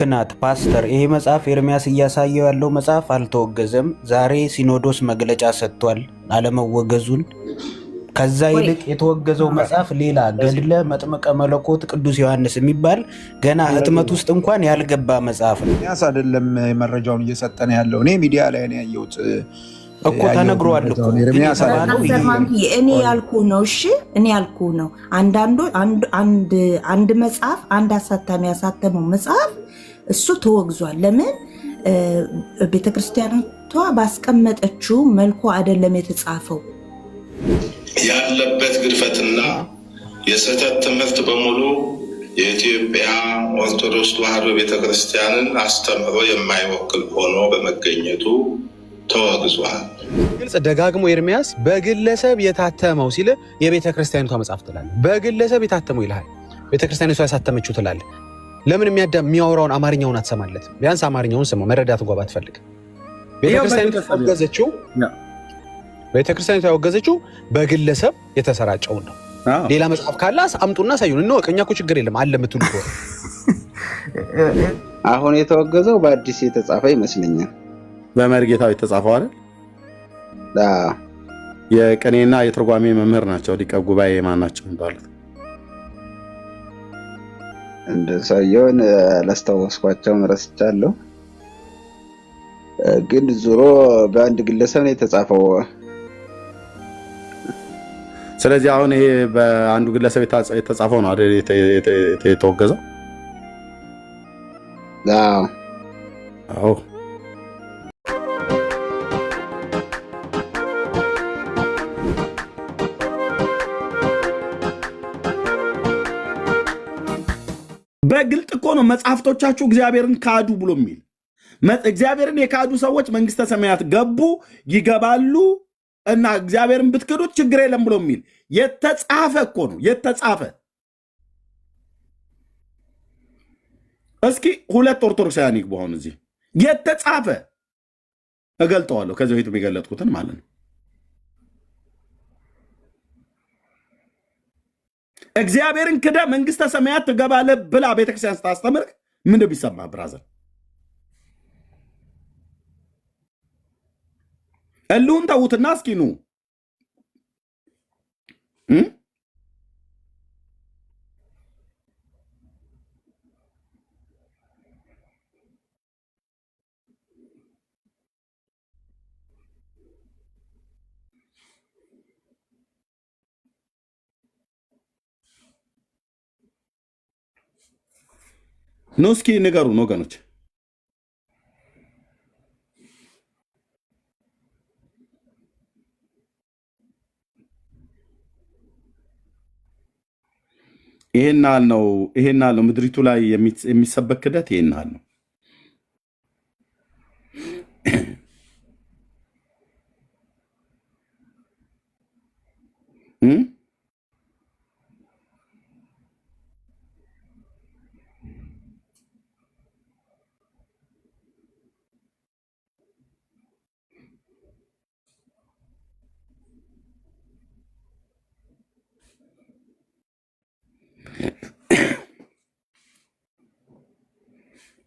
ክናት ፓስተር ይሄ መጽሐፍ ኤርሚያስ እያሳየው ያለው መጽሐፍ አልተወገዘም። ዛሬ ሲኖዶስ መግለጫ ሰጥቷል አለመወገዙን። ከዛ ይልቅ የተወገዘው መጽሐፍ ሌላ ገድለ መጥምቀ መለኮት ቅዱስ ዮሐንስ የሚባል ገና ህትመት ውስጥ እንኳን ያልገባ መጽሐፍ ነው። ኤርሚያስ አይደለም መረጃውን እየሰጠን ያለው፣ እኔ ሚዲያ ላይ ነው ያየሁት እኮ ተነግሯል እኮ እኔ ያልኩ ነው። እሺ እኔ ያልኩ ነው። አንድ መጽሐፍ አንድ አሳታሚ ያሳተመው መጽሐፍ እሱ ተወግዟል። ለምን? ቤተክርስቲያኗ ባስቀመጠችው መልኩ አይደለም የተጻፈው። ያለበት ግድፈትና የስህተት ትምህርት በሙሉ የኢትዮጵያ ኦርቶዶክስ ተዋሕዶ ቤተክርስቲያንን አስተምህሮ የማይወክል ሆኖ በመገኘቱ ተወግዟል። ግልጽ ደጋግሞ ኤርሚያስ በግለሰብ የታተመው ሲል የቤተክርስቲያኒቷ መጽሐፍ ትላለህ። በግለሰብ የታተመው ይልሃል። ቤተክርስቲያኒቷ ያሳተመችው ትላለህ። ለምን የሚያወራውን አማርኛውን አትሰማለት? ቢያንስ አማርኛውን ስማ፣ መረዳት እንኳን ባትፈልግ። ቤተክርስቲያኒቷ ያወገዘችው በግለሰብ የተሰራጨውን ነው። ሌላ መጽሐፍ ካለ አምጡና ሳዩን እንወቅ። እኛ እኮ ችግር የለም አለ የምትሉ እኮ። አሁን የተወገዘው በአዲስ የተጻፈ ይመስለኛል። በመርጌታው የተጻፈው አይደል? የቅኔና የትርጓሜ መምህር ናቸው። ሊቀ ጉባኤ ማን ናቸው የሚባሉት? እንደ ሰውየውን አላስታወስኳቸውም፣ ረስቻለሁ። ግን ዙሮ በአንድ ግለሰብ ነው የተጻፈው። ስለዚህ አሁን ይሄ በአንዱ ግለሰብ የተጻፈው ነው አይደል የተወገዘው? አዎ። በግልጥ እኮ ነው መጽሐፍቶቻችሁ እግዚአብሔርን ካዱ ብሎ የሚል። እግዚአብሔርን የካዱ ሰዎች መንግስተ ሰማያት ገቡ ይገባሉ እና እግዚአብሔርን ብትክዱት ችግር የለም ብሎ የሚል የተጻፈ እኮ ነው። የተጻፈ እስኪ ሁለት ኦርቶዶክሳውያን ይግቡ። አሁን እዚህ የተጻፈ እገልጠዋለሁ፣ ከዚህ በፊት የገለጥኩትን ማለት ነው። እግዚአብሔርን ክደ መንግስተ ሰማያት ትገባለህ ብላ ቤተክርስቲያን ስታስተምር ምን ቢሰማ ብራዘር? እልሁን ተዉትና እስኪ ኑ ነው እስኪ ንገሩን ወገኖች። ይሄን አል ነው ምድሪቱ ላይ የሚሰበክ ክደት ይሄን አል ነው።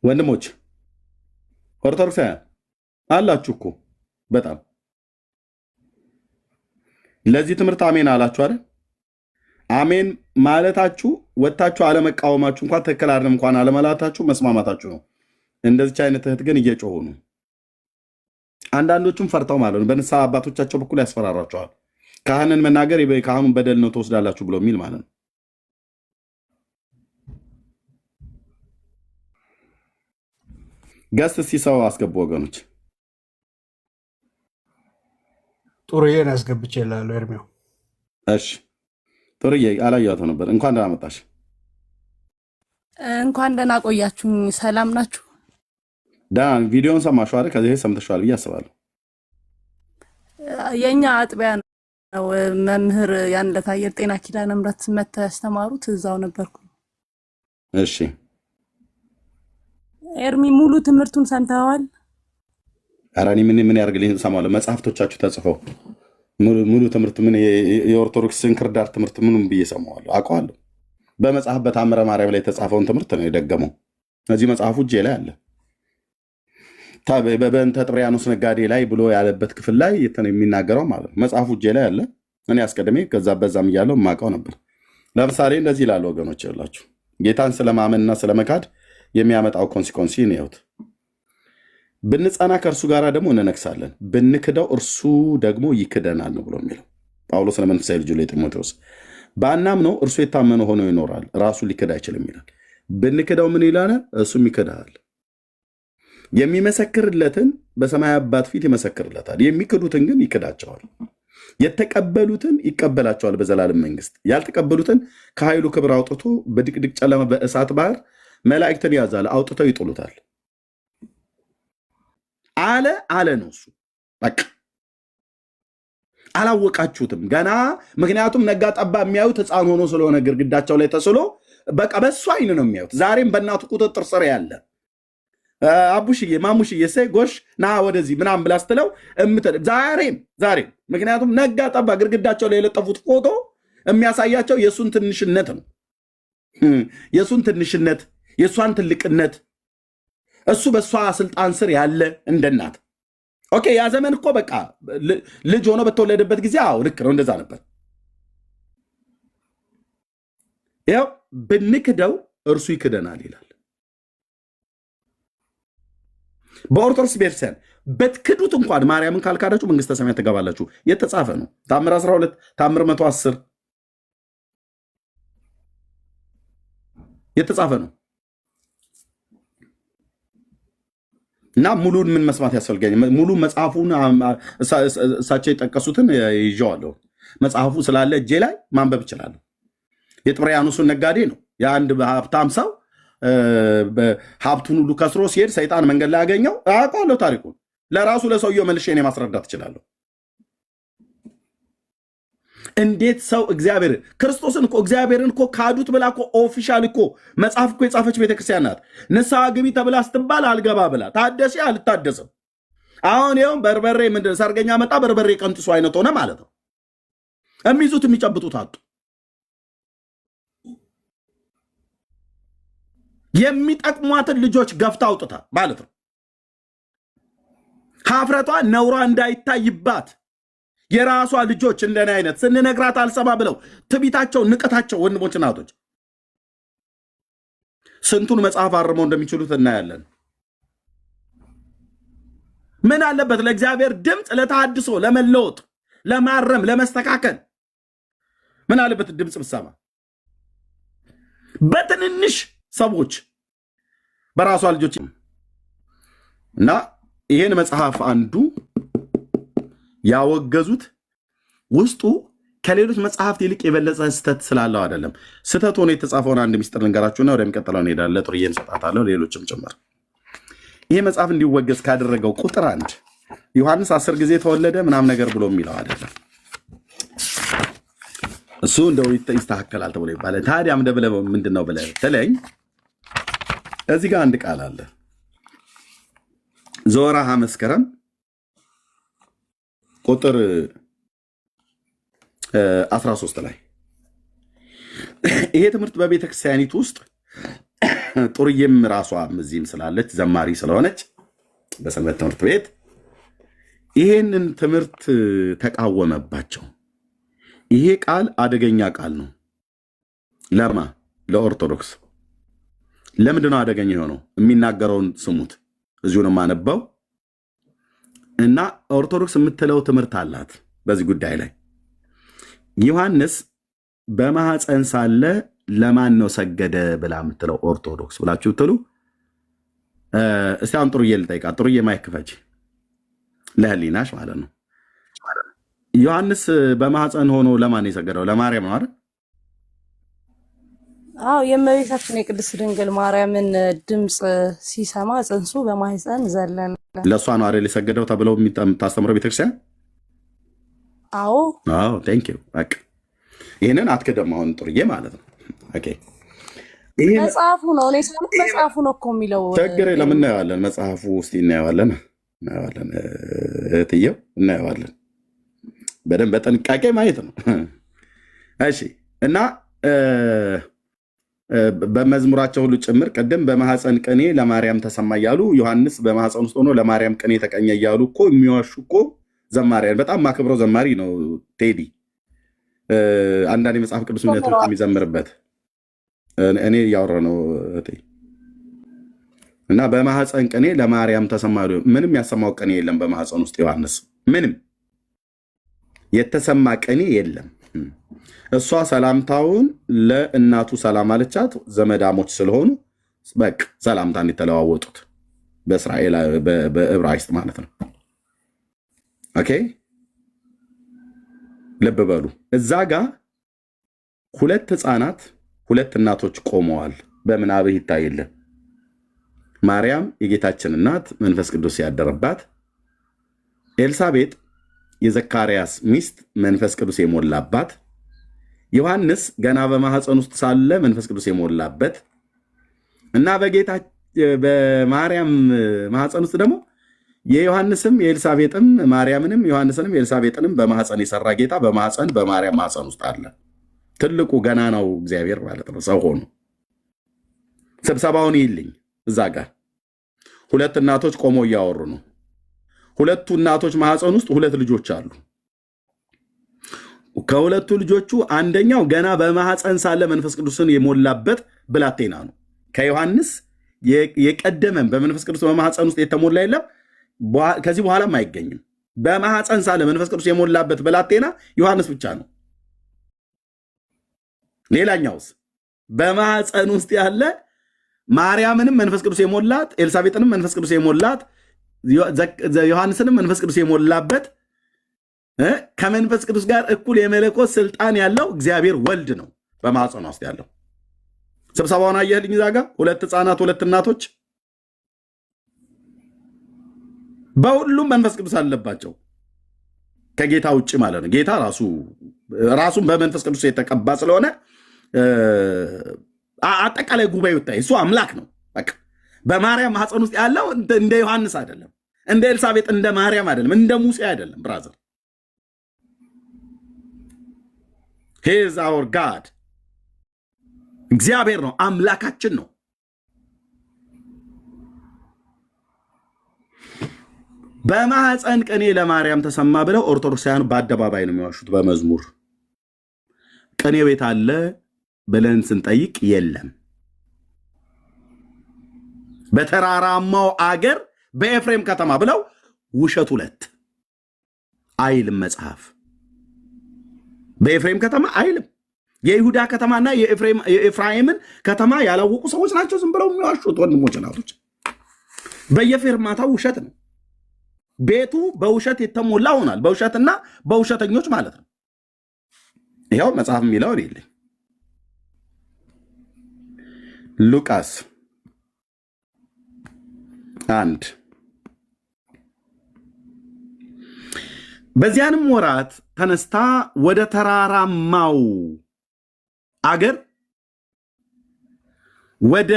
ወንድሞች ኦርቶዶክሳውያን አላችሁ እኮ በጣም ለዚህ ትምህርት አሜን አላችሁ አይደል? አሜን ማለታችሁ ወታችሁ አለመቃወማችሁ እንኳን ትክክል አይደለም እንኳን አለመላታችሁ መስማማታችሁ ነው። እንደዚች አይነት እህት ግን እየጮሁ ነው። አንዳንዶቹም ፈርተው ማለት ነው በንስሐ አባቶቻቸው በኩል ያስፈራራቸዋል። ካህንን መናገር ካህኑን በደል ነው ትወስዳላችሁ ብሎ የሚል ማለት ነው። ገስት ሲሰው አስገቡ ወገኖች። ጥሩዬን አስገብቼ እላለሁ ኤርሚያው። እሺ ጥሩዬ አላየኋትም ነበር። እንኳን ደህና መጣሽ። እንኳን ደህና ቆያችሁኝ። ሰላም ናችሁ? ደህና። ቪዲዮውን ሰማሽው አይደል? ከዚህ ሰምተሽዋል ብዬ አስባለሁ። የኛ አጥቢያ ነው መምህር ያን ለታየር ጤና ኪዳነ ምሕረት መተው ያስተማሩት እዛው ነበርኩ። እሺ ኤርሚ ሙሉ ትምህርቱን ሰምተዋል? ኧረ እኔ ምን ያርግልኝ ሰማለሁ። መጽሐፍቶቻችሁ ተጽፈው ሙሉ ትምህርት ምን የኦርቶዶክስ እንክርዳድ ትምህርት ምንም ብዬ ሰማዋለሁ አውቀዋለሁ። በመጽሐፍ በታምረ ማርያም ላይ የተጻፈውን ትምህርት ነው የደገመው። እዚህ መጽሐፉ እጄ ላይ አለ። በእንተ ጥብርያኖስ ነጋዴ ላይ ብሎ ያለበት ክፍል ላይ የሚናገረው ማለት ነው። መጽሐፉ እጄ ላይ አለ። እኔ አስቀድሜ ከዛ በዛም እያለው የማውቀው ነበር። ለምሳሌ እንደዚህ ይላሉ ወገኖች፣ ያላችሁ ጌታን ስለማመንና ስለመካድ የሚያመጣው ኮንሲኮንሲ ነው። ብንጸና ከእርሱ ጋር ደግሞ እንነግሳለን፣ ብንክደው እርሱ ደግሞ ይክደናል ነው ብሎ የሚለው ጳውሎስ ለመንፈሳዊ ልጁ ለጢሞቴዎስ። ባናምነው እርሱ የታመነ ሆኖ ይኖራል፣ ራሱ ሊክድ አይችልም ይላል። ብንክደው ምን ይላል? እሱም ይክዳል። የሚመሰክርለትን በሰማይ አባት ፊት ይመሰክርለታል፣ የሚክዱትን ግን ይክዳቸዋል። የተቀበሉትን ይቀበላቸዋል በዘላለም መንግስት፣ ያልተቀበሉትን ከኃይሉ ክብር አውጥቶ በድቅድቅ ጨለማ በእሳት ባህር መላእክትን ያዛል፣ አውጥተው ይጥሉታል አለ ነው እሱ። በቃ አላወቃችሁትም ገና። ምክንያቱም ነጋ ጠባ የሚያዩት ሕፃን ሆኖ ስለሆነ ግድግዳቸው ላይ ተስሎ በቃ በሱ አይን ነው የሚያዩት። ዛሬም በእናቱ ቁጥጥር ስር ያለ አቡሽዬ ማሙሽዬ ሰይ ጎሽ ና ወደዚህ ምናምን ብላ ስትለው ዛሬም ምክንያቱም ነጋ ጠባ ግድግዳቸው ላይ የለጠፉት ፎቶ የሚያሳያቸው የእሱን ትንሽነት ነው። የእሱን ትንሽነት፣ የእሷን ትልቅነት፣ እሱ በእሷ ስልጣን ስር ያለ እንደናት። ኦኬ ያ ዘመን እኮ በቃ ልጅ ሆኖ በተወለደበት ጊዜ አዎ ልክ ነው፣ እንደዛ ነበር። ያው ብንክደው እርሱ ይክደናል ይላል። በኦርቶዶክስ ቤተክርስቲያን በትክዱት እንኳን ማርያምን ካልካዳችሁ መንግስተ ሰማያት ትገባላችሁ የተጻፈ ነው። ታምር 12 ታምር 110 የተጻፈ ነው። እና ሙሉን ምን መስማት ያስፈልገኝ? ሙሉ መጽሐፉን እሳቸው የጠቀሱትን ይዤዋለሁ። መጽሐፉ ስላለ እጄ ላይ ማንበብ እችላለሁ። የጥብርያኖሱን ነጋዴ ነው የአንድ ሀብታም ሰው ሀብቱን ሁሉ ከስሮ ሲሄድ ሰይጣን መንገድ ላይ ያገኘው አውቃለሁ ታሪኩን። ለራሱ ለሰውየው መልሼ እኔ ማስረዳት እችላለሁ። እንዴት ሰው ክርስቶስን እኮ እግዚአብሔርን እኮ ካዱት ብላ እኮ ኦፊሻል እኮ መጽሐፍ እኮ የጻፈች ቤተክርስቲያን ናት። ንስሐ ግቢ ተብላ ስትባል አልገባ ብላ ታደሴ አልታደስም። አሁን ይኸውም በርበሬ ምንድን ሰርገኛ መጣ በርበሬ ቀንጥሶ አይነት ሆነ ማለት ነው። የሚይዙት የሚጨብጡት አጡ። የሚጠቅሟትን ልጆች ገፍታ አውጥታ ማለት ነው። ሀፍረቷ ነውሯ እንዳይታይባት የራሷ ልጆች እንደኔ አይነት ስንነግራት አልሰማ ብለው ትቢታቸው፣ ንቀታቸው ወንድሞች እናቶች ስንቱን መጽሐፍ አርመው እንደሚችሉት እናያለን። ምን አለበት ለእግዚአብሔር ድምፅ ለተሃድሶ ለመለወጥ ለማረም ለመስተካከል ምን አለበት ድምፅ ብሰማ? በትንንሽ ሰዎች በራሷ ልጆች እና ይሄን መጽሐፍ አንዱ ያወገዙት ውስጡ ከሌሎች መጽሐፍት ይልቅ የበለጠ ስህተት ስላለው አይደለም። ስህተት ሆኖ የተጻፈውን አንድ ሚስጥር ልንገራችሁና ወደሚቀጥለው እንሄዳለን። ጥሩዬ እንሰጣታለሁ፣ ሌሎችም ጭምር። ይሄ መጽሐፍ እንዲወገዝ ካደረገው ቁጥር 1 ዮሐንስ 10 ጊዜ ተወለደ ምናምን ነገር ብሎ የሚለው አይደለም። እሱ እንደው ይስተካከላል ተብሎ ይባላል። ታዲያ ምንድን ነው ብለህ ተለኝ። እዚህ ጋር አንድ ቃል አለ። ዘወርኀ መስከረም ቁጥር 13 ላይ ይሄ ትምህርት በቤተ ክርስቲያኒቱ ውስጥ ጥሩዬም ራሷ እዚህም ስላለች ዘማሪ ስለሆነች በሰንበት ትምህርት ቤት ይሄንን ትምህርት ተቃወመባቸው። ይሄ ቃል አደገኛ ቃል ነው። ለማ ለኦርቶዶክስ ለምንድነው አደገኛ የሆነው? የሚናገረውን ስሙት። እዚሁ ነው የማነበው እና ኦርቶዶክስ የምትለው ትምህርት አላት በዚህ ጉዳይ ላይ። ዮሐንስ በማኅፀን ሳለ ለማን ነው ሰገደ ብላ የምትለው ኦርቶዶክስ ብላችሁ ብትሉ፣ እስቲ አሁን ጥሩዬ ልጠይቃት። ጥሩዬ ማይክ ክፈች፣ ለህሊናሽ ማለት ነው። ዮሐንስ በማኅፀን ሆኖ ለማን የሰገደው? ለማርያም ነው አይደል? አዎ የእመቤታችን የቅድስት ድንግል ማርያምን ድምፅ ሲሰማ ጽንሱ በማኅፀን ዘለለ። ለእሷ ነው አይደል የሰገደው ተብለው የምታስተምረው ቤተክርስቲያን? አዎ ቴንክ ዩ። በቃ ይህንን አትክደም አሁን ጥሩዬ ማለት ነው። መጽሐፉ ነው እኔ ሳምንት መጽሐፉ ነው እኮ የሚለው። ችግር የለም እናየዋለን። መጽሐፉ ውስጥ እናየዋለን እህትየው፣ እናየዋለን በደንብ በጥንቃቄ ማየት ነው። እሺ እና በመዝሙራቸው ሁሉ ጭምር ቅድም በማህፀን ቅኔ ለማርያም ተሰማ እያሉ ዮሐንስ በማህፀን ውስጥ ሆኖ ለማርያም ቅኔ ተቀኘ እያሉ እኮ የሚዋሹ እኮ ዘማሪያን። በጣም ማክብረው ዘማሪ ነው ቴዲ። አንዳንድ የመጽሐፍ ቅዱስ እምነቶች የሚዘምርበት እኔ እያወራ ነው እና በማህፀን ቅኔ ለማርያም ተሰማ። ምንም ያሰማው ቅኔ የለም በማህፀን ውስጥ ዮሐንስ፣ ምንም የተሰማ ቅኔ የለም። እሷ ሰላምታውን ለእናቱ ሰላም አለቻት። ዘመዳሞች ስለሆኑ በቃ ሰላምታን የተለዋወጡት በእስራኤል በዕብራይስጥ ማለት ነው። ኦኬ ልብ በሉ። እዛ ጋር ሁለት ህፃናት ሁለት እናቶች ቆመዋል። በምናብህ ይታይልን። ማርያም የጌታችን እናት መንፈስ ቅዱስ ያደረባት፣ ኤልሳቤጥ የዘካርያስ ሚስት መንፈስ ቅዱስ የሞላባት፣ ዮሐንስ ገና በማህፀን ውስጥ ሳለ መንፈስ ቅዱስ የሞላበት እና በማርያም ማህፀን ውስጥ ደግሞ የዮሐንስም የኤልሳቤጥም ማርያምንም ዮሐንስንም የኤልሳቤጥንም በማህፀን የሰራ ጌታ በማርያም ማህፀን ውስጥ አለ። ትልቁ ገና ነው እግዚአብሔር ማለት ነው። ሰው ሆኖ ስብሰባውን ይልኝ። እዛ ጋር ሁለት እናቶች ቆመው እያወሩ ነው። ሁለቱ እናቶች ማህፀን ውስጥ ሁለት ልጆች አሉ። ከሁለቱ ልጆቹ አንደኛው ገና በማህፀን ሳለ መንፈስ ቅዱስን የሞላበት ብላቴና ነው። ከዮሐንስ የቀደመም በመንፈስ ቅዱስ በማህፀን ውስጥ የተሞላ የለም፣ ከዚህ በኋላም አይገኝም። በማህፀን ሳለ መንፈስ ቅዱስ የሞላበት ብላቴና ዮሐንስ ብቻ ነው። ሌላኛውስ በማህፀን ውስጥ ያለ ማርያምንም መንፈስ ቅዱስ የሞላት ኤልሳቤጥንም መንፈስ ቅዱስ የሞላት ዮሐንስንም መንፈስ ቅዱስ የሞላበት ከመንፈስ ቅዱስ ጋር እኩል የመለኮት ስልጣን ያለው እግዚአብሔር ወልድ ነው በማህፀኗ ውስጥ ያለው። ስብሰባውን አየህልኝ? እዛ ጋር ሁለት ህፃናት ሁለት እናቶች በሁሉም መንፈስ ቅዱስ አለባቸው ከጌታ ውጭ ማለት ነው። ጌታ ራሱን በመንፈስ ቅዱስ የተቀባ ስለሆነ አጠቃላይ ጉባኤ ይታይ። እሱ አምላክ ነው። በቃ በማርያም ማህፀን ውስጥ ያለው እንደ ዮሐንስ አይደለም፣ እንደ ኤልሳቤጥ እንደ ማርያም አይደለም፣ እንደ ሙሴ አይደለም። ብራዘር he is our God። እግዚአብሔር ነው፣ አምላካችን ነው። በማህፀን ቅኔ ለማርያም ተሰማ ብለው ኦርቶዶክሳውያኑ በአደባባይ ነው የሚዋሹት። በመዝሙር ቅኔ ቤት አለ ብለን ስንጠይቅ የለም። በተራራማው አገር በኤፍሬም ከተማ ብለው ውሸት ሁለት አይልም መጽሐፍ። በኤፍሬም ከተማ አይልም። የይሁዳ ከተማና የኤፍራይምን ከተማ ያላወቁ ሰዎች ናቸው ዝም ብለው የሚዋሹት። ወንድሞች ናቶች፣ በየፌርማታው ውሸት ነው። ቤቱ በውሸት የተሞላ ሆናል። በውሸትና በውሸተኞች ማለት ነው። ይኸው መጽሐፍ የሚለው የለኝ። ሉቃስ 1 በዚያንም ወራት ተነስታ ወደ ተራራማው አገር ወደ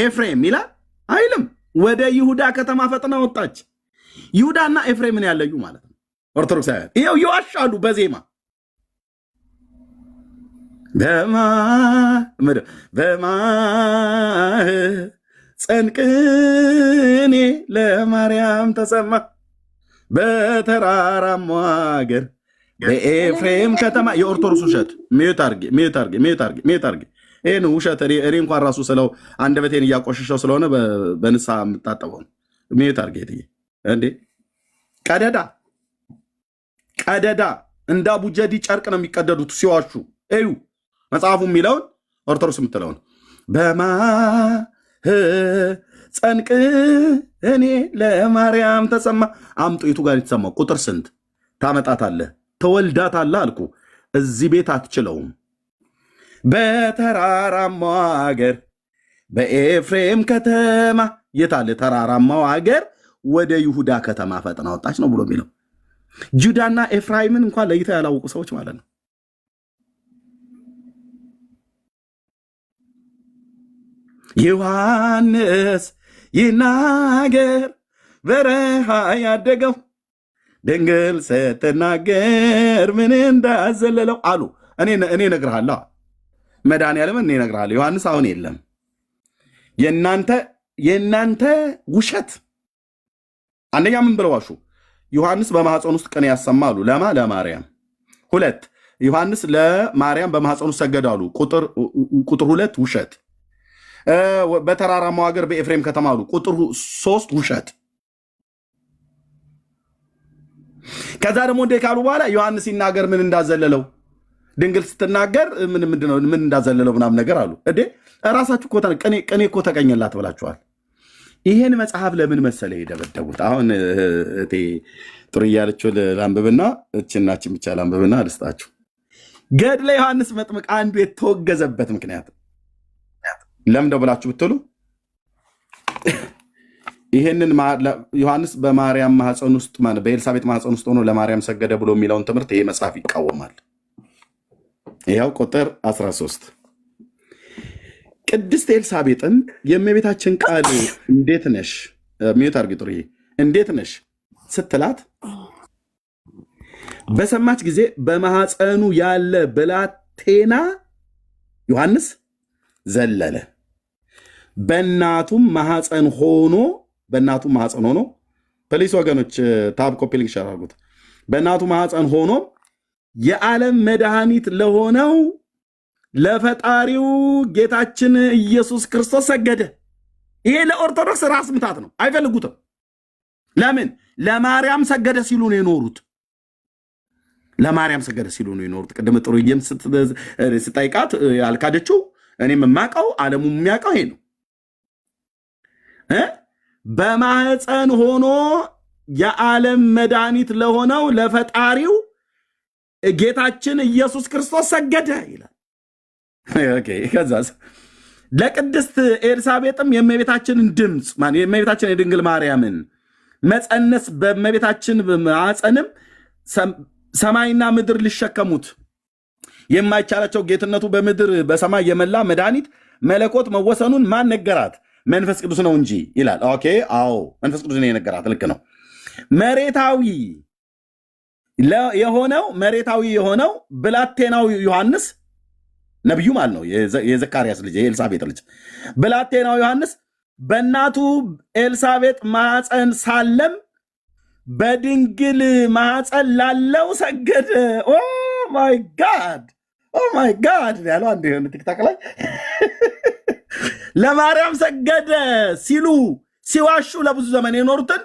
ኤፍሬም ይላል አይልም፣ ወደ ይሁዳ ከተማ ፈጥና ወጣች። ይሁዳና ኤፍሬምን ያለዩ ማለት ነው ኦርቶዶክሳውያን። ይኸው ይዋሻሉ በዜማ በማኅፀን ቅኔ ለማርያም ተሰማ በተራራማው አገር በኤፍሬም ከተማ። የኦርቶዶክስ ውሸት ሚዩት አርጌ ይህን ውሸት እኔ እንኳን ራሱ ስለው አንደበቴን እያቆሸሸው ስለሆነ በንስሐ የምታጠበው ነው። ሚዩት አርጌ እንዴ ቀደዳ እንደ አቡጀዲ ጨርቅ ነው የሚቀደዱት ሲዋሹ። እዩ መጽሐፉ የሚለውን ኦርቶዶክስ የምትለውን በማኅፀን ቅኔ ለማርያም ተሰማ። አምጡ። የቱ ጋር የተሰማው? ቁጥር ስንት ታመጣታለህ? ትወልዳታለህ አልኩ። እዚህ ቤት አትችለውም። በተራራማው አገር በኤፍሬም ከተማ። የታለ ተራራማው አገር? ወደ ይሁዳ ከተማ ፈጥና ወጣች ነው ብሎ የሚለው። ጁዳና ኤፍራይምን እንኳን ለይተው ያላወቁ ሰዎች ማለት ነው። ዮሐንስ ይናገር በረሃ ያደገው ድንግል ስትናገር ምን እንዳዘለለው አሉ። እኔ እነግርሃለሁ መድኃኒዓለም እኔ እነግርሃለሁ። ዮሐንስ አሁን የለም። የእናንተ ውሸት አንደኛ ምን ብለው ዋሹ? ዮሐንስ በማኅፀን ውስጥ ቅኔ ያሰማሉ። ለማርያም 2 ዮሐንስ ለማርያም በማኅፀን ውስጥ ሰገደ አሉ። ቁጥር 2 ውሸት። በተራራማው ሀገር በኤፍሬም ከተማ አሉ። ቁጥር 3 ውሸት። ከዛ ደግሞ እንደ ካሉ በኋላ ዮሐንስ ሲናገር ምን እንዳዘለለው ድንግል ስትናገር ምን እንዳዘለለው ምናምን ነገር አሉ። ራሳችሁ ቅኔ እኮ ተቀኘላት ብላችኋል። ይሄን መጽሐፍ ለምን መሰለ የደበደቡት? አሁን እቴ ጥሩ እያለችው ላንብብና እችናችን ብቻ ላንብብና ልስጣችሁ። ገድለ ዮሐንስ መጥምቅ አንዱ የተወገዘበት ምክንያት ለምንደው ብላችሁ ብትሉ ይሄንን ዮሐንስ በማርያም ማኅፀን ውስጥ በኤልሳቤጥ ማኅፀን ውስጥ ሆኖ ለማርያም ሰገደ ብሎ የሚለውን ትምህርት ይሄ መጽሐፍ ይቃወማል። ይኸው ቁጥር 13 ቅድስት ኤልሳቤጥም የእመቤታችን ቃል እንዴት ነሽ ሚዩት አርጊ ጥሩ እንዴት ነሽ ስትላት በሰማች ጊዜ በማኅፀኑ ያለ ብላቴና ዮሐንስ ዘለለ። በእናቱም ማኅፀን ሆኖ ፕሊስ ወገኖች ታብ ኮፒ ሊንክ ሸር አድርጉት። በእናቱ ማኅፀን ሆኖ የዓለም መድኃኒት ለሆነው ለፈጣሪው ጌታችን ኢየሱስ ክርስቶስ ሰገደ። ይሄ ለኦርቶዶክስ ራስ ምታት ነው፣ አይፈልጉትም። ለምን? ለማርያም ሰገደ ሲሉ ነው የኖሩት። ቅድም ጥሩዬም ስጠይቃት ያልካደችው እኔም የማውቀው ዓለሙ የሚያውቀው ይሄ ነው። በማኅፀን ሆኖ የዓለም መድኃኒት ለሆነው ለፈጣሪው ጌታችን ኢየሱስ ክርስቶስ ሰገደ ይላል። ከዛስ ለቅድስት ኤልሳቤጥም የእመቤታችንን ድምፅ የእመቤታችን የድንግል ማርያምን መፀነስ በእመቤታችን ማኅፀንም ሰማይና ምድር ሊሸከሙት የማይቻላቸው ጌትነቱ በምድር በሰማይ የመላ መድኃኒት መለኮት መወሰኑን ማን ነገራት? መንፈስ ቅዱስ ነው እንጂ ይላል። ኦኬ አዎ መንፈስ ቅዱስ ነው የነገራት። ልክ ነው። መሬታዊ የሆነው ብላቴናዊ ዮሐንስ ነቢዩ ማለት ነው፣ የዘካርያስ ልጅ የኤልሳቤጥ ልጅ ብላቴናው ዮሐንስ በእናቱ ኤልሳቤጥ ማኅፀን ሳለም በድንግል ማኅፀን ላለው ሰገደ። ኦ ማይ ጋድ ያለው አንድ የሆነ ቲክታክ ላይ ለማርያም ሰገደ ሲሉ ሲዋሹ ለብዙ ዘመን የኖሩትን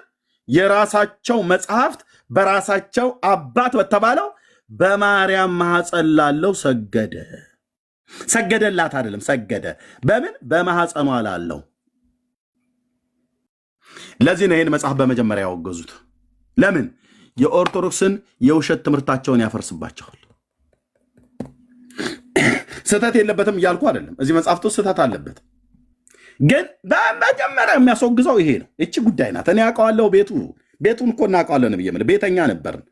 የራሳቸው መጽሐፍት በራሳቸው አባት በተባለው በማርያም ማኅፀን ላለው ሰገደ። ሰገደላት አይደለም፣ ሰገደ። በምን? በማኅፀኗ ላለው። ለዚህ ነው ይህን መጽሐፍ በመጀመሪያ ያወገዙት። ለምን? የኦርቶዶክስን የውሸት ትምህርታቸውን ያፈርስባቸዋል። ስህተት የለበትም እያልኩ አይደለም። እዚህ መጽሐፍቱ ስህተት አለበት፣ ግን በመጀመሪያ የሚያስወግዘው ይሄ ነው። እቺ ጉዳይ ናት። እኔ አውቀዋለሁ። ቤቱን እኮ እናውቀዋለን ብዬ የምልህ ቤተኛ ነበርን፣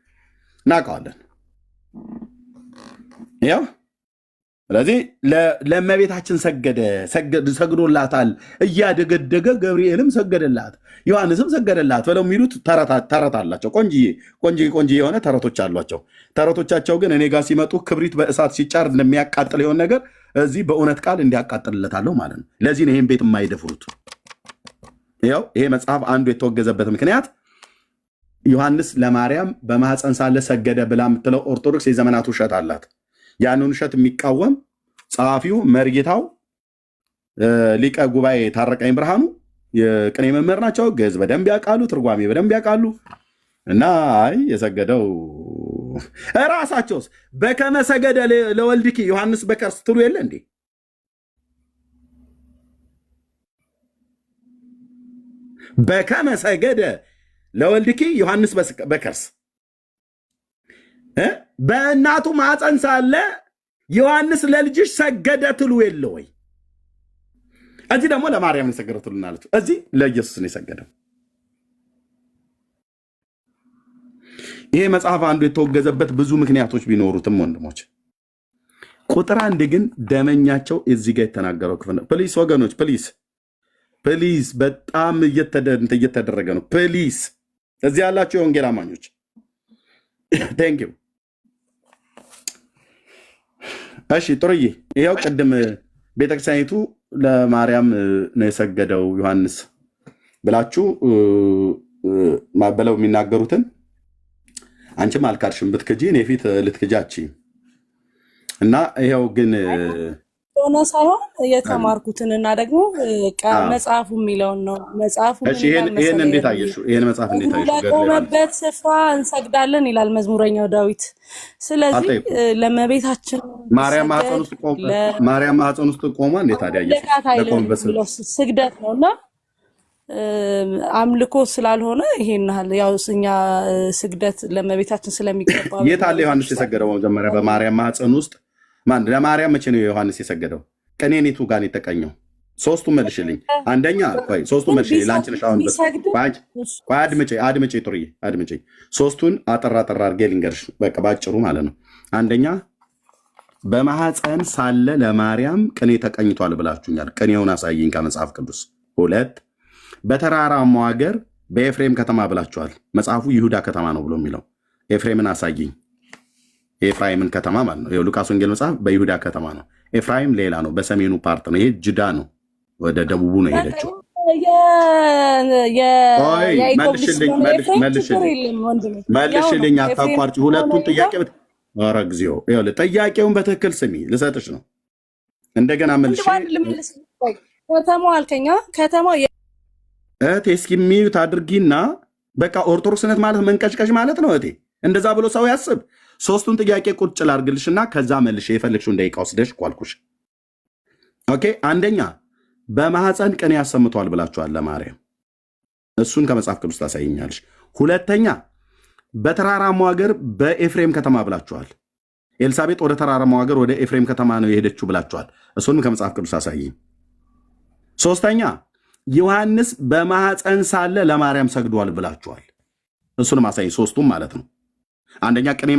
እናውቀዋለን። ያው ስለዚህ ለእመቤታችን ሰግዶላታል እያደገደገ ገብርኤልም ሰገደላት ዮሐንስም ሰገደላት ብለው የሚሉት ተረት አላቸው። ቆንጆ የሆነ ተረቶች አሏቸው። ተረቶቻቸው ግን እኔ ጋር ሲመጡ ክብሪት በእሳት ሲጫር እንደሚያቃጥል የሆነ ነገር እዚህ በእውነት ቃል እንዲያቃጥልለታለሁ ማለት ነው። ለዚህ ነው ይህን ቤት የማይደፍሩት። ያው ይሄ መጽሐፍ አንዱ የተወገዘበት ምክንያት ዮሐንስ ለማርያም በማኅፀን ሳለ ሰገደ ብላ የምትለው ኦርቶዶክስ የዘመናት ውሸት አላት። ያንን ውሸት የሚቃወም ጸሐፊው መርጌታው ሊቀ ጉባኤ ታረቀኝ ብርሃኑ የቅኔ መምህር ናቸው። ግዕዝ በደንብ ያውቃሉ፣ ትርጓሜ በደንብ ያውቃሉ። እና አይ የሰገደው እራሳቸውስ በከመ ሰገደ ለወልድኪ ዮሐንስ በከርስ ትሉ የለ እንዴ? በከመ ሰገደ ለወልድኪ ዮሐንስ በከርስ በእናቱ ማኅፀን ሳለ ዮሐንስ ለልጅሽ ሰገደ ትሉ የለ ወይ? እዚህ ደግሞ ለማርያም ነው የሰገደው ትሉናለች። እዚህ ለኢየሱስ ነው የሰገደው። ይሄ መጽሐፍ አንዱ የተወገዘበት ብዙ ምክንያቶች ቢኖሩትም ወንድሞች፣ ቁጥር አንድ ግን ደመኛቸው እዚህ ጋር የተናገረው ክፍል ነው። ፕሊስ ወገኖች፣ ፕሊስ በጣም እየተደረገ ነው። ፕሊስ እዚህ ያላቸው የወንጌል አማኞች ቴንክ ዩ እሺ ጥሩዬ፣ ይኸው ቅድም ቤተክርስቲያኒቱ ለማርያም ነው የሰገደው ዮሐንስ ብላችሁ ብለው የሚናገሩትን አንቺም አልካድሽም። ብትክጂ እኔ ፊት ልትክጃች እና ይኸው ግን ሆነ ሳይሆን የተማርኩትን እና ደግሞ መጽሐፉ የሚለውን ነው። መጽሐፉ ይሄን እንዴት አየሽው? ይሄን መጽሐፍ እንዴት አየሽው? ለቆመበት ስፍራ እንሰግዳለን ይላል መዝሙረኛው ዳዊት። ስለዚህ ለመቤታችን ማርያም ማህፀን ውስጥ ቆማ እንዴት ታዲያ አየሽ? ስግደት ነውና አምልኮ ስላልሆነ ይሄን ያው እኛ ስግደት ለመቤታችን ስለሚገባ የት አለ ዮሐንስ የሰገደው? መጀመሪያ በማርያም ማህፀን ውስጥ ማን ለማርያም መቼ ነው ዮሐንስ የሰገደው? ቀኔኒቱ ጋር የተቀኘው? ሶስቱ መልሽልኝ። አንደኛ ሶስቱ መልሽልኝ። ላንቺ ነሽ አሁን አድምጪ ጥሩዬ አድምጪ። ሶስቱን አጠራ አድርጌ ልንገርሽ፣ በቃ ባጭሩ ማለት ነው። አንደኛ በማህፀን ሳለ ለማርያም ቅኔ ተቀኝቷል ብላችሁኛል። ቅኔውን አሳየኝ ከመጽሐፍ ቅዱስ። ሁለት በተራራማው ሀገር በኤፍሬም ከተማ ብላችኋል። መጽሐፉ ይሁዳ ከተማ ነው ብሎ የሚለው ኤፍሬምን አሳየኝ። የኤፍራይምን ከተማ ማለት ነው። የሉቃስ ወንጌል መጽሐፍ በይሁዳ ከተማ ነው። ኤፍራይም ሌላ ነው፣ በሰሜኑ ፓርት ነው። ይሄ ጅዳ ነው፣ ወደ ደቡቡ ነው የሄደችው። መልሽልኝ፣ አታቋርጪ። ሁለቱን ጥያቄ ኧረ እግዚኦ፣ ጥያቄውን በትክክል ስሚ፣ ልሰጥሽ ነው። እንደገና መልሽ። ከተማው አልከኛ ከተማው እህቴ እስኪ ሚዩት አድርጊና በቃ ኦርቶዶክስነት ማለት መንቀጭቀጭ ማለት ነው እህቴ። እንደዛ ብሎ ሰው ያስብ። ሶስቱን ጥያቄ ቁጭ ላድርግልሽና ከዛ መልሽ የፈለግሽውን ደቂቃ ወስደሽ ኳልኩሽ። ኦኬ። አንደኛ በማህፀን ቅኔ ያሰምተዋል ብላችኋል ለማርያም። እሱን ከመጽሐፍ ቅዱስ ታሳይኛለሽ። ሁለተኛ በተራራማው ሀገር በኤፍሬም ከተማ ብላችኋል። ኤልሳቤጥ ወደ ተራራማው ሀገር ወደ ኤፍሬም ከተማ ነው የሄደችው ብላችኋል። እሱንም ከመጽሐፍ ቅዱስ አሳይኝ። ሶስተኛ ዮሐንስ በማህፀን ሳለ ለማርያም ሰግዷል ብላችኋል። እሱንም አሳይኝ። ሶስቱም ማለት ነው። አንደኛ ቅኔ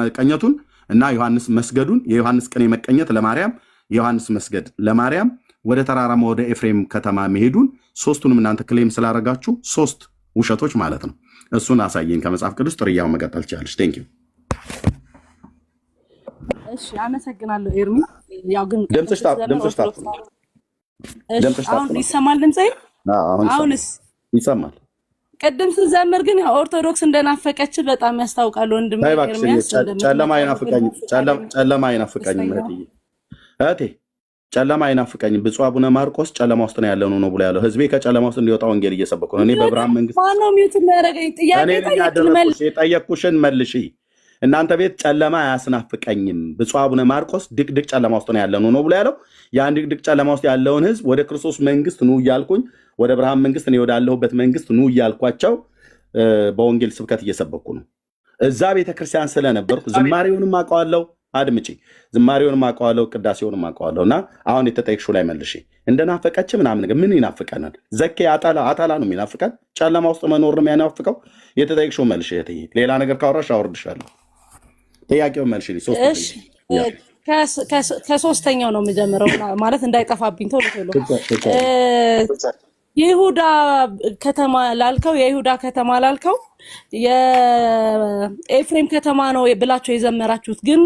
መቀኘቱን እና ዮሐንስ መስገዱን፣ የዮሐንስ ቅኔ መቀኘት ለማርያም፣ የዮሐንስ መስገድ ለማርያም፣ ወደ ተራራማ ወደ ኤፍሬም ከተማ መሄዱን፣ ሶስቱንም እናንተ ክሌም ስላደረጋችሁ ሶስት ውሸቶች ማለት ነው። እሱን አሳየኝ ከመጽሐፍ ቅዱስ። ጥርያው መቀጠል ትችላለች። ቴንክ ዩ። እሺ፣ አመሰግናለሁ ኤርሚ። ያው ግን ድምፅሽ ታፍ አሁን ይሰማል ድምጼ? አሁንስ ይሰማል? ቅድም ስዘምር ግን ኦርቶዶክስ እንደናፈቀች በጣም ያስታውቃል። ወንድም ኤርሚያስ ጨለማ አይናፍቀኝም እህቴ፣ ጨለማ አይናፍቀኝም። ብፁዕ አቡነ ማርቆስ ጨለማ ውስጥ ነው ያለው ነው ብሎ ያለው። ህዝቤ ከጨለማ ውስጥ እንዲወጣ ወንጌል እየሰበኩ ነው። እኔ በብርሃን መንግስት ማነው ሚውት የሚያደርገኝ? የጠየቅኩሽን መልሺ። እናንተ ቤት ጨለማ አያስናፍቀኝም። ብፁዕ አቡነ ማርቆስ ድቅድቅ ጨለማ ውስጥ ነው ያለው ነው ብሎ ያለው። ያን ድቅድቅ ጨለማ ውስጥ ያለውን ህዝብ ወደ ክርስቶስ መንግስት ኑ እያልኩኝ፣ ወደ ብርሃን መንግስት እኔ ወዳለሁበት መንግስት ኑ እያልኳቸው በወንጌል ስብከት እየሰበኩ ነው። እዛ ቤተክርስቲያን ስለነበርኩ ዝማሬውንም አውቀዋለሁ። አድምጪ፣ ዝማሬውንም አውቀዋለሁ፣ ቅዳሴውንም አውቀዋለሁ። እና አሁን የተጠየቅሽው ላይ መልሺ። እንደናፈቀች ምናምን ነገር ምን ይናፍቀናል? ዘኬ አጣላ ነው የሚናፍቀን? ጨለማ ውስጥ መኖር ነው የሚያናፍቀው? የተጠየቅሽው መልሺ። ሌላ ነገር ካወራሽ አወርድሻለሁ። ጥያቄውን መልሺ። ከሶስተኛው ነው የምጀምረው ማለት እንዳይጠፋብኝ ቶሎ ይሁዳ ከተማ ላልከው የይሁዳ ከተማ ላልከው የኤፍሬም ከተማ ነው ብላችሁ የዘመራችሁት ግን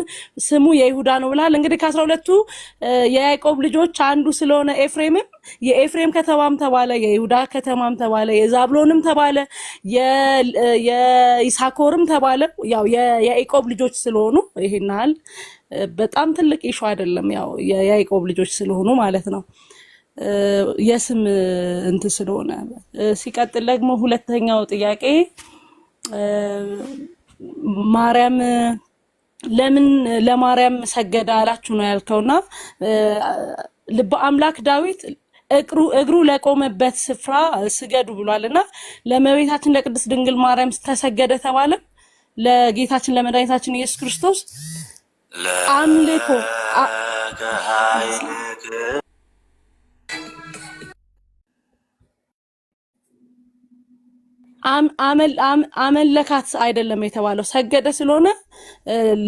ስሙ የይሁዳ ነው ብላል። እንግዲህ ከ12ቱ የያዕቆብ ልጆች አንዱ ስለሆነ ኤፍሬምም የኤፍሬም ከተማም ተባለ፣ የይሁዳ ከተማም ተባለ፣ የዛብሎንም ተባለ፣ የይሳኮርም ተባለ። ያው የያዕቆብ ልጆች ስለሆኑ ይሄናል በጣም ትልቅ ኢሹ አይደለም። ያው የያዕቆብ ልጆች ስለሆኑ ማለት ነው የስም እንትን ስለሆነ። ሲቀጥል ደግሞ ሁለተኛው ጥያቄ ማርያም ለምን ለማርያም ሰገደ አላችሁ ነው ያልከውና ልበ አምላክ ዳዊት እግሩ ለቆመበት ስፍራ ስገዱ ብሏልና ለመቤታችን ለቅድስት ድንግል ማርያም ተሰገደ ተባለ። ለጌታችን ለመድኃኒታችን ኢየሱስ ክርስቶስ አምልኮ አመለካት አይደለም የተባለው ሰገደ ስለሆነ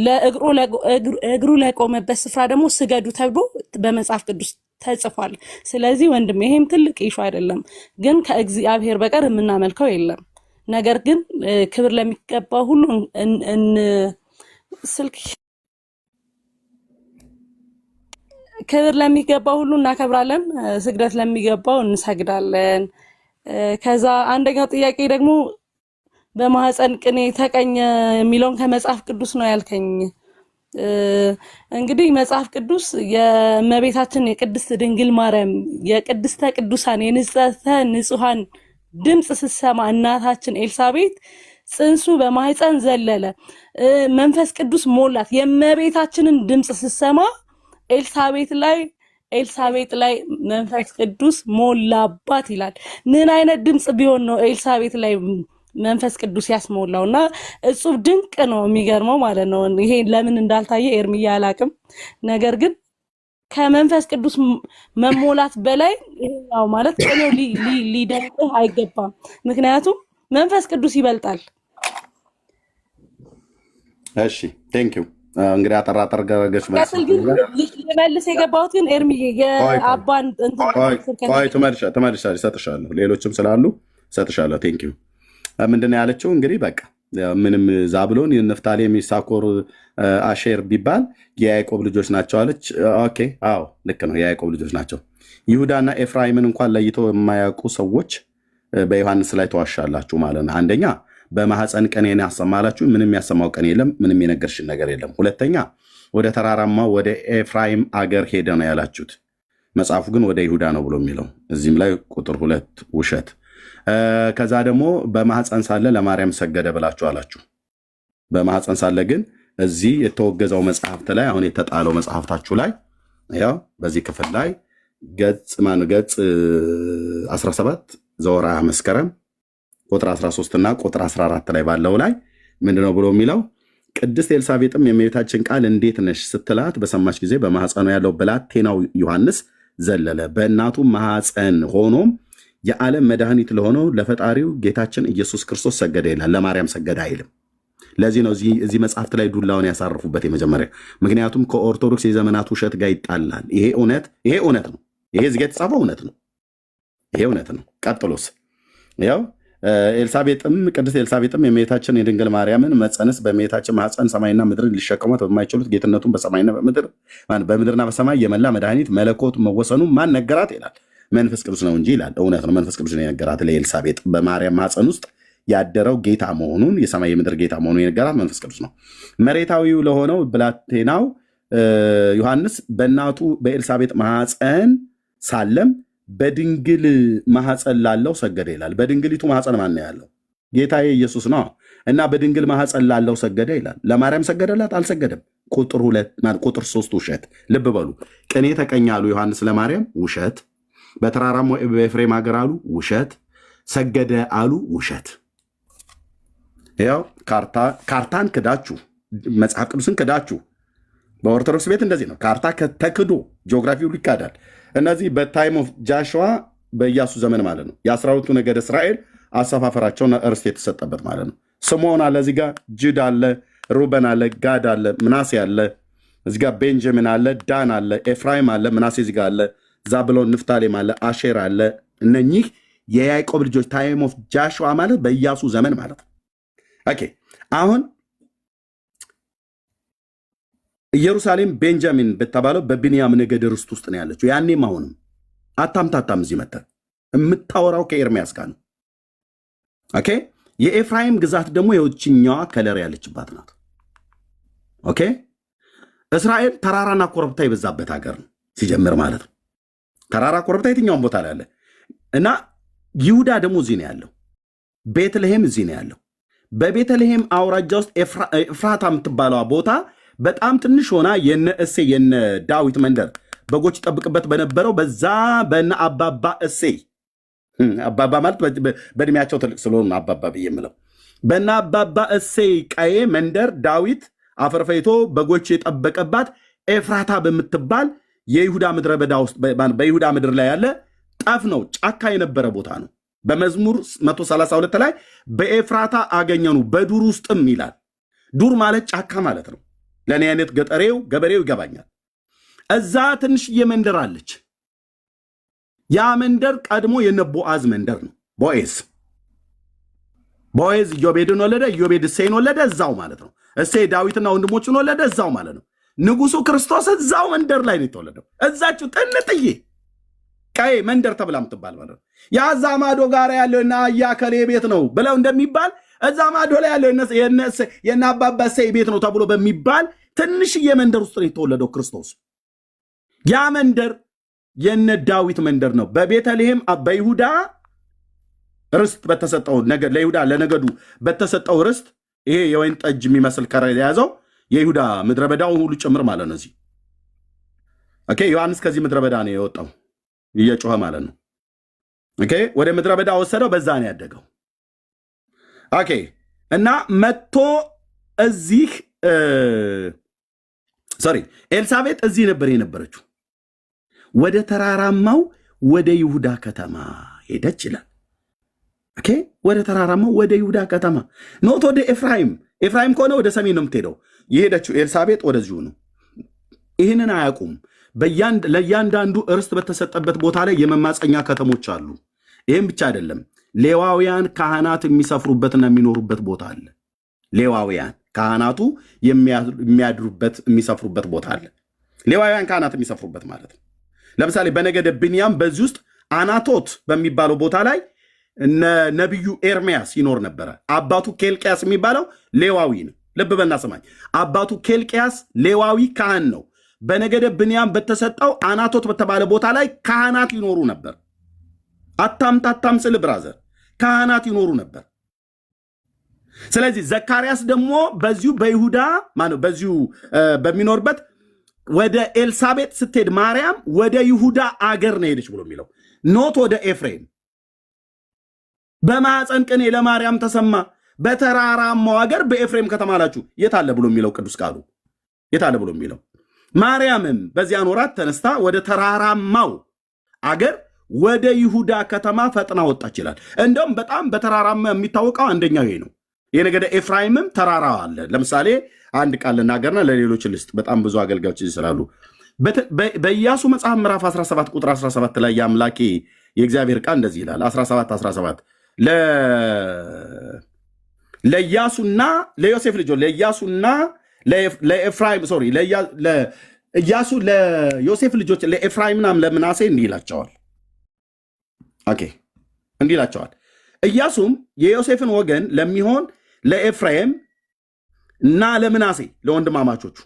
ለእግሩ ለቆመበት ስፍራ ደግሞ ስገዱ ተብሎ በመጽሐፍ ቅዱስ ተጽፏል። ስለዚህ ወንድም ይሄም ትልቅ ኢሹ አይደለም፣ ግን ከእግዚአብሔር በቀር የምናመልከው የለም። ነገር ግን ክብር ለሚገባው ሁሉ ስልክ ክብር ለሚገባው ሁሉ እናከብራለን፣ ስግደት ለሚገባው እንሰግዳለን። ከዛ አንደኛው ጥያቄ ደግሞ በማህፀን ቅኔ ተቀኘ የሚለውን ከመጽሐፍ ቅዱስ ነው ያልከኝ። እንግዲህ መጽሐፍ ቅዱስ የእመቤታችን የቅድስት ድንግል ማርያም የቅድስተ ቅዱሳን የንጽሕተ ንጹሐን ድምፅ ስትሰማ እናታችን ኤልሳቤጥ ጽንሱ በማህፀን ዘለለ፣ መንፈስ ቅዱስ ሞላት። የእመቤታችንን ድምፅ ስትሰማ ኤልሳቤጥ ላይ መንፈስ ቅዱስ ሞላባት ይላል። ምን አይነት ድምፅ ቢሆን ነው ኤልሳቤጥ ላይ መንፈስ ቅዱስ ያስሞላው? እና እጹብ ድንቅ ነው፣ የሚገርመው ማለት ነው። ይሄ ለምን እንዳልታየ ኤርሚያ አላቅም። ነገር ግን ከመንፈስ ቅዱስ መሞላት በላይ ይሄው ማለት ቅኔው ሊደንቅህ አይገባም። ምክንያቱም መንፈስ ቅዱስ ይበልጣል። እሺ ቴንክ ዩ። እንግዲህ አጠራጠር ገረገች መልስ የገባሁት ግን ኤርሚዬ የአባን ተመልሻለሁ፣ እሰጥሻለሁ። ሌሎችም ስላሉ እሰጥሻለሁ። ቴንክ ዩ። ምንድን ነው ያለችው? እንግዲህ በቃ ምንም ዛብሎን፣ ንፍታሌም፣ ይሳኮር፣ አሼር ቢባል የያዕቆብ ልጆች ናቸው አለች። ኦኬ አዎ ልክ ነው፣ የያዕቆብ ልጆች ናቸው። ይሁዳና ኤፍራይምን እንኳን ለይቶ የማያውቁ ሰዎች በዮሐንስ ላይ ተዋሻላችሁ ማለት ነው። አንደኛ በማህፀን ቀኔን ያሰማላችሁ፣ ምንም ያሰማው ቀን የለም፣ ምንም የነገርሽን ነገር የለም። ሁለተኛ ወደ ተራራማው ወደ ኤፍራይም አገር ሄደ ነው ያላችሁት። መጽሐፉ ግን ወደ ይሁዳ ነው ብሎ የሚለው እዚህም ላይ ቁጥር 2 ውሸት። ከዛ ደግሞ በማህፀን ሳለ ለማርያም ሰገደ ብላችሁ አላችሁ። በማህፀን ሳለ ግን እዚህ የተወገዘው መጽሐፍት ላይ አሁን የተጣለው መጽሐፍታችሁ ላይ ያው በዚህ ክፍል ላይ ገጽ 17 ዘወርኃ መስከረም ቁጥር 13 እና ቁጥር 14 ላይ ባለው ላይ ምንድነው ብሎ የሚለው? ቅድስት ኤልሳቤጥም የእመቤታችን ቃል እንዴት ነሽ ስትላት በሰማች ጊዜ በማህፀኑ ያለው ብላቴናው ዮሐንስ ዘለለ። በእናቱ ማህፀን ሆኖም የዓለም መድኃኒት ለሆነው ለፈጣሪው ጌታችን ኢየሱስ ክርስቶስ ሰገደ ይላል። ለማርያም ሰገደ አይልም። ለዚህ ነው እዚህ መጽሐፍት ላይ ዱላውን ያሳርፉበት የመጀመሪያ። ምክንያቱም ከኦርቶዶክስ የዘመናት ውሸት ጋር ይጣላል። ይሄ እውነት ነው። ይሄ እዚህ ጋር የተጻፈው እውነት ነው። ይሄ እውነት ነው። ቀጥሎስ ያው ቅድስት ኤልሳቤጥም የእመቤታችን የድንግል ማርያምን መፀነስ በእመቤታችን ማኅፀን ሰማይና ምድርን ሊሸከሟት በማይችሉት ጌትነቱን በሰማይና በምድርና በሰማይ የመላ መድኃኒት መለኮት መወሰኑ ማን ነገራት ይላል? መንፈስ ቅዱስ ነው እንጂ ይላል። እውነት ነው። መንፈስ ቅዱስ ነው የነገራት ለኤልሳቤጥ በማርያም ማኅፀን ውስጥ ያደረው ጌታ መሆኑን የሰማይ የምድር ጌታ መሆኑን የነገራት መንፈስ ቅዱስ ነው። መሬታዊው ለሆነው ብላቴናው ዮሐንስ በእናቱ በኤልሳቤጥ ማኅፀን ሳለም በድንግል ማኅፀን ላለው ሰገደ ይላል። በድንግሊቱ ማኅፀን ማን ነው ያለው? ጌታዬ ኢየሱስ ነው። እና በድንግል ማኅፀን ላለው ሰገደ ይላል። ለማርያም ሰገደላት? አልሰገደም። ቁጥር 3 ውሸት። ልብ በሉ። ቅኔ ተቀኛሉ ዮሐንስ ለማርያም ውሸት። በተራራም በኤፍሬም ሀገር አሉ ውሸት። ሰገደ አሉ ውሸት። ያው ካርታን ክዳችሁ መጽሐፍ ቅዱስን ክዳችሁ። በኦርቶዶክስ ቤት እንደዚህ ነው። ካርታ ተክዶ ጂኦግራፊ ሁሉ ይካዳል። እነዚህ በታይም ኦፍ ጃሽዋ በኢያሱ ዘመን ማለት ነው። የ12ቱ ነገድ እስራኤል አሰፋፈራቸውን እርስት የተሰጠበት ማለት ነው። ስምዖን አለ፣ እዚህ ጋር ጅድ አለ፣ ሩበን አለ፣ ጋድ አለ፣ ምናሴ አለ፣ እዚህ ጋር ቤንጃሚን አለ፣ ዳን አለ፣ ኤፍራይም አለ፣ ምናሴ እዚህ ጋር አለ፣ ዛብሎን፣ ንፍታሌም አለ፣ አሼር አለ። እነኚህ የያዕቆብ ልጆች ታይም ኦፍ ጃሽዋ ማለት በኢያሱ ዘመን ማለት ነው። ኦኬ አሁን ኢየሩሳሌም ቤንጃሚን በተባለው በቢንያም ነገድ ርስት ውስጥ ነው ያለችው። ያኔም አሁንም አታምታታም። እዚህ መተህ የምታወራው ከኤርሚያስ ጋር ነው። ኦኬ የኤፍራይም ግዛት ደግሞ የውጭኛዋ ከለር ያለችባት ናት። ኦኬ እስራኤል ተራራና ኮረብታ የበዛበት ሀገር ነው ሲጀምር ማለት ነው። ተራራ ኮረብታ የትኛውን ቦታ ላይ አለ እና ይሁዳ ደግሞ እዚህ ነው ያለው። ቤተልሔም እዚህ ነው ያለው። በቤተልሔም አውራጃ ውስጥ ኤፍራታ የምትባለዋ ቦታ በጣም ትንሽ ሆና የነ እሴይ የነ ዳዊት መንደር በጎች ይጠብቅበት በነበረው በዛ በነ አባባ እሴይ አባባ ማለት በእድሜያቸው ትልቅ ስለሆኑ አባባ ብዬ የምለው በነ አባባ እሴይ ቀዬ መንደር ዳዊት አፈርፈይቶ በጎች የጠበቀባት ኤፍራታ በምትባል የይሁዳ ምድረ በዳ ውስጥ በይሁዳ ምድር ላይ ያለ ጠፍ ነው፣ ጫካ የነበረ ቦታ ነው። በመዝሙር 132 ላይ በኤፍራታ አገኘኑ በዱር ውስጥም ይላል። ዱር ማለት ጫካ ማለት ነው። ለእኔ አይነት ገበሬው ይገባኛል። እዛ ትንሽዬ መንደር አለች። ያ መንደር ቀድሞ የነ ቦአዝ መንደር ነው። ቦዔዝ ኢዮቤድን ወለደ፣ ኢዮቤድ እሴይን ወለደ፣ እዛው ማለት ነው። እሴይ ዳዊትና ወንድሞችን ወለደ፣ እዛው ማለት ነው። ንጉሱ ክርስቶስ እዛው መንደር ላይ ነው የተወለደው። እዛችሁ ጥንጥዬ ቀይ መንደር ተብላ ምትባል ማለት ነው። ያዛ ማዶ ጋር ያለው እና አያከሌ ቤት ነው ብለው እንደሚባል እዛ ማዶ ላይ ያለው የና አባባሰይ ቤት ነው ተብሎ በሚባል ትንሽዬ መንደር ውስጥ ነው የተወለደው ክርስቶስ። ያ መንደር የነ ዳዊት መንደር ነው። በቤተልሔም በይሁዳ ርስት በተሰጠው ነገድ ለይሁዳ ለነገዱ በተሰጠው ርስት ይሄ የወይን ጠጅ የሚመስል ከረ የያዘው የይሁዳ ምድረ በዳው ሁሉ ጭምር ማለት ነው። እዚህ ኦኬ፣ ዮሐንስ ከዚህ ምድረ በዳ ነው የወጣው እየጮኸ ማለት ነው። ኦኬ፣ ወደ ምድረ በዳ ወሰደው፣ በዛ ነው ያደገው። ኦኬ፣ እና መጥቶ እዚህ ኤልሳቤጥ እዚህ ነበር የነበረችው። ወደ ተራራማው ወደ ይሁዳ ከተማ ሄደች ይላል። ኦኬ፣ ወደ ተራራማው ወደ ይሁዳ ከተማ ኖት ወደ ኤፍራይም ከሆነ ወደ ሰሜን ነው የምትሄደው። የሄደችው ኤልሳቤጥ ወደዚሁ ነው። ይህንን አያውቁም። ለእያንዳንዱ እርስት በተሰጠበት ቦታ ላይ የመማፀኛ ከተሞች አሉ። ይህም ብቻ አይደለም፣ ሌዋውያን ካህናት የሚሰፍሩበትና የሚኖሩበት ቦታ አለ። ሌዋውያን ካህናቱ የሚያድሩበት የሚሰፍሩበት ቦታ አለ። ሌዋውያን ካህናት የሚሰፍሩበት ማለት ነው። ለምሳሌ በነገደ ብንያም በዚህ ውስጥ አናቶት በሚባለው ቦታ ላይ ነቢዩ ኤርሚያስ ይኖር ነበረ። አባቱ ኬልቅያስ የሚባለው ሌዋዊ ነው። ልብ በና ሰማኝ። አባቱ ኬልቅያስ ሌዋዊ ካህን ነው። በነገደ ብንያም በተሰጠው አናቶት በተባለ ቦታ ላይ ካህናት ይኖሩ ነበር። አታምታታም ስል ብራዘር ካህናት ይኖሩ ነበር። ስለዚህ ዘካርያስ ደግሞ በዚሁ በይሁዳ ማነው በዚሁ በሚኖርበት ወደ ኤልሳቤጥ ስትሄድ ማርያም ወደ ይሁዳ አገር ነው ሄደች ብሎ የሚለው ኖት ወደ ኤፍሬም። በማዕፀን ቅኔ ለማርያም ተሰማ በተራራማው አገር በኤፍሬም ከተማ አላችሁ የታለ ብሎ የሚለው ቅዱስ ቃሉ የታለ ብሎ የሚለው ማርያምም በዚያን ወራት ተነስታ ወደ ተራራማው አገር ወደ ይሁዳ ከተማ ፈጥና ወጣች ይላል። እንደውም በጣም በተራራማ የሚታወቀው አንደኛው ይሄ ነው። የነገደ ኤፍራይምም ተራራ አለ። ለምሳሌ አንድ ቃል ልናገርና ለሌሎች ልስጥ። በጣም ብዙ አገልጋዮች ይስራሉ። በኢያሱ መጽሐፍ ምዕራፍ 17 ቁጥር 17 ላይ የአምላኬ የእግዚአብሔር ቃል እንደዚህ ይላል። 17 ለኢያሱና ለዮሴፍ ልጆች ለኢያሱና ለኤፍራይም ሶሪ ለኢያሱ ለዮሴፍ ልጆች ለኤፍራይምና ለምናሴ እንዲህ ይላቸዋል። ኦኬ እንዲህ ይላቸዋል። ኢያሱም የዮሴፍን ወገን ለሚሆን ለኤፍራይም እና ለምናሴ ለወንድማማቾቹ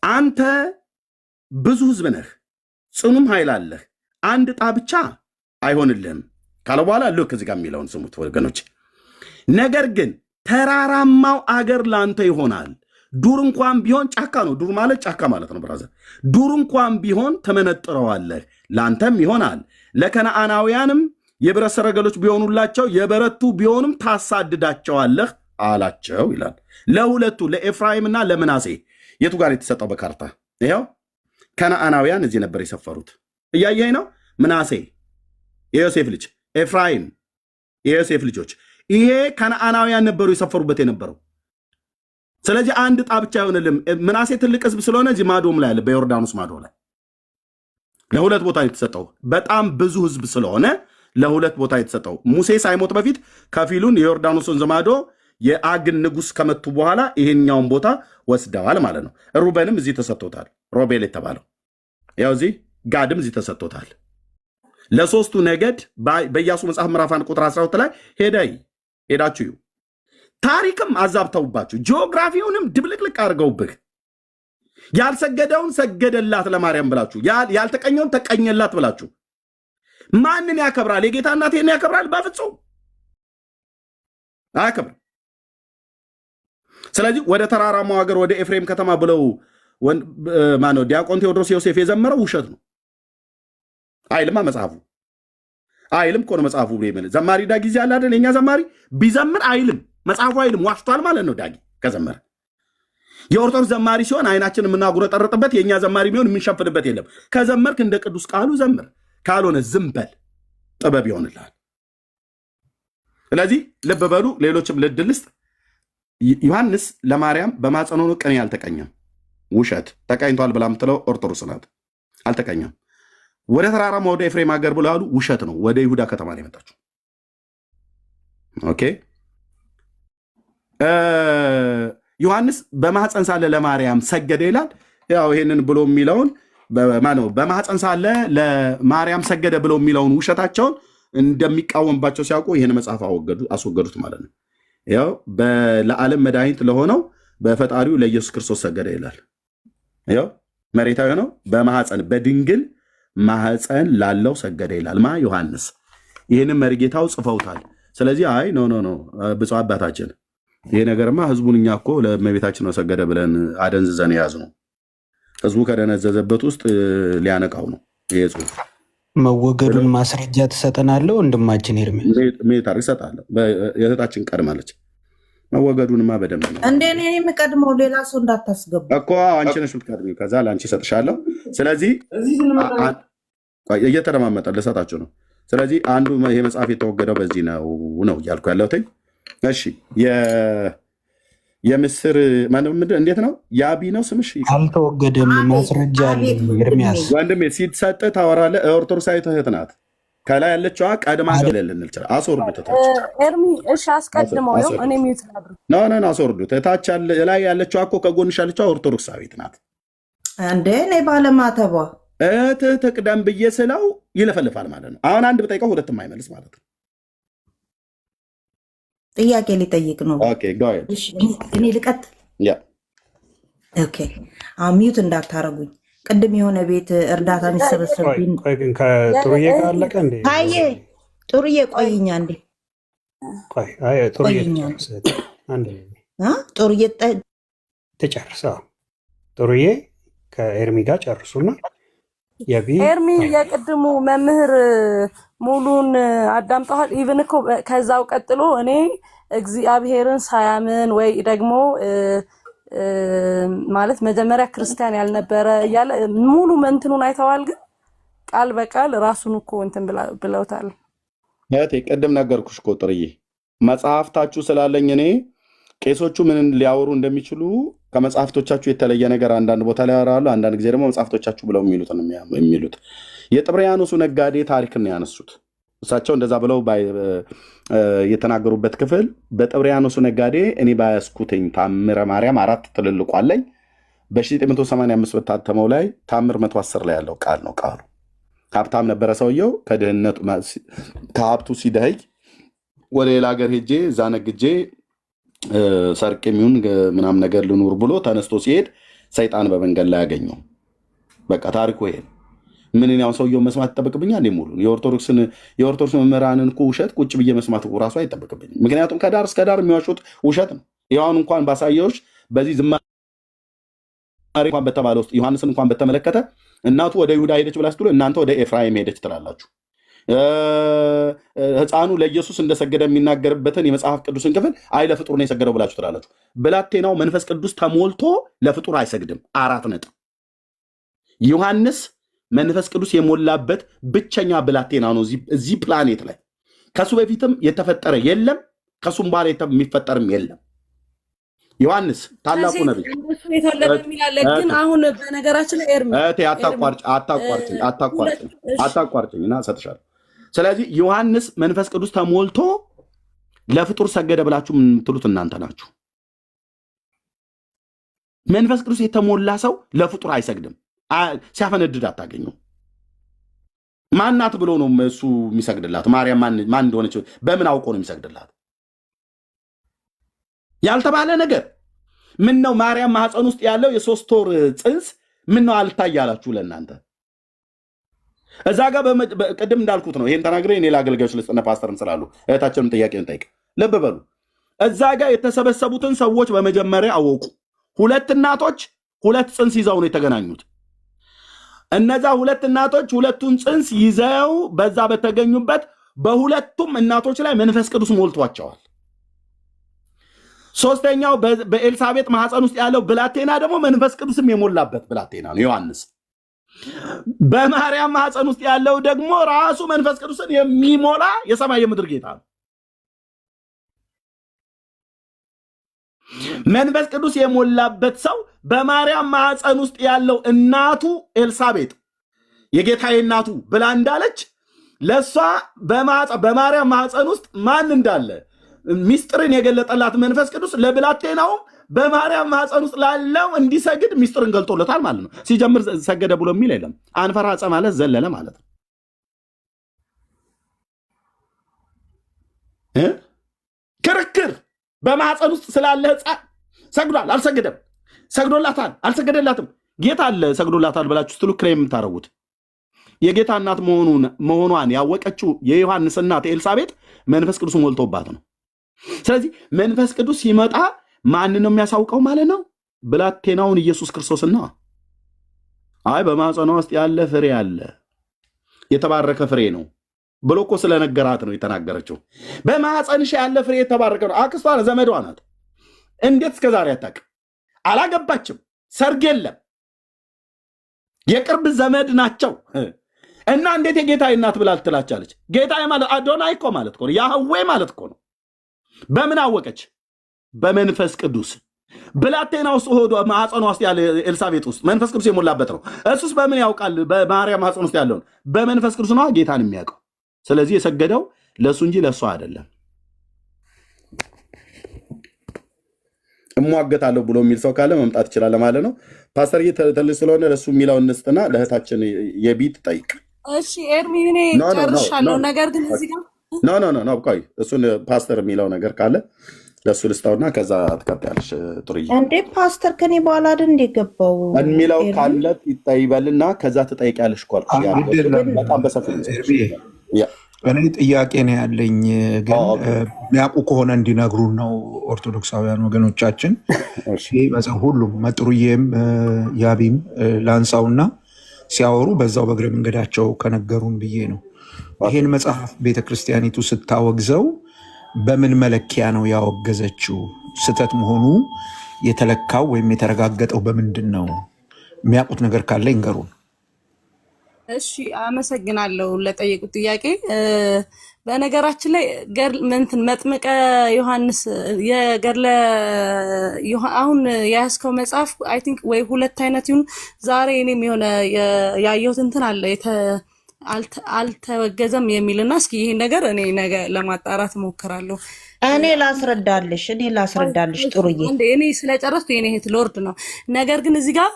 አንተ ብዙ ሕዝብ ነህ፣ ጽኑም ኃይል አለህ፣ አንድ ዕጣ ብቻ አይሆንልህም ካለ በኋላ ልክ እዚህ ጋር የሚለውን ስሙት ወገኖች። ነገር ግን ተራራማው አገር ለአንተ ይሆናል። ዱር እንኳን ቢሆን ጫካ ነው። ዱር ማለት ጫካ ማለት ነው ብራዘር። ዱር እንኳን ቢሆን ተመነጥረዋለህ፣ ለአንተም ይሆናል። ለከነዓናውያንም የብረት ሰረገሎች ቢሆኑላቸው የበረቱ ቢሆንም ታሳድዳቸዋለህ አላቸው ይላል። ለሁለቱ ለኤፍራይምና ለምናሴ የቱ ጋር የተሰጠው በካርታ ይኸው ከነዓናውያን እዚህ ነበር የሰፈሩት። እያየኝ ነው። ምናሴ የዮሴፍ ልጅ፣ ኤፍራይም የዮሴፍ ልጆች። ይሄ ከነዓናውያን ነበሩ የሰፈሩበት የነበረው። ስለዚህ አንድ ዕጣ ብቻ አይሆንልም። ምናሴ ትልቅ ሕዝብ ስለሆነ እዚህ ማዶም ላይ አለ፣ በዮርዳኖስ ማዶ ላይ ለሁለት ቦታ የተሰጠው። በጣም ብዙ ሕዝብ ስለሆነ ለሁለት ቦታ የተሰጠው። ሙሴ ሳይሞት በፊት ከፊሉን የዮርዳኖስ ወንዝ ማዶ የአግን ንጉሥ ከመቱ በኋላ ይሄኛውን ቦታ ወስደዋል ማለት ነው። ሩበንም እዚህ ተሰጥቶታል፣ ሮቤል የተባለው ያው እዚህ፣ ጋድም እዚህ ተሰጥቶታል። ለሶስቱ ነገድ በኢያሱ መጽሐፍ ምዕራፍ 1 ቁጥር 12 ላይ ሄዳችሁ ታሪክም አዛብተውባችሁ ጂኦግራፊውንም ድብልቅልቅ አድርገውብህ ያልሰገደውን ሰገደላት ለማርያም ብላችሁ ያልተቀኘውን ተቀኘላት ብላችሁ ማንን ያከብራል? የጌታ እናት ይሄን ያከብራል? በፍጹም አያከብርም። ስለዚህ ወደ ተራራማው ሀገር ወደ ኤፍሬም ከተማ ብለው ማነው ዲያቆን ቴዎድሮስ ዮሴፍ የዘመረው ውሸት ነው። አይልማ መጽሐፉ አይልም እኮ ነው መጽሐፉ። ዘማሪ ዳጊ ጊዜ አለ አይደል? የኛ ዘማሪ ቢዘምር አይልም መጽሐፉ አይልም። ዋሽቷል ማለት ነው ዳጊ ከዘመረ። የኦርቶዶክስ ዘማሪ ሲሆን አይናችን የምናጉረጠረጥበት፣ የእኛ ዘማሪ ቢሆን የምንሸፍንበት የለም። ከዘመርክ እንደ ቅዱስ ቃሉ ዘምር፣ ካልሆነ ዝም በል፣ ጥበብ ይሆንልሃል። ስለዚህ ልብ በሉ። ሌሎችም ልድልስጥ ዮሐንስ ለማርያም በማጸኖ ቅኔ አልተቀኘም። ውሸት ተቀኝቷል ብላ ምትለው ኦርቶዶክስ ናት። አልተቀኘም። ወደ ተራራማ ወደ ኤፍሬም ሀገር ብለው ያሉ ውሸት ነው። ወደ ይሁዳ ከተማ ነው የመጣችው። ኦኬ ዮሐንስ በማህፀን ሳለ ለማርያም ሰገደ ይላል። ያው ይሄንን ብሎ የሚለውን በማህፀን ሳለ ለማርያም ሰገደ ብሎ የሚለውን ውሸታቸውን እንደሚቃወምባቸው ሲያውቁ ይህን መጽሐፍ አስወገዱት ማለት ነው። ያው ለዓለም መድኃኒት ለሆነው በፈጣሪው ለኢየሱስ ክርስቶስ ሰገደ ይላል። ያው መሬታዊ ነው። በማህፀን በድንግል ማህፀን ላለው ሰገደ ይላል ዮሐንስ። ይህንም መርጌታው ጽፈውታል። ስለዚህ አይ ኖ ብፁዕ አባታችን ይሄ ነገርማ ህዝቡን እኛ እኮ ለእመቤታችን ነው ሰገደ ብለን አደንዝዘን የያዝ ነው። ህዝቡ ከደነዘዘበት ውስጥ ሊያነቃው ነው ይሄ ጽሁፍ። መወገዱን ማስረጃ ትሰጠናለህ ወንድማችን ኤርሚ? ታሪክ እሰጣለሁ። የእህታችን ቀድማለች። መወገዱንማ በደንብ ነው እንደ እኔ የምቀድመው ሌላ ሰው እንዳታስገቡ እኮ አንቺ ነሽ የምትቀድሚው። ከዛ ለአንቺ እሰጥሻለሁ። ስለዚህ እየተደማመጠ ልሰጣችሁ ነው። ስለዚህ አንዱ ይሄ መጽሐፍ የተወገደው በዚህ ነው እያልኩ ያለሁት። እሺ የምስር እንዴት ነው? የአቢ ነው ስምሽ? አልተወገደም። ማስረጃ አለ ኤርሚያስ ወንድሜ። ሲሰጥ ታወራለህ። ኦርቶዶክሳዊት እህት ናት። ከላይ ያለችዋ ቀድማ ገለልን እንችላል። አስወርዱት ኤርሚ። እሺ አስቀድመው ነው እኔ ሚዩት ላድርግ። ኖ አስወርዱት። እታች ላይ ያለችዋ እኮ ከጎንሽ ያለችዋ ኦርቶዶክሳዊት ናት። እንደ እኔ ባለማተቧ እህት ትቅደም ብዬ ስለው ይለፈልፋል ማለት ነው። አሁን አንድ ብጠይቀው ሁለትም አይመልስ ማለት ነው። ጥያቄ ሊጠይቅ ነው። እኔ ልቀጥል። ሚዩት እንዳታረጉኝ። ቅድም የሆነ ቤት እርዳታ የሚሰበሰብኝ ከጥሩዬ ጋር አለቀ እንዴ? ታዬ ጥሩዬ ቆይኛ እንዴ ጥሩዬ ትጨርስ። ጥሩዬ ከኤርሚ ጋር ጨርሱና ኤርሚ የቅድሙ መምህር ሙሉን አዳምጠዋል። ኢቭን እኮ ከዛው ቀጥሎ እኔ እግዚአብሔርን ሳያምን ወይ ደግሞ ማለት መጀመሪያ ክርስቲያን ያልነበረ እያለ ሙሉ መንትኑን አይተዋል። ግን ቃል በቃል ራሱን እኮ እንትን ብለውታል። ቅድም ነገርኩሽ እኮ ጥርዬ፣ መጽሐፍታችሁ ስላለኝ እኔ ቄሶቹ ምን ሊያወሩ እንደሚችሉ ከመጽሐፍቶቻችሁ የተለየ ነገር አንዳንድ ቦታ ላይ ያወራሉ። አንዳንድ ጊዜ ደግሞ መጽሐፍቶቻችሁ ብለው የሚሉት የጥብርያኖሱ ነጋዴ ታሪክን ነው ያነሱት። እሳቸው እንደዛ ብለው የተናገሩበት ክፍል በጥብርያኖሱ ነጋዴ እኔ ባያስኩትኝ ታምረ ማርያም 4 ትልልቁ አለኝ በ1985 በታተመው ላይ ታምር 110 ላይ ያለው ቃል ነው። ቃሉ ሀብታም ነበረ ሰውየው። ከድህነቱ ከሀብቱ ሲደህይ ወደ ሌላ ሀገር ሄጄ እዛ ነግጄ ሰርቅ የሚሆን ምናምን ነገር ልኑር ብሎ ተነስቶ ሲሄድ ሰይጣን በመንገድ ላይ ያገኘው። በቃ ታሪኩ ይሄ። ምን ያው ሰውየው መስማት ይጠበቅብኛል? ሙሉ የኦርቶዶክስ መምህራንን እኮ ውሸት ቁጭ ብዬ መስማት ራሱ አይጠበቅብኝም። ምክንያቱም ከዳር እስከ ዳር የሚዋሹት ውሸት ነው። ይኸውን እንኳን ባሳየዎች በዚህ ዝማሬ እንኳን በተባለ ውስጥ ዮሐንስን እንኳን በተመለከተ እናቱ ወደ ይሁዳ ሄደች ብላ ስትሉ እናንተ ወደ ኤፍራይም ሄደች ትላላችሁ። ሕፃኑ ለኢየሱስ እንደሰገደ የሚናገርበትን የመጽሐፍ ቅዱስን ክፍል አይ ለፍጡር ነው የሰገደው ብላችሁ ትላላችሁ። ብላቴናው መንፈስ ቅዱስ ተሞልቶ ለፍጡር አይሰግድም። 4 ነጥብ። ዮሐንስ መንፈስ ቅዱስ የሞላበት ብቸኛ ብላቴና ነው እዚህ ፕላኔት ላይ። ከሱ በፊትም የተፈጠረ የለም፣ ከሱም በኋላ የሚፈጠርም የለም። ዮሐንስ ታላቁ ነቢይ። ግን አሁን በነገራችን ላይ ኤርሚ አታቋርጭኝ እና እሰጥሻለሁ። ስለዚህ ዮሐንስ መንፈስ ቅዱስ ተሞልቶ ለፍጡር ሰገደ ብላችሁ የምትሉት እናንተ ናችሁ። መንፈስ ቅዱስ የተሞላ ሰው ለፍጡር አይሰግድም። ሲያፈነድድ አታገኘው። ማናት ብሎ ነው እሱ የሚሰግድላት? ማርያም ማን እንደሆነች በምን አውቆ ነው የሚሰግድላት? ያልተባለ ነገር ምን ነው? ማርያም ማህፀን ውስጥ ያለው የ3 ወር ፅንስ ምን ነው አልታያላችሁ ለእናንተ? እዛ ጋር ቅድም እንዳልኩት ነው። ይሄን ተናግሬ እኔ ለአገልጋዮች ልስጥነ ፓስተርን ስላሉ እህታችንም ጥያቄ እንጠይቅ። ልብ በሉ። እዛ ጋር የተሰበሰቡትን ሰዎች በመጀመሪያ አወቁ። 2 እናቶች 2 ፅንስ ይዘው ነው የተገናኙት። እነዛ 2 እናቶች 2ቱን ፅንስ ይዘው በዛ በተገኙበት በሁለቱም እናቶች ላይ መንፈስ ቅዱስ ሞልቷቸዋል። ሶስተኛው በኤልሳቤጥ ማህፀን ውስጥ ያለው ብላቴና ደግሞ መንፈስ ቅዱስም የሞላበት ብላቴና ነው ዮሐንስ። በማርያም ማህፀን ውስጥ ያለው ደግሞ ራሱ መንፈስ ቅዱስን የሚሞላ የሰማይ የምድር ጌታ ነው። መንፈስ ቅዱስ የሞላበት ሰው በማርያም ማህፀን ውስጥ ያለው እናቱ ኤልሳቤጥ የጌታዬ እናቱ ብላ እንዳለች ለሷ በማርያም ማህፀን ውስጥ ማን እንዳለ ሚስጥርን የገለጠላት መንፈስ ቅዱስ ለብላቴናውም በማርያም ማህፀን ውስጥ ላለው እንዲሰግድ ሚስጥርን ገልጦለታል ማለት ነው። ሲጀምር ሰገደ ብሎ የሚል የለም። አንፈራጸ ማለት ዘለለ ማለት ነው። ክርክር በማህፀን ውስጥ ስላለ ህፃን ሰግዷል አልሰገደም፣ ሰግዶላታል አልሰገደላትም፣ ጌታ አለ ሰግዶላታል ብላችሁ ስትሉ ክሬም የምታረጉት የጌታ እናት መሆኗን ያወቀችው የዮሐንስ እናት ኤልሳቤጥ መንፈስ ቅዱስ ሞልቶባት ነው። ስለዚህ መንፈስ ቅዱስ ሲመጣ ማንን ነው የሚያሳውቀው ማለት ነው? ብላቴናውን ኢየሱስ ክርስቶስና አይ በማህፀኗ ውስጥ ያለ ፍሬ አለ የተባረከ ፍሬ ነው ብሎ እኮ ስለነገራት ነው የተናገረችው። በማህፀንሽ ያለ ፍሬ የተባረከ ነው። አክስቷ ዘመዷ ናት። እንዴት እስከዛሬ አታውቅም? አላገባችም፣ ሰርግ የለም፣ የቅርብ ዘመድ ናቸው እና እንዴት የጌታ እናት ብላ ትላቻለች? ጌታ ማለት አዶናይ እኮ ማለት እኮ ነው፣ ያህዌ ማለት እኮ ነው። በምን አወቀች? በመንፈስ ቅዱስ። ብላቴና ውስጥ ሆዶ ማህፀኗ ውስጥ ያለ ኤልሳቤጥ ውስጥ መንፈስ ቅዱስ የሞላበት ነው። እሱስ በምን ያውቃል? በማርያም ማህፀን ውስጥ ያለውን በመንፈስ ቅዱስ ነው ጌታን የሚያውቀው። ስለዚህ የሰገደው ለእሱ እንጂ ለእሱ አይደለም። እሟገታለሁ ብሎ የሚል ሰው ካለ መምጣት ይችላል ማለት ነው። ፓስተር ትልቅ ስለሆነ ለእሱ የሚለውን እንስጥና ለእህታችን የቢት ጠይቅ። እሺ ኤርሚ እኔ ጨርሻለሁ። ነገር ግን እዚህ ጋር ኖ ቆይ፣ እሱን ፓስተር የሚለው ነገር ካለ ለእሱ ልስታውና ከዛ ትቀጥያለሽ። ጥሩዬ እንዴ ፓስተር ከኔ በኋላ አይደል እንደ ገባው የሚለው ካለ ይጠይበልና ከዛ ትጠይቂያለሽ። በጣም በሰፊ እኔ ጥያቄ ነው ያለኝ፣ ግን የሚያውቁ ከሆነ እንዲነግሩን ነው ኦርቶዶክሳውያን ወገኖቻችን። ሁሉም መጥሩዬም ያቢም ላንሳውና ሲያወሩ በዛው በእግረ መንገዳቸው ከነገሩን ብዬ ነው። ይህን መጽሐፍ ቤተክርስቲያኒቱ ስታወግዘው በምን መለኪያ ነው ያወገዘችው? ስህተት መሆኑ የተለካው ወይም የተረጋገጠው በምንድን ነው? የሚያውቁት ነገር ካለ ይንገሩን። እሺ አመሰግናለሁ ለጠየቁት ጥያቄ። በነገራችን ላይ መጥምቀ ዮሐንስ የገድለ አሁን የያዝከው መጽሐፍ አይ ቲንክ ወይ ሁለት አይነት ይሁን ዛሬ እኔም የሆነ ያየሁት እንትን አለ አልተወገዘም የሚልና እስኪ ይሄን ነገር እኔ ነገ ለማጣራት እሞክራለሁ። እኔ ላስረዳልሽ ጥሩዬ፣ እኔ ስለጨረስኩ የኔ እህት ሎርድ ነው። ነገር ግን እዚህ ጋር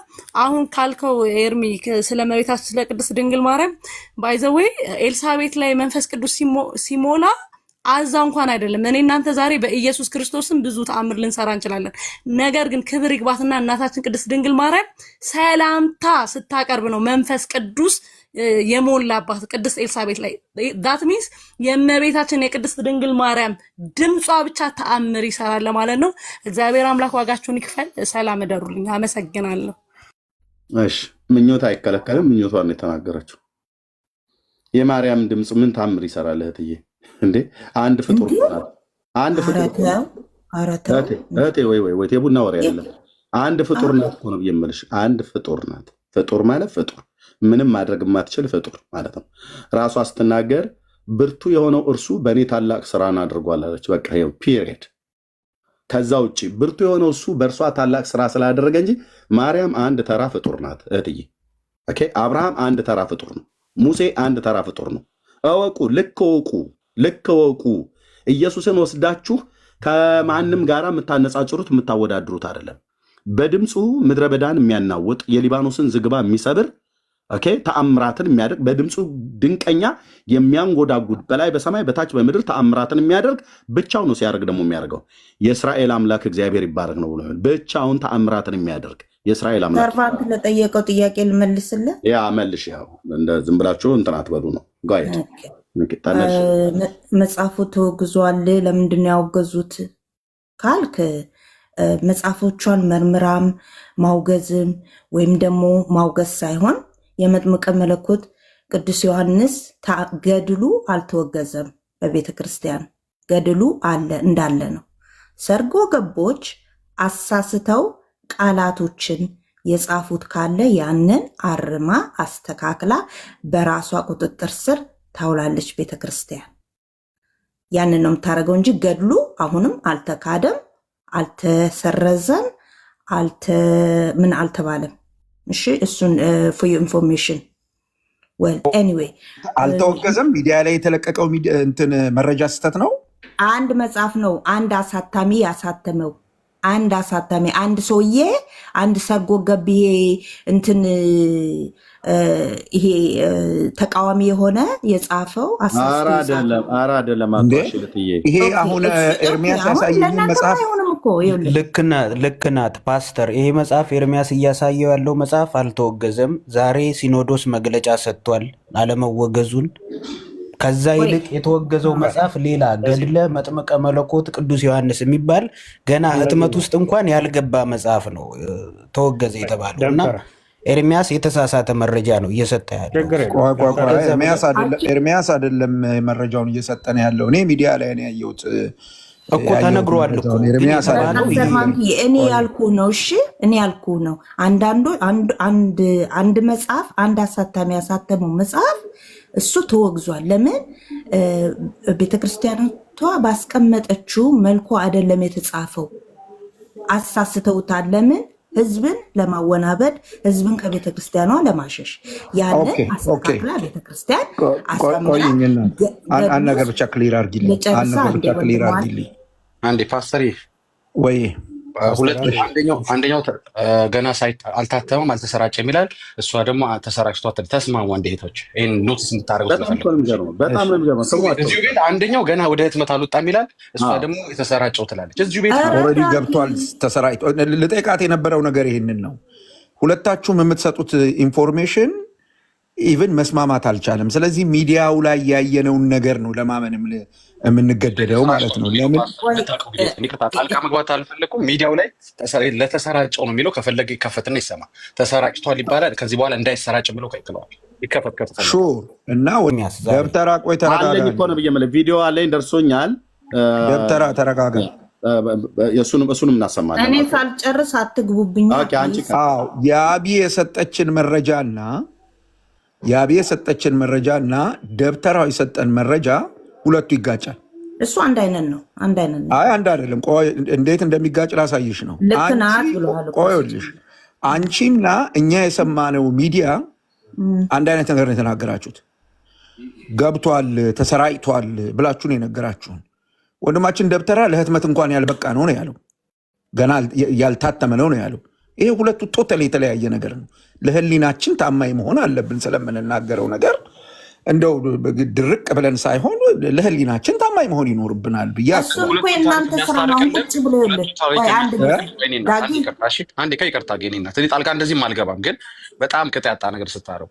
አሁን ካልከው ኤርሚ ስለ እመቤታችን ስለ ቅድስት ድንግል ማርያም ባይዘዌ ኤልሳቤጥ ላይ መንፈስ ቅዱስ ሲሞላ አዛ እንኳን አይደለም። እኔ እናንተ ዛሬ በኢየሱስ ክርስቶስም ብዙ ተአምር ልንሰራ እንችላለን። ነገር ግን ክብር ይግባትና እናታችን ቅድስት ድንግል ማርያም ሰላምታ ስታቀርብ ነው መንፈስ ቅዱስ የሞላባት ቅድስት ኤልሳቤጥ ላይ። ዳት ሚንስ የእመቤታችን የቅድስት ድንግል ማርያም ድምጿ ብቻ ተአምር ይሰራል ማለት ነው። እግዚአብሔር አምላክ ዋጋችሁን ይክፈል። ሰላም እደሩልኝ። አመሰግናለሁ። እሺ ምኞት አይከለከልም። ምኞቷን ነው የተናገረችው። የማርያም ድምፅ ምን ተአምር ይሰራል እህትዬ? እንዴ አንድ ፍጡር ናት። አንድ ፍጡር እህቴ፣ ወይ የቡና ወሬ አይደለም። አንድ ፍጡር ናት እኮ ነው የምልሽ። አንድ ፍጡር ናት። ፍጡር ማለት ፍጡር ምንም ማድረግ የማትችል ፍጡር ማለት ነው። ራሷ ስትናገር ብርቱ የሆነው እርሱ በእኔ ታላቅ ስራን አድርጓል አለች። በቃ ይኸው ፒሪየድ። ከዛ ውጭ ብርቱ የሆነው እሱ በእርሷ ታላቅ ስራ ስላደረገ እንጂ ማርያም አንድ ተራ ፍጡር ናት እህትዬ። ኦኬ አብርሃም አንድ ተራ ፍጡር ነው። ሙሴ አንድ ተራ ፍጡር ነው። እወቁ፣ ልክ እወቁ። ኢየሱስን ወስዳችሁ ከማንም ጋር የምታነጻጽሩት የምታወዳድሩት አይደለም። በድምፁ ምድረ በዳን የሚያናውጥ የሊባኖስን ዝግባ የሚሰብር ተአምራትን የሚያደርግ በድምፁ ድንቀኛ የሚያንጎዳጉድ በላይ በሰማይ በታች በምድር ተአምራትን የሚያደርግ ብቻው ነው። ሲያደርግ ደግሞ የሚያደርገው የእስራኤል አምላክ እግዚአብሔር ይባረክ ነው ብሎ ብቻውን ተአምራትን የሚያደርግ የእስራኤል አምላክ። ሰርቫንት ለጠየቀው ጥያቄ ልመልስልህ። ያ መልሽ። ያው እንደ ዝም ብላችሁ እንትን አትበሉ ነው። ጋይድ መጽሐፉ ተወግዟል። ለምንድን ነው ያወገዙት ካልክ መጽሐፎቿን መርምራም ማውገዝም ወይም ደግሞ ማውገዝ ሳይሆን የመጥምቀ መለኮት ቅዱስ ዮሐንስ ገድሉ አልተወገዘም። በቤተ ክርስቲያን ገድሉ አለ እንዳለ ነው። ሰርጎ ገቦች አሳስተው ቃላቶችን የጻፉት ካለ ያንን አርማ አስተካክላ በራሷ ቁጥጥር ስር ታውላለች ቤተ ክርስቲያን። ያንን ነው የምታደርገው እንጂ ገድሉ አሁንም አልተካደም፣ አልተሰረዘም፣ ምን አልተባለም። እሺ እሱን ፎር ዩ ኢንፎርሜሽን ዌል ኤኒዌይ አልተወገዘም። ሚዲያ ላይ የተለቀቀው እንትን መረጃ ስህተት ነው። አንድ መጽሐፍ ነው አንድ አሳታሚ ያሳተመው አንድ አሳታሚ አንድ ሰውዬ አንድ ሰርጎ ገብ እንትን ይሄ ተቃዋሚ የሆነ የጻፈው ኧረ አይደለም ይሄ አሁን ኤርሚያስ ያሳየኝ መጽሐፍ ልክ ናት ፓስተር። ይሄ መጽሐፍ ኤርሚያስ እያሳየው ያለው መጽሐፍ አልተወገዘም። ዛሬ ሲኖዶስ መግለጫ ሰጥቷል አለመወገዙን። ከዛ ይልቅ የተወገዘው መጽሐፍ ሌላ ገድለ መጥምቀ መለኮት ቅዱስ ዮሐንስ የሚባል ገና ህትመት ውስጥ እንኳን ያልገባ መጽሐፍ ነው ተወገዘ የተባለው እና ኤርሚያስ የተሳሳተ መረጃ ነው እየሰጠ ያለው። ኤርሚያስ አይደለም መረጃውን እየሰጠን ያለው፣ እኔ ሚዲያ ላይ ነው ያየሁት እኮ ተነግሯል እኮ እኔ ያልኩ ነው። እሺ እኔ ያልኩ ነው። አንድ መጽሐፍ አንድ አሳታሚ ያሳተመው መጽሐፍ እሱ ተወግዟል። ለምን? ቤተክርስቲያኗ ባስቀመጠችው መልኩ አይደለም የተጻፈው። አሳስተውታል። ለምን? ህዝብን ለማወናበድ፣ ህዝብን ከቤተክርስቲያኗ ለማሸሽ ያንን አስተካክላ ቤተክርስቲያን አንድ ነገር ብቻ ክሊር አድርጊልኝ። አንዴ ፓስተር ወይ አንደኛው ገና አልታተመም አልተሰራጨም ይላል። እሷ ደግሞ ተሰራጭቷል። ተስማሙ አንድ እህቶች ይህን ኖቲስ እንድታደርጉት እዚሁ ቤት አንደኛው ገና ወደ ህትመት አልወጣም ይላል። እሷ ደግሞ የተሰራጨው ትላለች። እዚሁ ቤት ኦልሬዲ ገብቷል ተሰራጭቶ። ልጠይቃት የነበረው ነገር ይህንን ነው። ሁለታችሁም የምትሰጡት ኢንፎርሜሽን ኢቭን መስማማት አልቻለም። ስለዚህ ሚዲያው ላይ ያየነውን ነገር ነው ለማመንም የምንገደደው ማለት ነው። ለምን ጣልቃ መግባት አልፈለኩም። ሚዲያው ላይ ለተሰራጨው ነው የሚለው። ከፈለገ ይከፈትና ይሰማ። ተሰራጭቷል ይባላል። ከዚህ በኋላ እንዳይሰራጭ ብለው ከልክለዋል። ይከፈት እና ደብተራ ቆይ ተረጋጋ። ቪዲዮ አለኝ ደርሶኛል። ደብተራ ተረጋጋ። እሱንም እናሰማለን። እኔ ሳልጨርስ አትግቡብኝ። የአቢ የሰጠችን መረጃና ደብተራው የሰጠን መረጃ ሁለቱ ይጋጫል። እሱ አንድ አይነት ነው። አንድ አይደለም። ቆይ እንዴት እንደሚጋጭ ላሳይሽ ነው። ልክ ናት ብለዋል። ቆይልሽ አንቺና እኛ የሰማነው ሚዲያ አንድ አይነት ነገር ነው የተናገራችሁት። ገብቷል ተሰራጭቷል ብላችሁ ነው የነገራችሁን። ወንድማችን ደብተራ ለህትመት እንኳን ያልበቃ ነው ያለው። ገና ያልታተመ ነው ያለው። ይሄ ሁለቱ ቶታሊ የተለያየ ነገር ነው። ለህሊናችን ታማኝ መሆን አለብን ስለምንናገረው ነገር። እንደው ድርቅ ብለን ሳይሆን ለህሊናችን ታማኝ መሆን ይኖርብናል ብዬ አንዴ ከይቅርታ ጌኔናት እኔ ጣልቃ እንደዚህም አልገባም፣ ግን በጣም ቅጥ ያጣ ነገር ስታረጉ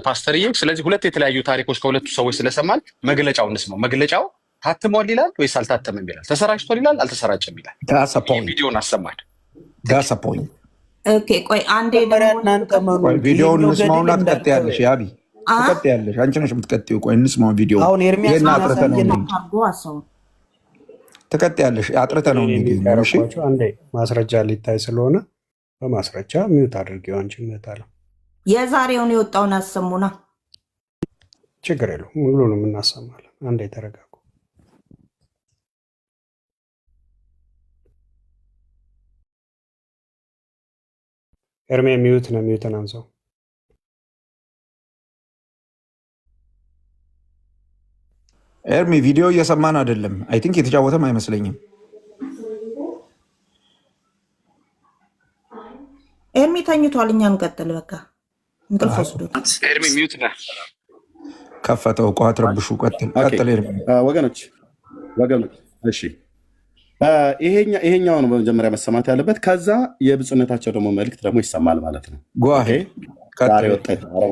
ፓስተርዬ። ስለዚህ ሁለት የተለያዩ ታሪኮች ከሁለቱ ሰዎች ስለሰማን መግለጫው እንስማው። መግለጫው ታትሟል ይላል ወይስ አልታተመም ይላል? ተሰራጭቷል ይላል አልተሰራጨም ይላል? ቪዲዮን አሰማል። ቆይ አንዴ ቪዲዮውን እንስማውና ትቀጥያለሽ። ያቢ ትቀጥያለሽ። አንቺ ነሽ የምትቀጥይው። ቆይ እንስማው ቪዲዮ። አሁን ኤርሚያስ ትቀጥያለሽ። አጥርተህ ነው የሚገኘው። እሺ አንዴ ማስረጃ ሊታይ ስለሆነ በማስረጃ ሚውት አድርጌው። አንቺ ምታለ የዛሬውን የወጣውን አሰሙና ችግር የለውም ሁሉንም እናሰማለን። አንዴ ተረጋጉ። ኤርሜ ሚዩት ነው። ሚዩትን አንሳው። ኤርሚ ቪዲዮ እየሰማን አይደለም። አይ ቲንክ የተጫወተም አይመስለኝም። ኤርሚ ተኝቷል። እኛ እንቀጥል። በቃ እንቅልፍ ወስዶት። ኤርሚ ሚዩት ነህ። ከፈተው። እኮ አትረብሹ። ቀጥል ኤርሚ። ወገኖች እሺ፣ ይሄኛው ነው በመጀመሪያ መሰማት ያለበት። ከዛ የብፁዕነታቸው ደግሞ መልእክት ደግሞ ይሰማል ማለት ነው።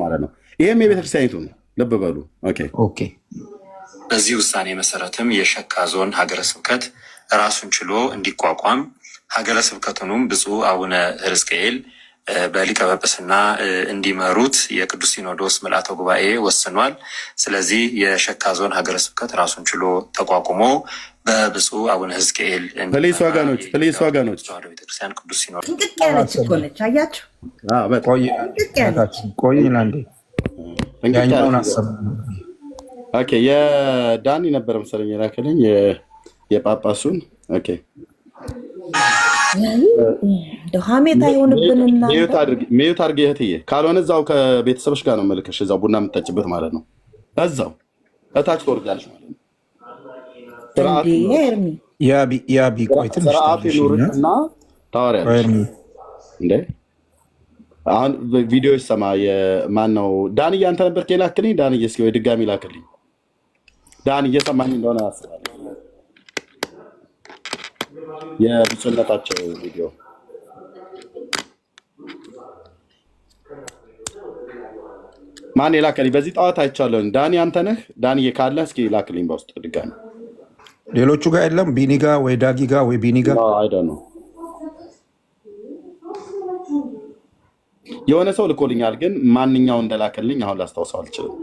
ማለት ነው። ይሄም የቤተክርስቲያኒቱ ነው። ልብ በሉ። ኦኬ። በዚህ ውሳኔ መሰረትም የሸካ ዞን ሀገረ ስብከት ራሱን ችሎ እንዲቋቋም ሀገረ ስብከቱንም ብፁዕ አቡነ ሕዝቅኤል በሊቀ ጵጵስና እንዲመሩት የቅዱስ ሲኖዶስ ምልዓተ ጉባኤ ወስኗል። ስለዚህ የሸካ ዞን ሀገረ ስብከት ራሱን ችሎ ተቋቁሞ በብፁዕ አቡነ ሕዝቅኤል ፕሊስ ወገኖች ቤተክርስቲያን ቅዱስ ሲኖዶስ ጥንቅቅ ያለች እኮ ነች። አያችሁ? ቆይኝ አንዴ ያኛውን አሰብ የዳኒ ነበረ መሰለኝ የላከልኝ የጳጳሱን ሀሜት አይሆንብንና ሚዩት አድርጌ እህትዬ፣ ካልሆነ እዛው ከቤተሰቦች ጋር ነው መልከሽ እዛው ቡና የምትጠጭበት ማለት ነው። እዛው እታች ትወርጃለሽ ማለት ነው። ኤርሚ ያቢ ቆይ ትንሽ ስርዓት ይኑርና ታወሪያለሽ እንዴ? አሁን ቪዲዮ ይሰማ። ማን ነው ዳንዬ? አንተ ነበር ላክልኝ። ዳንዬ እስኪ ወይ ድጋሚ ላክልኝ። ዳን እየሰማኝ እንደሆነ አስባለሁ። የብፁዕነታቸው ቪዲዮ ማን የላከልኝ? በዚህ ጠዋት አይቻለሁ። ዳኒ አንተ ነህ? ዳንዬ ካለ እስኪ ላክልኝ በውስጥ ድጋሚ። ሌሎቹ ጋር የለም? ቢኒ ጋር ወይ ዳጊ ጋር ወይ ቢኒ ጋር ነው። የሆነ ሰው ልኮልኛል፣ ግን ማንኛው እንደላከልኝ አሁን ላስታውሰው አልችልም።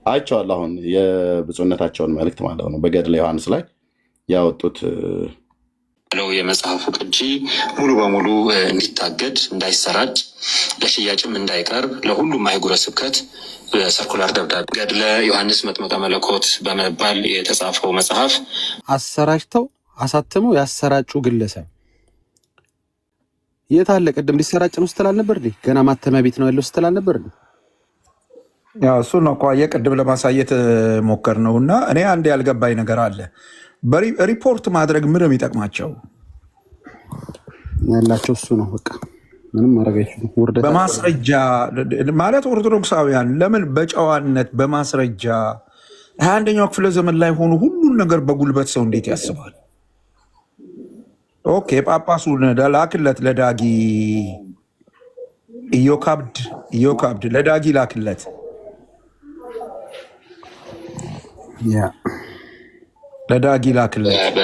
አይቼዋለሁ አሁን የብፁዕነታቸውን መልእክት ማለት ነው በገድለ ዮሐንስ ላይ ያወጡት ለው የመጽሐፉ ቅጂ ሙሉ በሙሉ እንዲታገድ፣ እንዳይሰራጭ፣ ለሽያጭም እንዳይቀርብ ለሁሉም አህጉረ ስብከት በሰርኩላር ደብዳቤ ገድለ ዮሐንስ መጥምቀ መለኮት በመባል የተጻፈው መጽሐፍ አሰራጭተው አሳትመው ያሰራጩ ግለሰብ የት አለ? ቅድም ሊሰራጭ ነው ስትል አልነበር? ገና ማተሚያ ቤት ነው ያለው ስትል አልነበር? እሱ ነው እኮ የቅድም ለማሳየት ሞከር ነው። እና እኔ አንድ ያልገባኝ ነገር አለ። ሪፖርት ማድረግ ምን ነው የሚጠቅማቸው? ያላቸው እሱ ነው በቃ ምንም ማድረግ አይችሉም። በማስረጃ ማለት ኦርቶዶክሳውያን ለምን በጨዋነት በማስረጃ 21ኛው ክፍለ ዘመን ላይ ሆኑ ሁሉን ነገር በጉልበት ሰው እንዴት ያስባል? ኦኬ ጳጳሱን ላክለት ለዳጊ ኢዮካብድ ለዳጊ ላክለት። ለዳጊ ላክለት።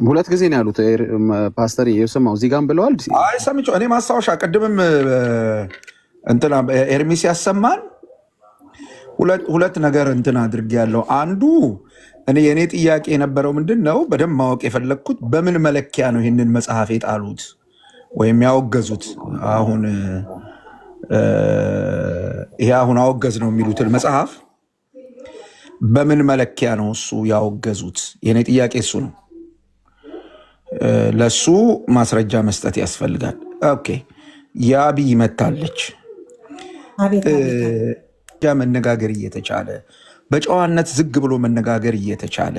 ሁለት ጊዜ ነው ያሉት ፓስተር የሰማው እዚህ ጋርም ብለዋል። አይ ሰምቼው እኔ ማስታወሻ ቅድምም እንትና ኤርሚስ ያሰማን ሁለት ነገር እንትን አድርጌያለሁ። አንዱ የእኔ ጥያቄ የነበረው ምንድን ነው በደንብ ማወቅ የፈለግኩት በምን መለኪያ ነው ይህንን መጽሐፍ የጣሉት ወይም ያወገዙት? አሁን ይሄ አሁን አወገዝ ነው የሚሉትን መጽሐፍ በምን መለኪያ ነው እሱ ያወገዙት? የኔ ጥያቄ እሱ ነው። ለሱ ማስረጃ መስጠት ያስፈልጋል። ኦኬ ያቢ መታለች መነጋገር እየተቻለ በጨዋነት ዝግ ብሎ መነጋገር እየተቻለ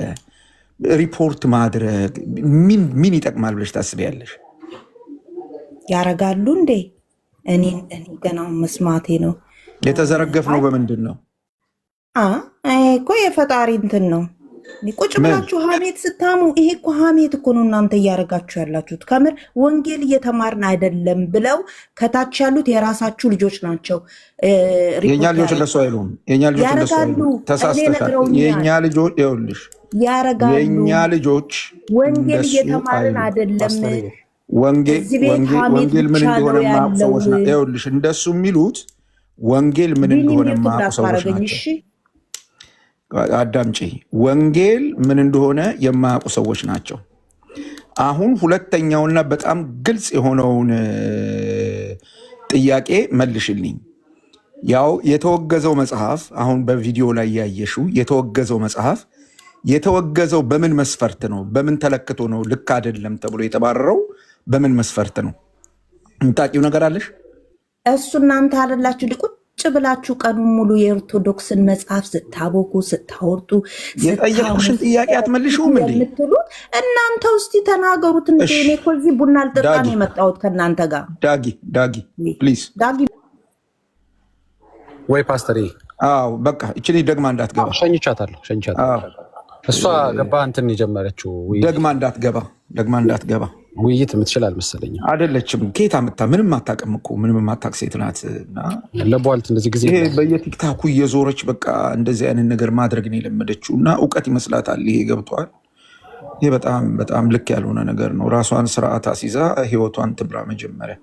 ሪፖርት ማድረግ ምን ይጠቅማል ብለሽ ታስቢያለሽ? ያረጋሉ እንዴ? እኔ ገና መስማቴ ነው። የተዘረገፍ ነው በምንድን ነው እኮ የፈጣሪ እንትን ነው። ቁጭ ብላችሁ ሀሜት ስታሙ፣ ይሄ እኮ ሀሜት እኮ ነው እናንተ እያደረጋችሁ ያላችሁት። ከምር ወንጌል እየተማርን አይደለም ብለው ከታች ያሉት የራሳችሁ ልጆች ናቸው። የኛ ልጆች እንደሱ አይሉም። የኛ ልጆች እንደሱ አይሉም። ተሳስተሻል። የኛ ልጆች ይኸውልሽ፣ የኛ ልጆች ወንጌል እየተማርን አይደለም። ወንጌል ምን እንደሆነ የማያውቁ ሰዎች ናቸው። ይኸውልሽ እንደሱ የሚሉት ወንጌል ምን እንደሆነ የማያውቁ ሰዎች ናቸው። አዳምጪ። ወንጌል ምን እንደሆነ የማያውቁ ሰዎች ናቸው። አሁን ሁለተኛውና በጣም ግልጽ የሆነውን ጥያቄ መልሽልኝ። ያው የተወገዘው መጽሐፍ አሁን በቪዲዮ ላይ ያየሽው የተወገዘው መጽሐፍ የተወገዘው በምን መስፈርት ነው? በምን ተለክቶ ነው ልክ አይደለም ተብሎ የተባረረው በምን መስፈርት ነው? የምታውቂው ነገር አለሽ? እሱ እናንተ አለላችሁ ቁጭ ብላችሁ ቀኑን ሙሉ የኦርቶዶክስን መጽሐፍ ስታቦኩ ስታወርጡ የጠየቁሽን ጥያቄ አትመልሽውም እንዴ? የምትሉት እናንተ ውስጥ ተናገሩት እንዴ? እኔ እኮ እዚህ ቡና አልጠጣ ነው የመጣሁት ከእናንተ ጋር። ዳጊ ፕሊዝ ዳጊ ወይ ፓስተር። አዎ በቃ እቺ ደግማ እንዳትገባ ሸኝቻታለሁ። እሷ ገባ እንትን የጀመረችው ደግማ እንዳትገባ ውይይት የምትችል አልመሰለኝም። አይደለችም። ኬታ ምታ ምንም አታውቅም እኮ ምንም የማታውቅ ሴት ናት። ለቧልት እንደዚህ ጊዜ በየቲክታኩ እየዞረች በቃ እንደዚህ አይነት ነገር ማድረግ ነው የለመደችው እና እውቀት ይመስላታል። ይሄ ገብቷል። ይሄ በጣም ልክ ያልሆነ ነገር ነው። ራሷን ስርዓት አስይዛ ህይወቷን ትብራ መጀመሪያ።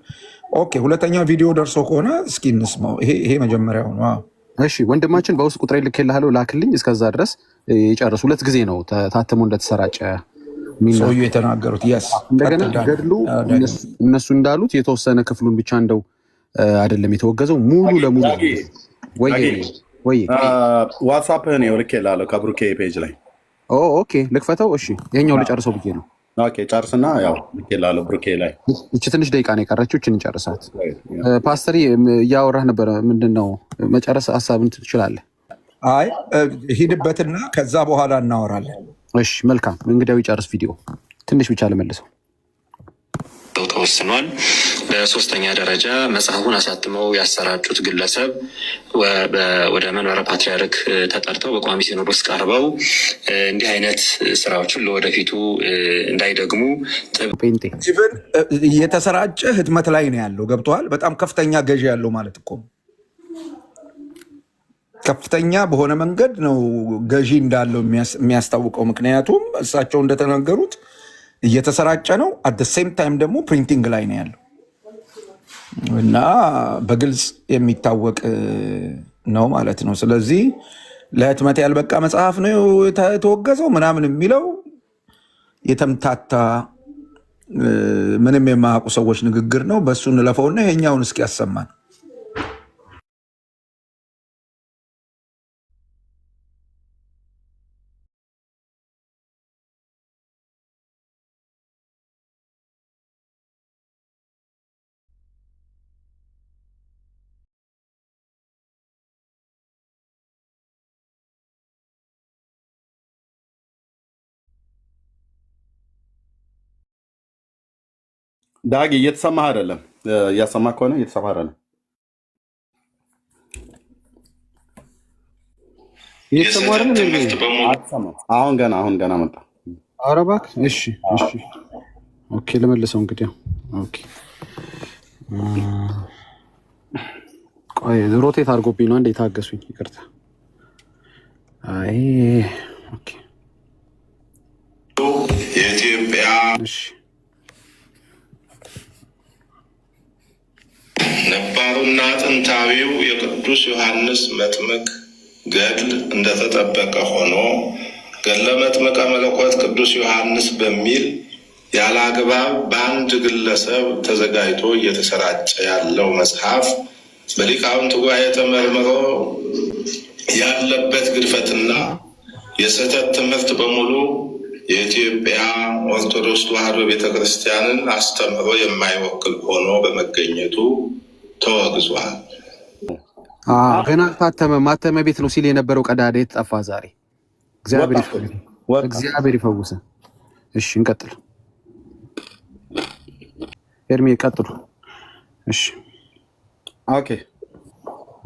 ኦኬ ሁለተኛው ቪዲዮ ደርሶ ከሆነ እስኪ እንስማው። ይሄ መጀመሪያው ነው። እሺ ወንድማችን በውስጥ ቁጥሬ ልኬልሃለሁ፣ ላክልኝ። እስከዛ ድረስ ይጨርሱ። ሁለት ጊዜ ነው ታትሞ እንደተሰራጨ ሰውዬው የተናገሩት። እንደገና ገድሉ እነሱ እንዳሉት የተወሰነ ክፍሉን ብቻ እንደው አይደለም የተወገዘው ሙሉ ለሙሉ። ወይ ዋትሳፕህን ልኬልሃለሁ ከብሩኬ ፔጅ ላይ። ኦኬ ልክፈተው። እሺ ይኸኛው ልጨርሰው ብዬ ነው። ጨርስና ያው ልኬልሃለሁ ብሩኬ ላይ። እቺ ትንሽ ደቂቃ ነው የቀረችው፣ እችን እንጨርሳት። ፓስተር እያወራህ ነበረ። ምንድን ነው መጨረስ ሀሳብን ትችላለህ? አይ ሂድበትና ከዛ በኋላ እናወራለን። እሺ መልካም። እንግዲያው ይጨርስ ቪዲዮ ትንሽ ብቻ ልመልሰው። ተወስኗል። በሶስተኛ ደረጃ መጽሐፉን አሳትመው ያሰራጩት ግለሰብ ወደ መንበረ ፓትርያርክ ተጠርተው በቋሚ ሲኖዶስ ቀርበው እንዲህ አይነት ስራዎችን ለወደፊቱ እንዳይደግሙ ኢቨን እየተሰራጨ ህትመት ላይ ነው ያለው። ገብተዋል። በጣም ከፍተኛ ገዢ ያለው ማለት እኮ ከፍተኛ በሆነ መንገድ ነው ገዢ እንዳለው የሚያስታውቀው። ምክንያቱም እሳቸው እንደተናገሩት እየተሰራጨ ነው። አት ሴም ታይም ደግሞ ፕሪንቲንግ ላይ ነው ያለው እና በግልጽ የሚታወቅ ነው ማለት ነው። ስለዚህ ለህትመት ያልበቃ መጽሐፍ ነው የተወገዘው ምናምን የሚለው የተምታታ ምንም የማያውቁ ሰዎች ንግግር ነው። በእሱ እንለፈውና ይሄኛውን እስኪ ያሰማን። ዳጊ እየተሰማህ አይደለም? እያሰማህ ከሆነ እየተሰማህ አይደለም? አሁን ገና መጣ። ኧረ እባክህ። እሺ ኦኬ፣ ልመልሰው እንግዲህ። ኦኬ ቆይ ሮቴት አድርጎብኝ ነው። እንዴት ታገሱኝ፣ ይቅርታ። አይ ኦኬ የኢትዮጵያ ነባሩና ጥንታዊው የቅዱስ ዮሐንስ መጥምቅ ገድል እንደተጠበቀ ሆኖ ገድለ መጥምቀ መለኮት ቅዱስ ዮሐንስ በሚል ያለ አግባብ በአንድ ግለሰብ ተዘጋጅቶ እየተሰራጨ ያለው መጽሐፍ በሊቃውንት ጉባኤ ተመርምሮ ያለበት ግድፈትና የስህተት ትምህርት በሙሉ የኢትዮጵያ ኦርቶዶክስ ተዋሕዶ ቤተክርስቲያንን አስተምህሮ የማይወክል ሆኖ በመገኘቱ ተወግዟል። ገና ታተመ ማተሚያ ቤት ነው ሲል የነበረው ቀዳዳ የተጠፋ ዛሬ እግዚአብሔር ይፈውስ። እሺ እንቀጥል። ኤርሚ ቀጥሉ። እሺ ኦኬ።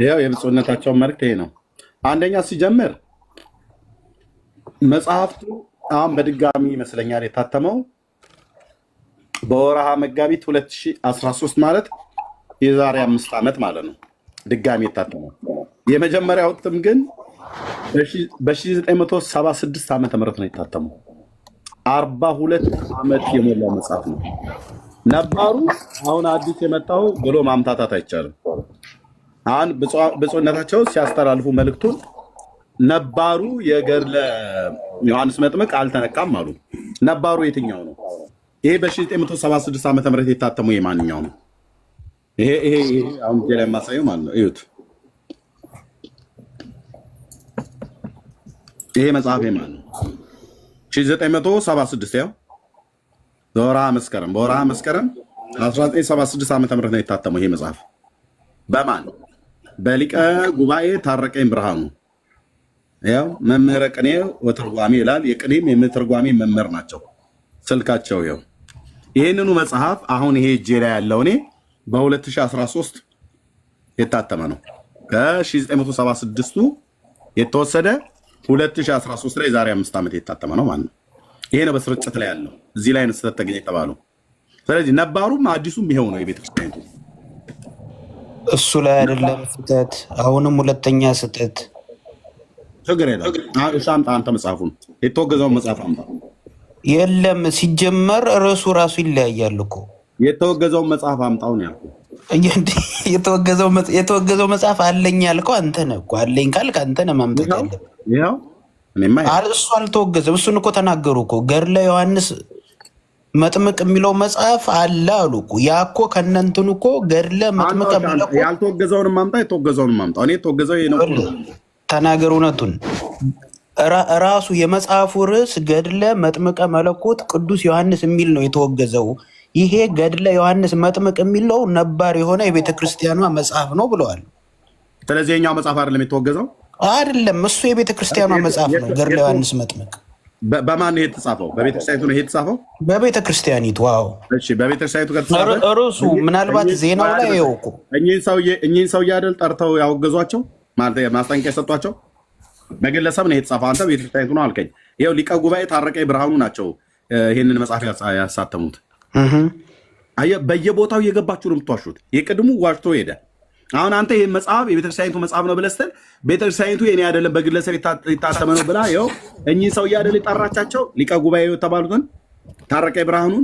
ያው የብፁዕነታቸውን መልእክት ይሄ ነው። አንደኛ ሲጀምር መጽሐፍቱ አሁን በድጋሚ ይመስለኛል የታተመው በወርሃ መጋቢት 2013 ማለት የዛሬ 5 ዓመት ማለት ነው። ድጋሚ የታተመው የመጀመሪያው እትም ግን በ1976 ዓመተ ምህረት ነው የታተመው። 42 ዓመት የሞላው መጽሐፍ ነው። ነባሩ አሁን አዲስ የመጣው ብሎ ማምታታት አይቻልም። አሁን ብፁዕነታቸው ሲያስተላልፉ መልእክቱን ነባሩ የገድለ ዮሐንስ መጥምቅ አልተነካም አሉ። ነባሩ የትኛው ነው? ይሄ በ1976 ዓመተ ምህረት የታተመው የማንኛው ነው? ይሄ አሁን ላይ የማሳየው ማለት ነው። እዩት። ይሄ መጽሐፍ የማን ነው? 1976 ያው በወርሃ መስከረም 1976 ዓመተ ምህረት ነው የታተመው ይሄ መጽሐፍ። በማን? በሊቀ ጉባኤ ታረቀኝ ብርሃኑ። ያው መምህረ ቅኔ ወትርጓሜ ይላል። የቅኔም የትርጓሜ መምህር ናቸው። ስልካቸው ያው ይህንኑ መጽሐፍ አሁን ይሄ እጄ ላይ ያለው እኔ በ2013 የታተመ ነው። ከ1976ቱ የተወሰደ 2013 ላይ ዛሬ 5 ዓመት የታተመ ነው ማለት ነው። ይሄ ነው በስርጭት ላይ ያለው። እዚህ ላይ ነው ስህተት ተገኘ የተባለው። ስለዚህ ነባሩም አዲሱም ይሄው ነው የቤተክርስቲያኑ። እሱ ላይ አይደለም ስህተት፣ አሁንም ሁለተኛ ስህተት። ችግር የለም። አምጣ አንተ መጽሐፉን፣ የተወገዘውን መጽሐፍ አምጣ። የለም ሲጀመር ርዕሱ ራሱ ይለያያል እኮ። የተወገዘውን መጽሐፍ አምጣውን ያልኩ። የተወገዘው መጽሐፍ አለኝ ያልከው አንተ ነህ እኮ። አለኝ ካልክ አንተ ነህ ማምጣት ያለብህ። እሱ አልተወገዘም። እሱን እኮ ተናገሩ እኮ። ገድለ ዮሐንስ መጥምቅ የሚለው መጽሐፍ አለ አሉ እኮ። ያ እኮ ከእነንትኑ እኮ ገድለ መጥምቅ ያልተወገዘውን ማምጣ፣ የተወገዘውን ማምጣ። እኔ የተወገዘው ነው። ተናገር እውነቱን። ራሱ የመጽሐፉ ርዕስ ገድለ መጥምቀ መለኮት ቅዱስ ዮሐንስ የሚል ነው የተወገዘው። ይሄ ገድለ ዮሐንስ መጥምቅ የሚለው ነባር የሆነ የቤተ ክርስቲያኗ መጽሐፍ ነው ብለዋል። ስለዚህ የኛው መጽሐፍ አይደለም የተወገዘው? አይደለም፣ እሱ የቤተ ክርስቲያኗ መጽሐፍ ነው። ገድለ ዮሐንስ መጥምቅ በማን ነው የተጻፈው? በቤተ ክርስቲያኒቱ ነው የተጻፈው? በቤተ ክርስቲያኒቱ። ዋው! እሺ፣ በቤተ ክርስቲያኒቱ ከተጻፈ ርዕሱ ምናልባት ዜናው ላይ ይኸው እኮ እኚህን ሰውዬ አይደል ጠርተው ያወገዟቸው ማለት ማስጠንቀቂያ የሰጧቸው? በግለሰብ ነው የተጻፈው። አንተ ቤተ ክርስቲያኒቱ ነው አልከኝ። ይኸው ሊቀ ጉባኤ ታረቀኝ ብርሃኑ ናቸው ይህንን መጽሐፍ ያሳተሙት። አየህ፣ በየቦታው እየገባችሁ ነው የምትዋሹት። የቅድሙ ዋሽቶ ሄደ። አሁን አንተ ይህ መጽሐፍ የቤተክርስቲያኒቱ መጽሐፍ ነው ብለህ ስትል ቤተክርስቲያኒቱ የኔ አይደለም በግለሰብ የታተመ ነው ብላ ይኸው እኚህ ሰውዬ አይደል የጠራቻቸው ሊቀ ጉባኤ የተባሉትን ታረቀኝ ብርሃኑን።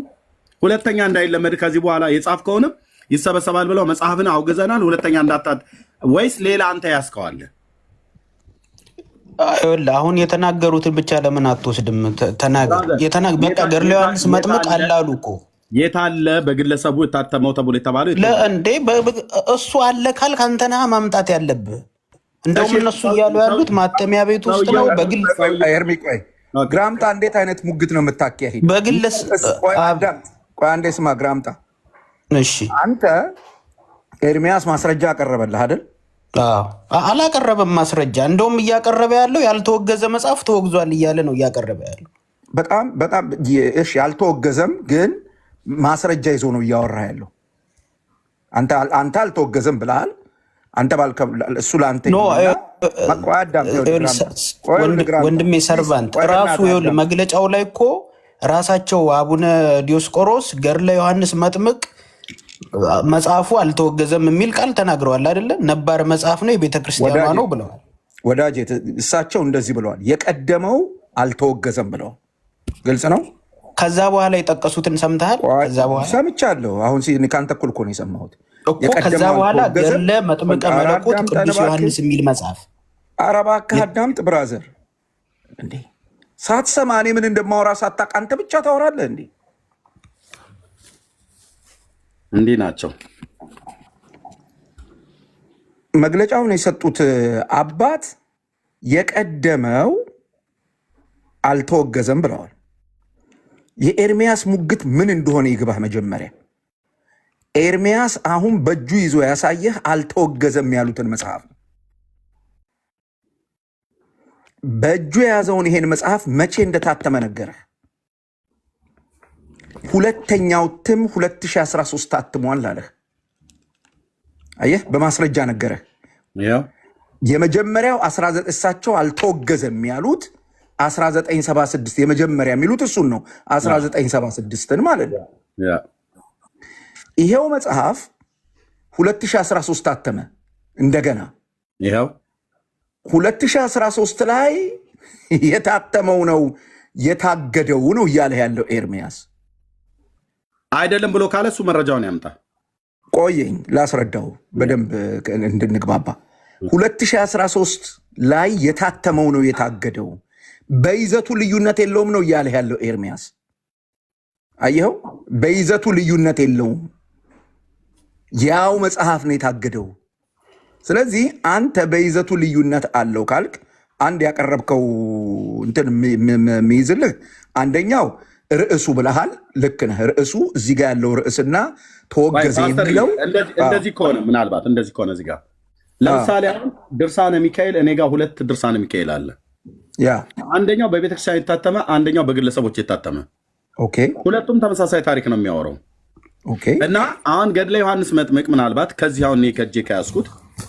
ሁለተኛ እንዳይለመድ ከዚህ በኋላ የጻፍከውንም ይሰበሰባል ብለው መጽሐፍን አውግዘናል። ሁለተኛ እንዳታት ወይስ ሌላ አንተ ያስከዋለህ? አሁን የተናገሩትን ብቻ ለምን አትወስድም? ተናገር። በቃ ገድለ ዮሐንስ መጥምቅ አላሉ እኮ የታለ በግለሰቡ የታተመው ተብሎ የተባለው እንዴ? እሱ አለ ካልክ አንተ ነህ ማምጣት ያለብህ። እንደውም እነሱ እያሉ ያሉት ማተሚያ ቤት ውስጥ ነው። ኤርሚ ቆይ፣ ግራምጣ እንዴት አይነት ሙግት ነው የምታካሄድ? ቆይ አንዴ ስማ ግራምጣ። እሺ አንተ ኤርሚያስ ማስረጃ አቀረበልህ አይደል? አላቀረበም ማስረጃ። እንደውም እያቀረበ ያለው ያልተወገዘ መጽሐፍ ተወግዟል እያለ ነው እያቀረበ ያለው። በጣም እሺ፣ ያልተወገዘም ግን ማስረጃ ይዞ ነው እያወራ ያለው። አንተ አልተወገዘም ብለሃል። አንተ እሱ ለአንተ ወንድሜ ሰርቫንት ራሱ ይኸውልህ መግለጫው ላይ እኮ ራሳቸው አቡነ ዲዮስቆሮስ ገድለ ዮሐንስ መጥምቅ መጽሐፉ አልተወገዘም የሚል ቃል ተናግረዋል አይደለ? ነባር መጽሐፍ ነው የቤተ ክርስቲያኗ ነው ብለዋል። ወዳጄ እሳቸው እንደዚህ ብለዋል። የቀደመው አልተወገዘም ብለዋል። ግልጽ ነው። ከዛ በኋላ የጠቀሱትን ሰምተሃል? ከዛ በኋላ ሰምቻለሁ። አሁን ከአንተ እኩል እኮ ነው የሰማሁት እኮ። ከዛ በኋላ ገድለ መጥምቀ መለኮት ቅዱስ ዮሐንስ የሚል መጽሐፍ። ኧረ እባክህ አዳምጥ ብራዘር። እንዴ ሳትሰማ እኔ ምን እንደማወራ ሳታውቅ አንተ ብቻ ታወራለህ እንዴ? እንዲህ ናቸው። መግለጫውን የሰጡት አባት የቀደመው አልተወገዘም ብለዋል። የኤርሚያስ ሙግት ምን እንደሆነ ይግባህ። መጀመሪያ ኤርሚያስ አሁን በእጁ ይዞ ያሳየህ አልተወገዘም ያሉትን መጽሐፍ ነው። በእጁ የያዘውን ይሄን መጽሐፍ መቼ እንደታተመ ነገረህ። ሁለተኛው እትም 2013 ታትሟል አለህ። አየህ፣ በማስረጃ ነገረህ። የመጀመሪያው 19 እሳቸው አልተወገዘም ያሉት 1976 የመጀመሪያ የሚሉት እሱን ነው። 1976ን ማለት ነው። ይሄው መጽሐፍ 2013 ታተመ። እንደገና ይሄው 2013 ላይ የታተመው ነው የታገደው ነው እያለ ያለው ኤርሚያስ አይደለም ብሎ ካለ እሱ መረጃውን ያምጣ። ቆየኝ ላስረዳው በደንብ እንድንግባባ። 2013 ላይ የታተመው ነው የታገደው፣ በይዘቱ ልዩነት የለውም ነው እያለ ያለው ኤርሚያስ። አየኸው፣ በይዘቱ ልዩነት የለውም፣ ያው መጽሐፍ ነው የታገደው። ስለዚህ አንተ በይዘቱ ልዩነት አለው ካልክ አንድ ያቀረብከው እንትን የሚይዝልህ አንደኛው ርዕሱ ብለሃል። ልክ ነህ። ርዕሱ እዚህ ጋር ያለው ርዕስና ተወገዘ የሚለው እንደዚህ ከሆነ ምናልባት እንደዚህ ከሆነ እዚህ ጋር ለምሳሌ አሁን ድርሳነ ሚካኤል እኔ ጋር 2 ድርሳነ ሚካኤል አለ። አንደኛው በቤተክርስቲያን የታተመ፣ አንደኛው በግለሰቦች የታተመ። ሁለቱም ተመሳሳይ ታሪክ ነው የሚያወራው። እና አሁን ገድለ ዮሐንስ መጥምቅ ምናልባት ከዚህ አሁን ከእጄ ከያዝኩት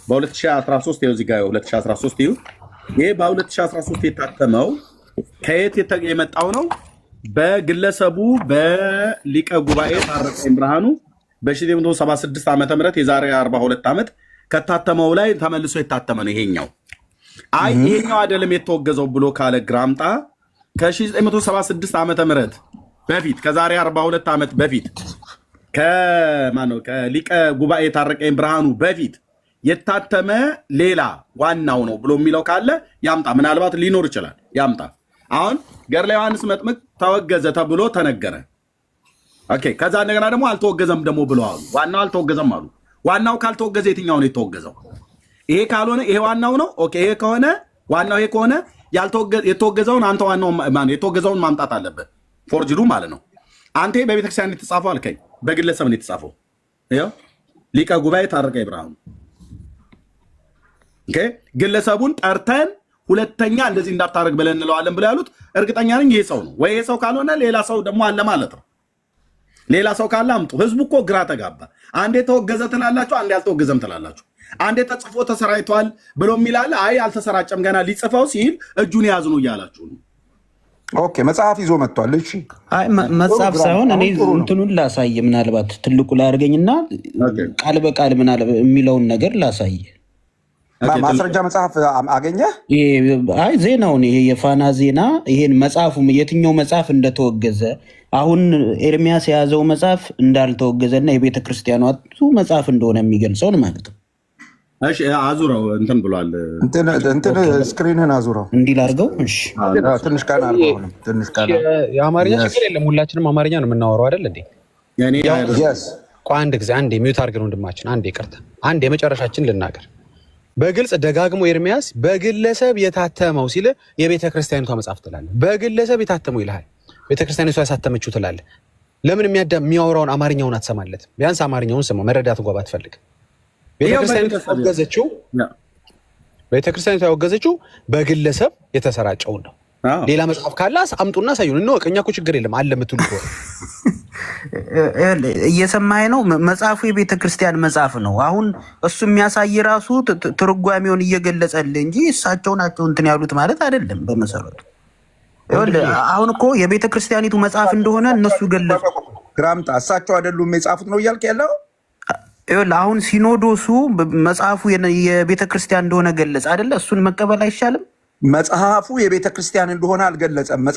በ2013 እዚህ ጋር 2013 ይሄ በ2013 የታተመው ከየት የመጣው ነው? በግለሰቡ በሊቀ ጉባኤ ታረቀኝ ብርሃኑ በ1976 ዓ ም የዛሬ 42 ዓመት ከታተመው ላይ ተመልሶ የታተመ ነው ይሄኛው። አይ ይሄኛው አይደለም የተወገዘው ብሎ ካለ ግራምጣ ከ1976 ዓ ም በፊት ከዛሬ 42 ዓመት በፊት ከሊቀ ጉባኤ ታረቀኝ ብርሃኑ በፊት የታተመ ሌላ ዋናው ነው ብሎ የሚለው ካለ ያምጣ። ምናልባት ሊኖር ይችላል፣ ያምጣ። አሁን ገድለ ዮሐንስ መጥምቅ ተወገዘ ተብሎ ተነገረ። ከዛ እንደገና ደግሞ አልተወገዘም ደግሞ ብለው አሉ። ዋናው አልተወገዘም አሉ። ዋናው ካልተወገዘ የትኛው ነው የተወገዘው? ይሄ ካልሆነ ይሄ ዋናው ነው። ይሄ ከሆነ ዋናው ይሄ ከሆነ የተወገዘውን አንተ ዋናው የተወገዘውን ማምጣት አለበት። ፎርጅዱ ማለት ነው። አንተ በቤተክርስቲያን የተጻፈው አልከኝ፣ በግለሰብ ነው የተጻፈው። ይኸው ሊቀ ጉባኤ ታረቀኝ ብርሃኑ ግለሰቡን ጠርተን ሁለተኛ እንደዚህ እንዳታረግ ብለን እንለዋለን ብለው ያሉት እርግጠኛ ነኝ ይሄ ሰው ነው ወይ? ይሄ ሰው ካልሆነ ሌላ ሰው ደግሞ አለ ማለት ነው። ሌላ ሰው ካለ አምጡ። ህዝቡ እኮ ግራ ተጋባ። አንዴ ተወገዘ ትላላችሁ፣ አንዴ አልተወገዘም ትላላችሁ። አንዴ ተጽፎ ተሰራይቷል ብሎ የሚላለ አይ አልተሰራጨም ገና ሊጽፈው ሲል እጁን ያዝኑ እያላችሁ ነው። ኦኬ መጽሐፍ ይዞ መጥቷል። እሺ መጽሐፍ ሳይሆን እኔ እንትኑን ላሳይ፣ ምናልባት ትልቁ ላያርገኝና ቃል በቃል ምናልባት የሚለውን ነገር ላሳይ። ማስረጃ መጽሐፍ አገኘ? አይ ዜናውን፣ ይሄ የፋና ዜና ይሄን መጽሐፉ የትኛው መጽሐፍ እንደተወገዘ አሁን ኤርሚያስ የያዘው መጽሐፍ እንዳልተወገዘና የቤተ ክርስቲያኗ መጽሐፍ እንደሆነ የሚገልጸውን ማለት ነው። እሺ አዙረው እንትን ብሏል። እንትን ስክሪንህን አዙረው እንዲህ ላድርገው። እሺ ትንሽ ቀን አድርገው። ትንሽ ቀን የአማርኛ ችግር የለም፣ ሁላችንም አማርኛ ነው የምናወራው አይደል እንዴ? ቆይ አንድ ጊዜ አንዴ ሚዩት አድርገን ወንድማችን፣ አንዴ ይቅርታ፣ አንዴ የመጨረሻችን ልናገር። በግልጽ ደጋግሞ ኤርሚያስ በግለሰብ የታተመው ሲል የቤተ ክርስቲያኒቷ መጽሐፍ ትላለህ። በግለሰብ የታተመው ይልሃል። ቤተ ክርስቲያኒቷ ያሳተመችው ትላለህ። ለምን የሚያወራውን አማርኛውን አትሰማለት? ቢያንስ አማርኛውን ስማ፣ መረዳት እንኳን ባትፈልግ። ቤተክርስቲያኒቷ ያወገዘችው በግለሰብ የተሰራጨውን ነው። ሌላ መጽሐፍ ካለ አምጡና ሳዩን እንወቅ። እኛ እኮ ችግር የለም አለ የምትሉ እየሰማኸኝ ነው። መጽሐፉ የቤተ ክርስቲያን መጽሐፍ ነው። አሁን እሱ የሚያሳይ ራሱ ትርጓሜውን እየገለጸልህ እንጂ እሳቸው ናቸው እንትን ያሉት ማለት አይደለም። በመሰረቱ አሁን እኮ የቤተ ክርስቲያኒቱ መጽሐፍ እንደሆነ እነሱ ገለጹ። ግራምጣ እሳቸው አይደሉም የጻፉት ነው እያልክ ያለው? አሁን ሲኖዶሱ መጽሐፉ የቤተ ክርስቲያን እንደሆነ ገለጸ አይደለ? እሱን መቀበል አይሻልም? መጽሐፉ የቤተ ክርስቲያን እንደሆነ አልገለጸም።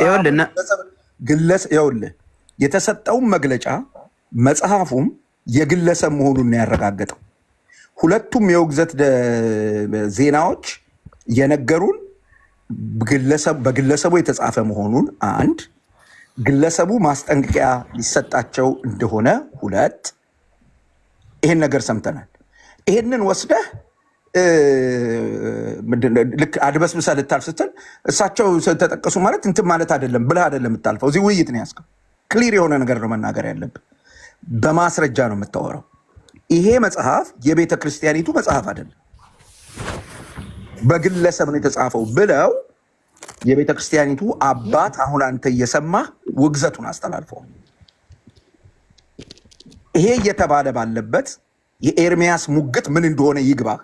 ይኸውልህ የተሰጠውን መግለጫ መጽሐፉም የግለሰብ መሆኑን ያረጋገጠው። ሁለቱም የውግዘት ዜናዎች የነገሩን በግለሰቡ የተጻፈ መሆኑን አንድ፣ ግለሰቡ ማስጠንቀቂያ ሊሰጣቸው እንደሆነ ሁለት፣ ይሄን ነገር ሰምተናል። ይሄንን ወስደህ ልክ አድበስብሰህ ልታልፍ ስትል እሳቸው ተጠቀሱ ማለት እንትን ማለት አይደለም ብለህ አይደለም የምታልፈው። እዚህ ውይይት ነው ያዝከው። ክሊር የሆነ ነገር ነው መናገር ያለብን። በማስረጃ ነው የምታወራው። ይሄ መጽሐፍ የቤተ ክርስቲያኒቱ መጽሐፍ አይደለም፣ በግለሰብ ነው የተጻፈው ብለው የቤተ ክርስቲያኒቱ አባት አሁን አንተ እየሰማህ ውግዘቱን አስተላልፈዋል። ይሄ እየተባለ ባለበት የኤርሚያስ ሙግት ምን እንደሆነ ይግባህ፣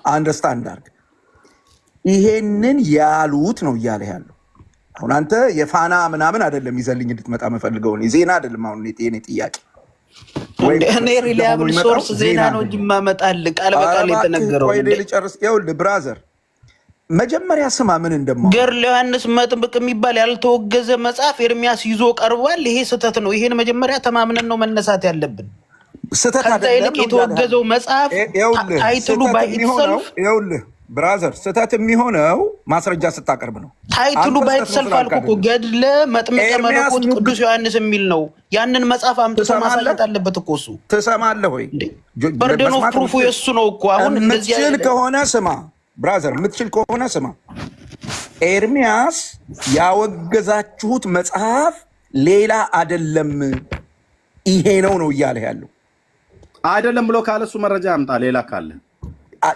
አንደርስታንድ አድርግ። ይሄንን ያሉት ነው እያለ ያለው። አሁን አንተ የፋና ምናምን አይደለም ይዘልኝ እንድትመጣ መፈልገውን ዜና አይደለም። አሁን የኔ ጥያቄ እኔ ሪላያብል ሶርስ ዜና ነው እንጂ ማመጣልህ ቃል በቃል የተነገረው። ልጨርስ። ይኸውልህ ብራዘር መጀመሪያ ስማ ምን እንደማው ገድለ ዮሐንስ መጥምቅ የሚባል ያልተወገዘ መጽሐፍ ኤርሚያስ ይዞ ቀርቧል። ይሄ ስህተት ነው። ይሄን መጀመሪያ ተማምነን ነው መነሳት ያለብን። ስህተት አይደለም። ይልቅ የተወገዘው መጽሐፍ ታይትሉ ባይተሰልፍ ይኸውልህ ብራዘር ስህተት የሚሆነው ማስረጃ ስታቀርብ ነው። ታይትሉ ባይተሰልፍ አልኩ እኮ ገድለ መጥምቀ መለኮት ቅዱስ ዮሐንስ የሚል ነው። ያንን መጽሐፍ አምጥቶ ማሳየት አለበት እኮ እሱ። ትሰማለህ ወይ? በርደን ኦፍ ፕሩፉ የእሱ ነው እኮ። አሁን እንደዚህ የምትችል ከሆነ ስማ ብራዘር፣ የምትችል ከሆነ ስማ። ኤርሚያስ ያወገዛችሁት መጽሐፍ ሌላ አይደለም ይሄ ነው እያለ ያለው አይደለም ብሎ ካለ እሱ መረጃ ያምጣ። ሌላ ካለ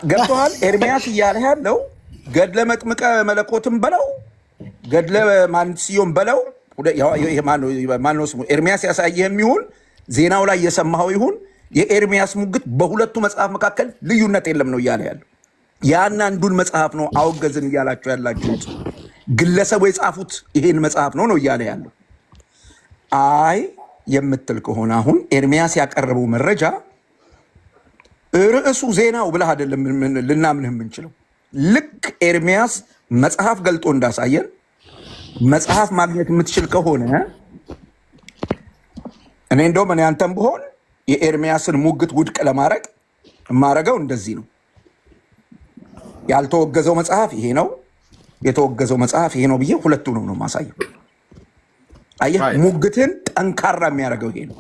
ገብቶሃል? ኤርሚያስ እያለ ያለው ገድለ መጥምቀ መለኮትም በለው ገድለ ማንስዮም በለው ማነው ስሙ ኤርሚያስ ያሳየህም ይሁን ዜናው ላይ የሰማኸው ይሁን የኤርሚያስ ሙግት በሁለቱ መጽሐፍ መካከል ልዩነት የለም ነው እያለ ያለው። ያን አንዱን መጽሐፍ ነው አወገዝን እያላችሁ ያላችሁት። ግለሰቡ የጻፉት ይሄን መጽሐፍ ነው እያለ ያለው። አይ የምትል ከሆነ አሁን ኤርሚያስ ያቀረበው መረጃ ርዕሱ ዜናው ብለህ አይደለም ልናምንህ የምንችለው። ልክ ኤርሚያስ መጽሐፍ ገልጦ እንዳሳየን መጽሐፍ ማግኘት የምትችል ከሆነ እኔ እንደውም እኔ አንተም ብሆን የኤርሚያስን ሙግት ውድቅ ለማድረግ የማደርገው እንደዚህ ነው። ያልተወገዘው መጽሐፍ ይሄ ነው፣ የተወገዘው መጽሐፍ ይሄ ነው ብዬ ሁለቱንም ነው ማሳየው። አየህ፣ ሙግትን ጠንካራ የሚያደርገው ይሄ ነው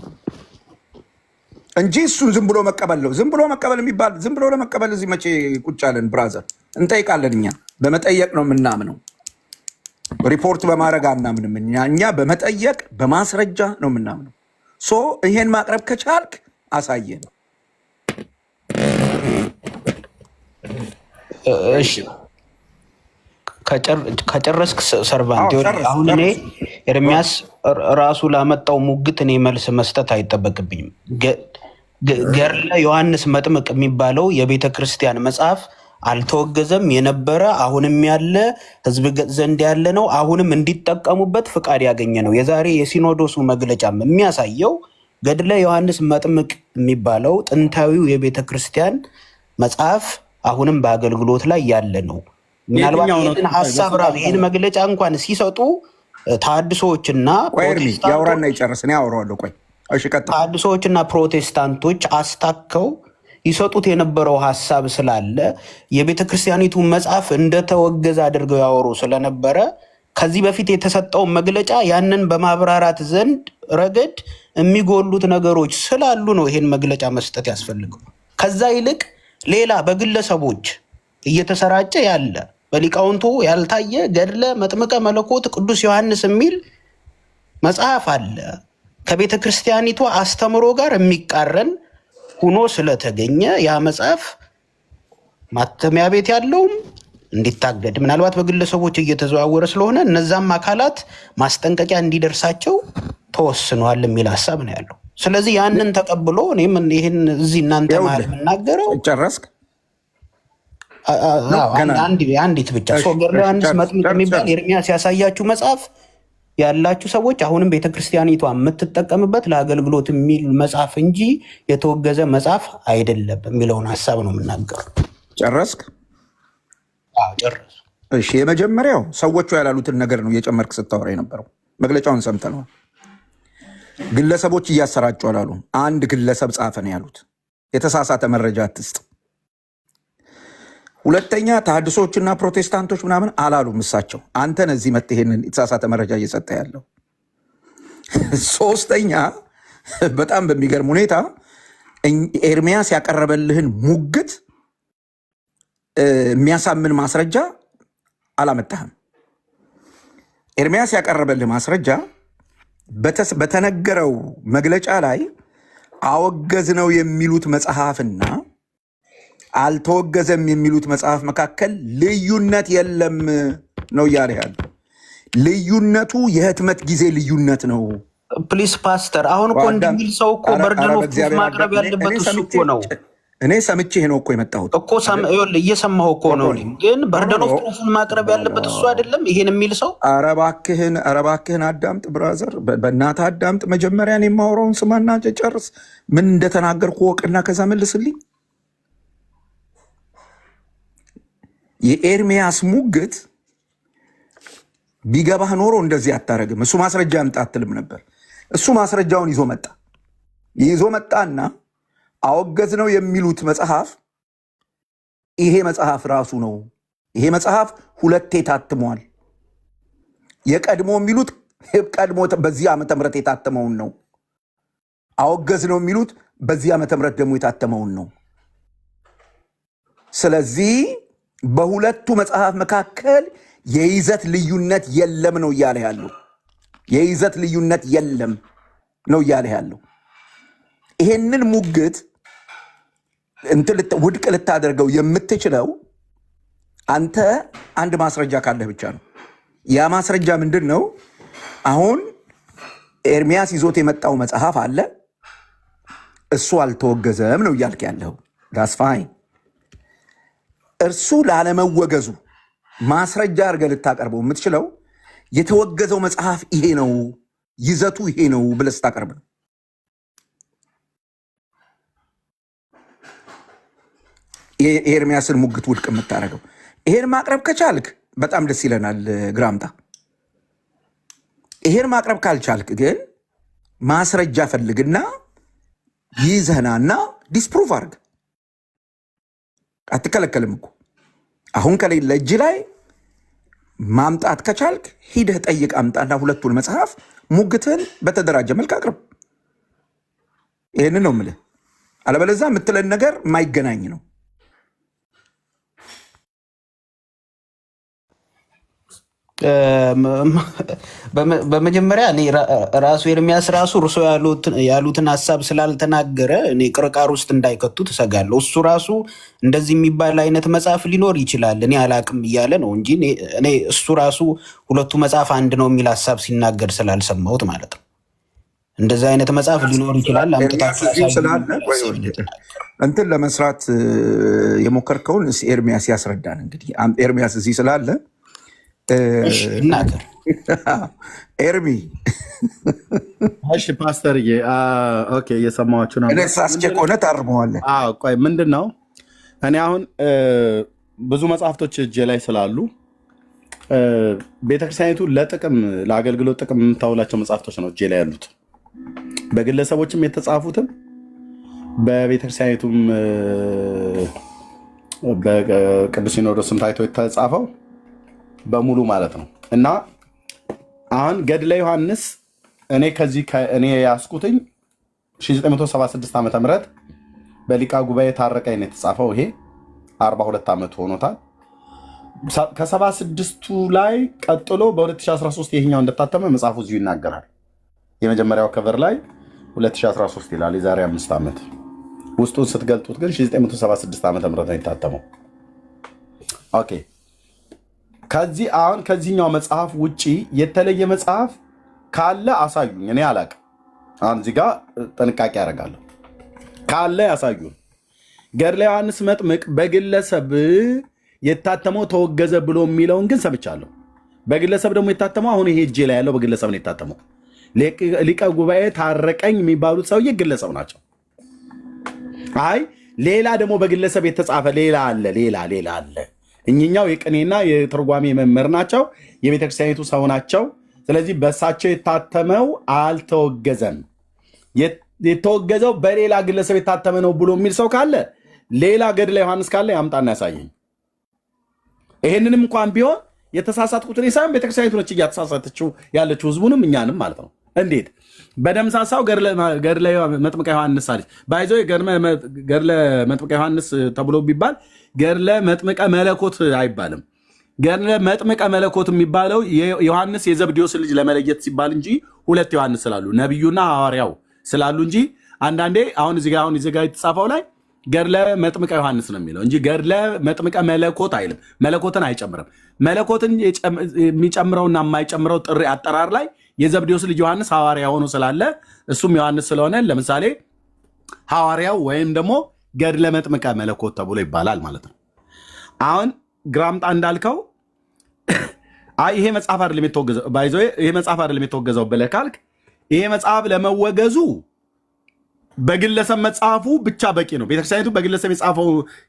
እንጂ እሱን ዝም ብሎ መቀበል ነው። ዝም ብሎ መቀበል የሚባል ዝም ብሎ ለመቀበል እዚህ መቼ ቁጭ አለን? ብራዘር እንጠይቃለን። እኛ በመጠየቅ ነው የምናምነው፣ ሪፖርት በማድረግ አናምንም። እኛ በመጠየቅ በማስረጃ ነው የምናምነው። ሶ ይሄን ማቅረብ ከቻልክ አሳየን። እሺ ከጨረስክ ሰርቫንት አሁን እኔ ኤርሚያስ ራሱ ላመጣው ሙግት እኔ መልስ መስጠት አይጠበቅብኝም። ገድለ ዮሐንስ መጥምቅ የሚባለው የቤተ ክርስቲያን መጽሐፍ አልተወገዘም የነበረ አሁንም ያለ ህዝብ ዘንድ ያለ ነው። አሁንም እንዲጠቀሙበት ፍቃድ ያገኘ ነው። የዛሬ የሲኖዶሱ መግለጫም የሚያሳየው ገድለ ዮሐንስ መጥምቅ የሚባለው ጥንታዊው የቤተ ክርስቲያን መጽሐፍ አሁንም በአገልግሎት ላይ ያለ ነው። ምናልባት ይህን ሀሳብ ይህን መግለጫ እንኳን ሲሰጡ ተሐድሶዎችና ተሐድሶዎችና ፕሮቴስታንቶች አስታከው ይሰጡት የነበረው ሀሳብ ስላለ የቤተ ክርስቲያኒቱ መጽሐፍ እንደተወገዘ አድርገው ያወሩ ስለነበረ ከዚህ በፊት የተሰጠው መግለጫ ያንን በማብራራት ዘንድ ረገድ የሚጎሉት ነገሮች ስላሉ ነው ይሄን መግለጫ መስጠት ያስፈልገው። ከዛ ይልቅ ሌላ በግለሰቦች እየተሰራጨ ያለ በሊቃውንቱ ያልታየ ገድለ መጥምቀ መለኮት ቅዱስ ዮሐንስ የሚል መጽሐፍ አለ። ከቤተ ክርስቲያኒቱ አስተምሮ ጋር የሚቃረን ሆኖ ስለተገኘ ያ መጽሐፍ ማተሚያ ቤት ያለውም እንዲታገድ ምናልባት በግለሰቦች እየተዘዋወረ ስለሆነ እነዛም አካላት ማስጠንቀቂያ እንዲደርሳቸው ተወስኗል የሚል ሀሳብ ነው ያለው። ስለዚህ ያንን ተቀብሎ እኔም ይህን እዚህ እናንተ መሀል የምናገረው ጨረስክ? አንዲት ብቻ ገድለ ዮሐንስ መጥምቅ የሚባል ኤርሚያስ ያሳያችሁ መጽሐፍ ያላችሁ ሰዎች አሁንም ቤተክርስቲያኒቷ የምትጠቀምበት ለአገልግሎት የሚል መጽሐፍ እንጂ የተወገዘ መጽሐፍ አይደለም የሚለውን ሀሳብ ነው የምናገረው። ጨረስክ? ጨረስ። እሺ፣ የመጀመሪያው ሰዎቹ ያላሉትን ነገር ነው እየጨመርክ ስታወራ የነበረው። መግለጫውን ሰምተነዋል። ግለሰቦች እያሰራጩ አላሉ። አንድ ግለሰብ ጻፈ ነው ያሉት። የተሳሳተ መረጃ አትስጥ። ሁለተኛ ተሐድሶችና ፕሮቴስታንቶች ምናምን አላሉም እሳቸው። አንተ ነህ እዚህ መጥተህ ይሄንን የተሳሳተ መረጃ እየሰጠ ያለው። ሶስተኛ በጣም በሚገርም ሁኔታ ኤርሚያስ ያቀረበልህን ሙግት የሚያሳምን ማስረጃ አላመጣህም። ኤርሚያስ ያቀረበልህ ማስረጃ በተነገረው መግለጫ ላይ አወገዝ ነው የሚሉት መጽሐፍና አልተወገዘም የሚሉት መጽሐፍ መካከል ልዩነት የለም ነው እያለ ያለው። ልዩነቱ የህትመት ጊዜ ልዩነት ነው። ፕሊስ ፓስተር፣ አሁን እኮ እንደሚል ሰው እኮ በርደን ኦፍ ፕሩፍ ማቅረብ ያለበት እሱ እኮ ነው። እኔ ሰምቼ ነው እኮ የመጣሁት እኮ እየሰማሁ እኮ ነው። ግን በርደን ኦፍ ፕሩፍን ማቅረብ ያለበት እሱ አይደለም ይሄን የሚል ሰው። ኧረ እባክህን አዳምጥ ብራዘር፣ በእናትህ አዳምጥ። መጀመሪያ እኔ የማወራውን ስማና ጨርስ። ምን እንደተናገርኩ ወቅና ከዛ መልስልኝ። የኤርሚያስ ሙግት ቢገባህ ኖሮ እንደዚህ አታረግም። እሱ ማስረጃ ያምጣ አትልም ነበር። እሱ ማስረጃውን ይዞ መጣና አወገዝ ነው የሚሉት መጽሐፍ ይሄ መጽሐፍ ራሱ ነው። ይሄ መጽሐፍ ሁለቴ ታትሟል። የቀድሞ የሚሉት ቀድሞ በዚህ ዓመተ ምህረት የታተመውን ነው። አወገዝ ነው የሚሉት በዚህ ዓመተ ምህረት ደግሞ የታተመውን ነው። ስለዚህ በሁለቱ መጽሐፍ መካከል የይዘት ልዩነት የለም ነው እያለ ያለው። የይዘት ልዩነት የለም ነው እያለ ያለው። ይሄንን ሙግት ውድቅ ልታደርገው የምትችለው አንተ አንድ ማስረጃ ካለህ ብቻ ነው። ያ ማስረጃ ምንድን ነው? አሁን ኤርሚያስ ይዞት የመጣው መጽሐፍ አለ፣ እሱ አልተወገዘም ነው እያልክ ያለው። ዳስ ፋይን። እርሱ ላለመወገዙ ማስረጃ አድርገህ ልታቀርበው የምትችለው የተወገዘው መጽሐፍ ይሄ ነው፣ ይዘቱ ይሄ ነው ብለህ ስታቀርብ ነው። የኤርሚያስን ሙግት ውድቅ የምታደርገው። ይሄን ማቅረብ ከቻልክ በጣም ደስ ይለናል። ግራምጣ። ይሄን ማቅረብ ካልቻልክ ግን ማስረጃ ፈልግና ይዘህናና ዲስፕሩቭ አድርግ። አትከለከልም እኮ። አሁን ከሌለ እጅ ላይ ማምጣት ከቻልክ ሂደህ ጠይቅ፣ አምጣና ሁለቱን መጽሐፍ ሙግትን በተደራጀ መልክ አቅርብ። ይህንን ነው የምልህ። አለበለዚያ የምትለን ነገር የማይገናኝ ነው። በመጀመሪያ እኔ ራሱ ኤርሚያስ ራሱ እርሶ ያሉትን ሀሳብ ስላልተናገረ እኔ ቅርቃር ውስጥ እንዳይከቱ ትሰጋለሁ። እሱ ራሱ እንደዚህ የሚባል አይነት መጽሐፍ ሊኖር ይችላል እኔ አላቅም እያለ ነው እንጂ እኔ እሱ ራሱ ሁለቱ መጽሐፍ አንድ ነው የሚል ሀሳብ ሲናገር ስላልሰማሁት ማለት ነው። እንደዚህ አይነት መጽሐፍ ሊኖር ይችላል። እንትን ለመስራት የሞከርከውን ኤርሚያስ ያስረዳን። እንግዲህ ኤርሚያስ እዚህ ስላለ እናገር። ኤርሚ እሺ ፓስተርዬ፣ ኦኬ እየሰማኋችሁ ነው። እኔ ሳስቼ ከሆነ ታርመዋለህ። ቆይ ምንድን ነው እኔ አሁን ብዙ መጽሐፍቶች እጄ ላይ ስላሉ ቤተክርስቲያኒቱ ለጥቅም ለአገልግሎት ጥቅም የምታውላቸው መጽሐፍቶች ነው እጄ ላይ ያሉት። በግለሰቦችም የተጻፉትም በቤተክርስቲያኒቱም በቅዱስ ሲኖዶስም ታይቶ የተጻፈው በሙሉ ማለት ነው። እና አሁን ገድለ ዮሐንስ እኔ ያስኩትኝ 1976 ዓ ም በሊቃ ጉባኤ ታረቀኝ ነው የተጻፈው። ይሄ 42 ዓመት ሆኖታል። ከ76ቱ ላይ ቀጥሎ በ2013 ይሄኛው እንደታተመ መጽሐፉ እዚሁ ይናገራል። የመጀመሪያው ከቨር ላይ 2013 ይላል፣ የዛሬ 5 ዓመት። ውስጡን ስትገልጡት ግን 1976 ዓ ም ነው የታተመው። ኦኬ። ከዚህኛው መጽሐፍ ውጭ የተለየ መጽሐፍ ካለ አሳዩኝ። እኔ አላቅም። አሁን እዚህ ጋር ጥንቃቄ ያደርጋለሁ። ካለ ያሳዩን። ገድለ ዮሐንስ መጥምቅ በግለሰብ የታተመው ተወገዘ ብሎ የሚለውን ግን ሰምቻለሁ። በግለሰብ ደግሞ የታተመው አሁን ይሄ እጄ ላይ ያለው በግለሰብ ነው የታተመው። ሊቀ ጉባኤ ታረቀኝ የሚባሉት ሰውዬ ግለሰብ ናቸው። አይ ሌላ ደግሞ በግለሰብ የተጻፈ ሌላ አለ። እኚኛው የቅኔና የትርጓሜ መምህር ናቸው፣ የቤተክርስቲያኒቱ ሰው ናቸው። ስለዚህ በእሳቸው የታተመው አልተወገዘም። የተወገዘው በሌላ ግለሰብ የታተመ ነው ብሎ የሚል ሰው ካለ ሌላ ገድለ ዮሐንስ ካለ ያምጣና ያሳየኝ። ይሄንንም እንኳን ቢሆን የተሳሳትኩትን ሳይሆን ቤተክርስቲያኒቱ ነች እያተሳሳተችው ያለችው ህዝቡንም እኛንም ማለት ነው። እንዴት በደምሳሳው ገድለ መጥምቀ ዮሐንስ አለች። ባይዞ ገድለ መጥምቀ ዮሐንስ ተብሎ ቢባል ገድለ መጥምቀ መለኮት አይባልም። ገድለ መጥምቀ መለኮት የሚባለው ዮሐንስ የዘብዴዎስ ልጅ ለመለየት ሲባል እንጂ ሁለት ዮሐንስ ስላሉ ነቢዩና ሐዋርያው ስላሉ እንጂ አንዳንዴ አሁን እዚህ ጋር የተጻፈው ላይ ገድለ መጥምቀ ዮሐንስ ነው የሚለው እንጂ ገድለ መጥምቀ መለኮት አይልም። መለኮትን አይጨምርም። መለኮትን የሚጨምረውና የማይጨምረው ጥሪ አጠራር ላይ የዘብዴዎስ ልጅ ዮሐንስ ሐዋርያ ሆኖ ስላለ እሱም ዮሐንስ ስለሆነ ለምሳሌ ሐዋርያው ወይም ደግሞ ገድለ መጥምቀ መለኮት ተብሎ ይባላል ማለት ነው። አሁን ግራምጣ እንዳልከው ይሄ መጽሐፍ አይደለም የተወገዘው፣ ባይዞ ይሄ መጽሐፍ አይደለም የተወገዘው ብለህ ካልክ ይሄ መጽሐፍ ለመወገዙ በግለሰብ መጽሐፉ ብቻ በቂ ነው። ቤተክርስቲያኒቱ በግለሰብ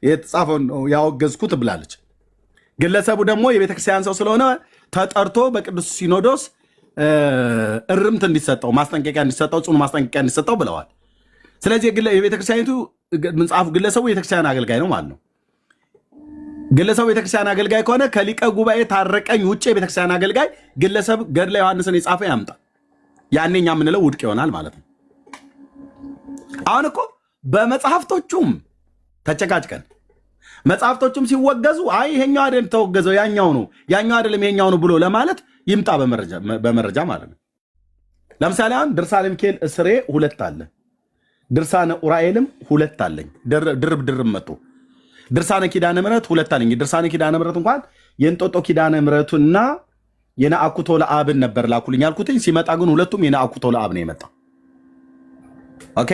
የተጻፈው ነው ያወገዝኩት ብላለች። ግለሰቡ ደግሞ የቤተክርስቲያን ሰው ስለሆነ ተጠርቶ በቅዱስ ሲኖዶስ እርምት እንዲሰጠው፣ ማስጠንቀቂያ እንዲሰጠው፣ ጽኑ ማስጠንቀቂያ እንዲሰጠው ብለዋል። ስለዚህ የቤተክርስቲያኒቱ መጽሐፉ ግለሰቡ የቤተክርስቲያን አገልጋይ ነው ማለት ነው። ግለሰቡ የቤተክርስቲያን አገልጋይ ከሆነ ከሊቀ ጉባኤ ታረቀኝ ውጭ የቤተክርስቲያን አገልጋይ ግለሰብ ገድለ ዮሐንስን የጻፈ ያምጣ። ያኔ እኛ የምንለው ውድቅ ይሆናል ማለት ነው። አሁን እኮ በመጽሐፍቶቹም ተጨቃጭቀን መጽሐፍቶቹም ሲወገዙ ይሄኛው አይደለም ተወገዘው ያኛው አይደለም ይሄኛው ነው ብሎ ለማለት ይምጣ በመረጃ ማለት ነው። ለምሳሌ አሁን ድርሳነ ሚካኤል እስሬ 2 አለ፣ ድርሳነ ኡራኤልም 2 አለኝ። ድርብ መጡ። ድርሳነ ኪዳነ ምሕረት 2 አለኝ። ድርሳነ ኪዳነ ምሕረት እንኳን የእንጦጦ ኪዳነ ምሕረቱና የነአኩቶ ለአብን ነበር ላኩልኝ ያልኩትኝ። ሲመጣ ግን ሁለቱም የነአኩቶ ለአብ ነው የመጣው። ኦኬ።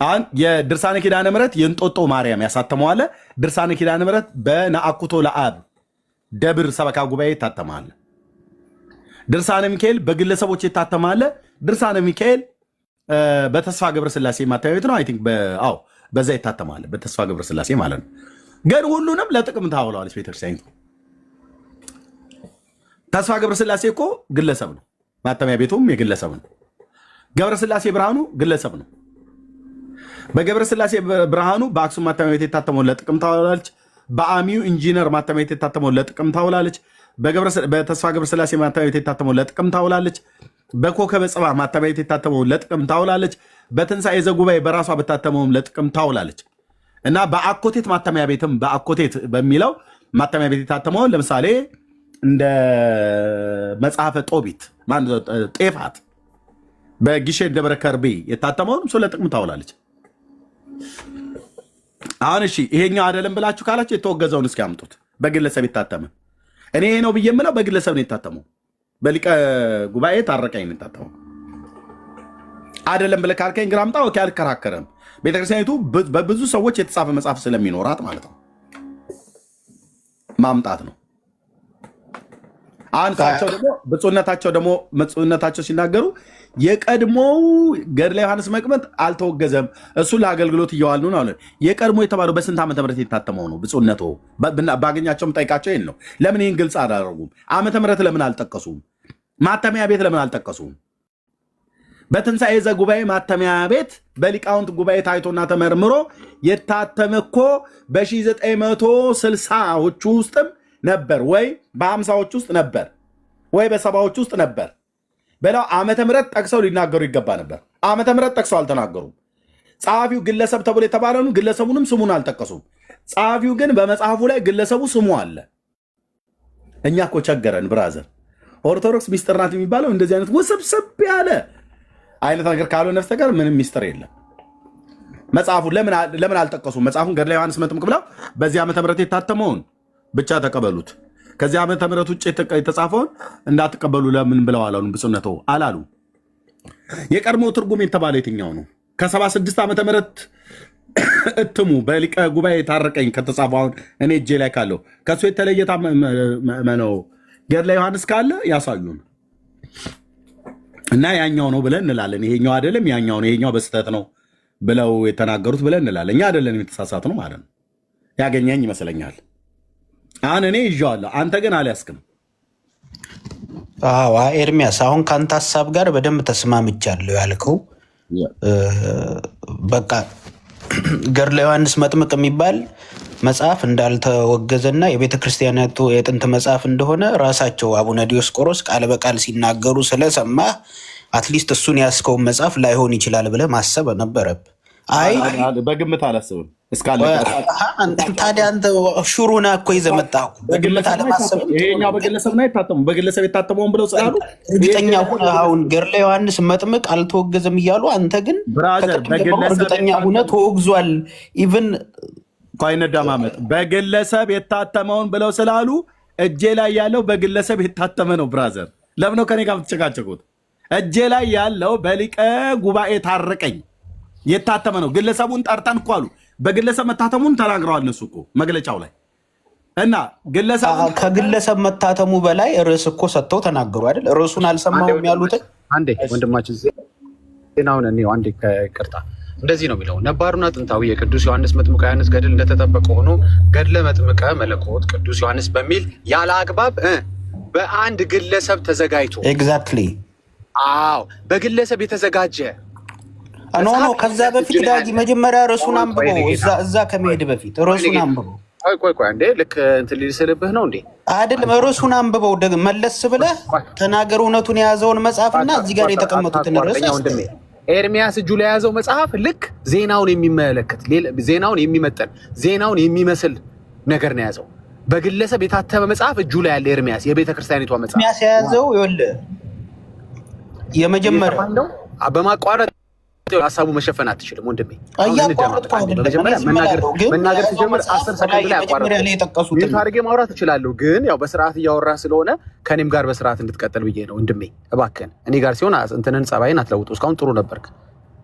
አሁን የድርሳነ ኪዳነ ምሕረት የእንጦጦ ማርያም ያሳተመዋለ። ድርሳነ ኪዳነ ምሕረት በነአኩቶ ለአብ ደብር ሰበካ ጉባኤ ይታተማል። ድርሳነ ሚካኤል በግለሰቦች ይታተማለ። ድርሳነ ሚካኤል በተስፋ ገብረስላሴ ማተሚያ ቤት ነው አይ ቲንክ በዛ ይታተማል። በተስፋ ገብረስላሴ ማለት ነው። ግን ሁሉንም ለጥቅም ታውለዋለች ቤተክርስቲያኒቱ። ተስፋ ገብረስላሴ እኮ ግለሰብ ነው፣ ማተሚያ ቤቱም የግለሰብ ነው። ገብረስላሴ ብርሃኑ ግለሰብ ነው። በገብረስላሴ ብርሃኑ በአክሱም ማተሚያ ቤት የታተመውን ለጥቅም ታውላለች። በአሚው ኢንጂነር ማተሚያ ቤት የታተመውን ለጥቅም ታውላለች። በተስፋ ገብረስላሴ ማተሚያ ቤት የታተመውን ለጥቅም ታውላለች። በኮከበ ጽባህ ማተሚያ ቤት የታተመውን ለጥቅም ታውላለች። በትንሣኤ ዘጉባኤ በራሷ በታተመውም ለጥቅም ታውላለች። እና በአኮቴት ማተሚያ ቤትም በአኮቴት በሚለው ማተሚያ ቤት የታተመውን ለምሳሌ እንደ መጽሐፈ ጦቢት ጤፋት በጊሼን ደብረ ከርቤ የታተመውን እሱ ለጥቅም ታውላለች። አሁን እሺ ይሄኛው አይደለም ብላችሁ ካላችሁ የተወገዘውን እስኪ አምጡት። በግለሰብ የታተመ እኔ ይሄ ነው ብዬ የምለው በግለሰብ ነው የታተመው። በሊቀ ጉባኤ ታረቀኝ ነው የታተመው። አይደለም ብለህ ካልከኝ ግራ አምጣ። ኦኬ አልከራከረም። ቤተክርስቲያኒቱ በብዙ ሰዎች የተጻፈ መጽሐፍ ስለሚኖራት ማለት ነው ማምጣት ነው። አንሳቸው ደግሞ ብፁዕነታቸው ሲናገሩ የቀድሞው ገድለ ዮሐንስ መቅመጥ አልተወገዘም፣ እሱን ለአገልግሎት እየዋል ነው አለ። የቀድሞ የተባለው በስንት ዓመተ ምህረት የታተመው ነው? ብፁዕነቶ ባገኛቸውም ጠይቃቸው ይሄን ነው። ለምን ይህን ግልጽ አላደረጉም? ዓመተ ምህረት ለምን አልጠቀሱም? ማተሚያ ቤት ለምን አልጠቀሱም? በትንሣኤ ዘጉባኤ ማተሚያ ቤት በሊቃውንት ጉባኤ ታይቶና ተመርምሮ የታተመ እኮ በ1960ዎቹ ውስጥም ነበር ወይ በ50ዎች ውስጥ ነበር ወይ በ70ዎች ውስጥ ነበር በላው ዓመተ ምህረት ጠቅሰው ሊናገሩ ይገባ ነበር። ዓመተ ምህረት ጠቅሰው አልተናገሩም። ጸሐፊው ግለሰብ ተብሎ የተባለውን ግለሰቡንም ስሙን አልጠቀሱም። ጸሐፊው ግን በመጽሐፉ ላይ ግለሰቡ ስሙ አለ። እኛ እኮ ቸገረን ብራዘር። ኦርቶዶክስ ሚስጥር ናት የሚባለው እንደዚህ አይነት ውስብስብ ያለ አይነት ነገር ካልሆነ በስተቀር ምንም ሚስጥር የለም። መጽሐፉን ለምን አልጠቀሱም? መጽሐፉን ገድለ ዮሐንስ መጥምቅ ብለው በዚህ ዓመተ ምህረት የታተመውን ብቻ ተቀበሉት። ከዚህ ዓመተ ምህረት ውጭ የተጻፈውን እንዳትቀበሉ ለምን ብለው አላሉ? ብፁዕነቶ አላሉ። የቀድሞ ትርጉም የተባለ የትኛው ነው? ከ76 ዓመተ ምህረት እትሙ በሊቀ ጉባኤ ታረቀኝ ከተጻፈውን እኔ እጄ ላይ ካለው ከእሱ የተለየ ነው ገድለ ዮሐንስ ካለ ያሳዩን እና ያኛው ነው ብለን እንላለን። ይሄኛው አይደለም ያኛው ነው፣ ይሄኛው በስተት ነው ብለው የተናገሩት ብለን እንላለን። እኛ አይደለን የተሳሳት ነው ማለት ነው። ያገኘኝ ይመስለኛል። አሁን እኔ ይዤዋለሁ፣ አንተ ግን አልያዝክም። አዎ ኤርሚያስ፣ አሁን ከአንተ ሀሳብ ጋር በደንብ ተስማምቻለሁ። ያልከው በቃ ገድለ ዮሐንስ መጥምቅ የሚባል መጽሐፍ እንዳልተወገዘና የቤተ ክርስቲያናቱ የጥንት መጽሐፍ እንደሆነ ራሳቸው አቡነ ዲዮስቆሮስ ቃል በቃል ሲናገሩ ስለሰማህ አትሊስት እሱን ያስከውን መጽሐፍ ላይሆን ይችላል ብለህ ማሰብ ነበረብህ። አይ በግምት አላስብም እስካለ ታዲያ አንተ ሹሩና እኮ ይዘህ መጣህ። በግምት አለማሰብ ይሄኛው በግለሰብ ነው የታተመው። በግለሰብ የታተመውን ብለው ስላሉ እርግጠኛ ሁነህ አሁን ገድለ ዮሐንስ መጥምቅ አልተወገዘም እያሉ አንተ ግን እርግጠኛ ሁነህ ተወግዟል ኢቭን ኳይነዳማመጥ በግለሰብ የታተመውን ብለው ስላሉ እጄ ላይ ያለው በግለሰብ የታተመ ነው። ብራዘር ለምን ነው ከኔ ጋር የምትጨቃጨቁት? እጄ ላይ ያለው በሊቀ ጉባኤ ታረቀኝ የታተመ ነው። ግለሰቡን ጠርተን እኮ አሉ። በግለሰብ መታተሙን ተናግረዋል እነሱ እኮ መግለጫው ላይ እና ከግለሰብ መታተሙ በላይ ርዕስ እኮ ሰጥተው ተናገሩ አይደል? ርዕሱን አልሰማሁም ያሉትን አንዴ ወንድማችን ዜናውን እኔ አንዴ ቅርታ እንደዚህ ነው የሚለው። ነባሩና ጥንታዊ የቅዱስ ዮሐንስ መጥምቀ ዮሐንስ ገድል እንደተጠበቀ ሆኖ ገድለ መጥምቀ መለኮት ቅዱስ ዮሐንስ በሚል ያለ አግባብ በአንድ ግለሰብ ተዘጋጅቶ ኤግዛክትሊ አዎ በግለሰብ የተዘጋጀ ኖ ከዛ በፊት ዳጊ መጀመሪያ ርዕሱን አንብበው እዛ ከመሄድ በፊት ርዕሱን አንብበው። ቆይ እንዴ ልክ እንትን ሊስልብህ ነው እንዴ? አይደለም ርዕሱን አንብበው መለስ ብለህ ተናገር። እውነቱን የያዘውን መጽሐፍና እዚህ ጋር የተቀመጡትን ርዕስ ኤርሚያስ እጁ ላይ የያዘው መጽሐፍ ልክ ዜናውን የሚመለከት ዜናውን የሚመጠን ዜናውን የሚመስል ነገር ነው የያዘው። በግለሰብ የታተመ መጽሐፍ እጁ ላይ ያለ ኤርሚያስ የቤተ ክርስቲያኒቷ መጽሐፍ ኤርሚያስ የያዘው ይኸውልህ የመጀመሪያው በማቋረጥ ሀሳቡ መሸፈን አትችልም ወንድሜ። እያቋረጥኩ አይደለም መናገር ሲጀምር 10 ሰከንድ ላይ አቋረጥ አድርጌ ማውራት እችላለሁ፣ ግን ያው በስርዓት እያወራ ስለሆነ ከኔም ጋር በስርዓት እንድትቀጥል ብዬ ነው ወንድሜ። እባክህን እኔ ጋር ሲሆን እንትንን ጸባይን አትለውጡ። እስካሁን ጥሩ ነበርክ።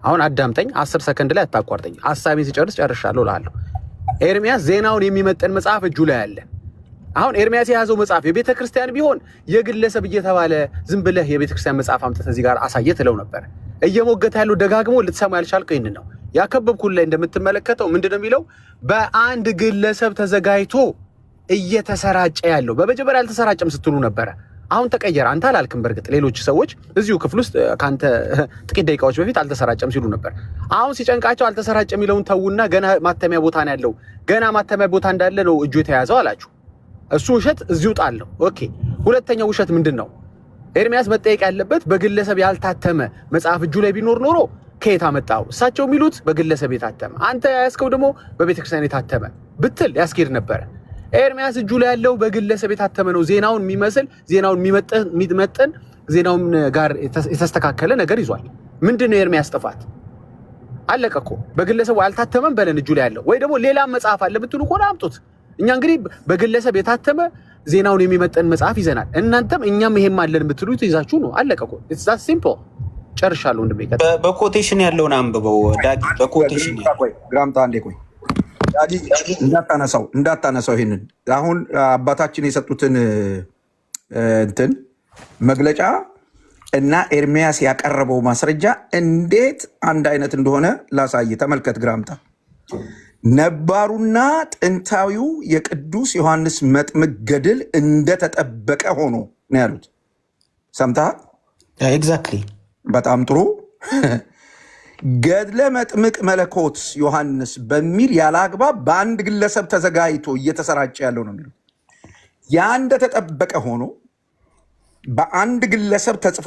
አሁን አዳምጠኝ፣ 10 ሰከንድ ላይ አታቋርጠኝ። ሀሳቤን ሲጨርስ ጨርሻለሁ እልሃለሁ። ኤርሚያስ ዜናውን የሚመጠን መጽሐፍ እጁ ላይ አለ። አሁን ኤርሚያስ የያዘው መጽሐፍ የቤተ ክርስቲያን ቢሆን የግለሰብ እየተባለ ዝም ብለህ የቤተ ክርስቲያን መጽሐፍ አምጥተህ እዚህ ጋር አሳየ ትለው ነበር። እየሞገተ ያለው ደጋግሞ ልትሰማ ያልቻልከው ይህን ነው። ያከበብኩት ላይ እንደምትመለከተው ምንድነው የሚለው? በአንድ ግለሰብ ተዘጋጅቶ እየተሰራጨ ያለው። በመጀመሪያ አልተሰራጨም ስትሉ ነበረ። አሁን ተቀየረ። አንተ አላልክም። በእርግጥ ሌሎች ሰዎች እዚሁ ክፍል ውስጥ ከአንተ ጥቂት ደቂቃዎች በፊት አልተሰራጨም ሲሉ ነበር። አሁን ሲጨንቃቸው አልተሰራጨ የሚለውን ተውና ገና ማተሚያ ቦታ ነው ያለው፣ ገና ማተሚያ ቦታ እንዳለ ነው እጁ የተያዘው አላችሁ። እሱ ውሸት እዚሁ ጣለው። ኦኬ። ሁለተኛው ውሸት ምንድን ነው? ኤርሚያስ መጠየቅ ያለበት በግለሰብ ያልታተመ መጽሐፍ እጁ ላይ ቢኖር ኖሮ ከየት አመጣው? እሳቸው የሚሉት በግለሰብ የታተመ፣ አንተ ያስከው ደግሞ በቤተክርስቲያን የታተመ ብትል ያስኬድ ነበረ። ኤርሚያስ እጁ ላይ ያለው በግለሰብ የታተመ ነው። ዜናውን የሚመስል ዜናውን የሚመጥን ዜናውን ጋር የተስተካከለ ነገር ይዟል። ምንድነው ኤርሚያስ ጥፋት? አለቀ እኮ። በግለሰቡ አልታተመም በለን እጁ ላይ ያለው ወይ ደግሞ ሌላ መጽሐፍ አለ ብትሉ እኮ አምጡት። እኛ እንግዲህ በግለሰብ የታተመ ዜናውን የሚመጥን መጽሐፍ ይዘናል። እናንተም እኛም ይሄም አለን ብትሉ ይዛችሁ ነው። አለቀ እኮ። ኢትስ ዛት ሲምፕል። ጨርሻለሁ። በኮቴሽን ያለውን አንብበው ዳጊ። በኮቴሽን ግራምጣ አንዴ ቆይ ዳጊ፣ እንዳታነሳው ይሄንን አሁን አባታችን የሰጡትን እንትን መግለጫ እና ኤርሚያስ ያቀረበው ማስረጃ እንዴት አንድ አይነት እንደሆነ ላሳይ። ተመልከት ግራምጣ። ነባሩና ጥንታዊው የቅዱስ ዮሐንስ መጥምቅ ገድል እንደተጠበቀ ሆኖ ነው ያሉት። ሰምተሃል? ኤግዛክትሊ። በጣም ጥሩ። ገድለ መጥምቅ መለኮት ዮሐንስ በሚል ያለ አግባብ በአንድ ግለሰብ ተዘጋጅቶ እየተሰራጨ ያለው ነው የሚሉት። ያ እንደተጠበቀ ሆኖ በአንድ ግለሰብ ተጽፎ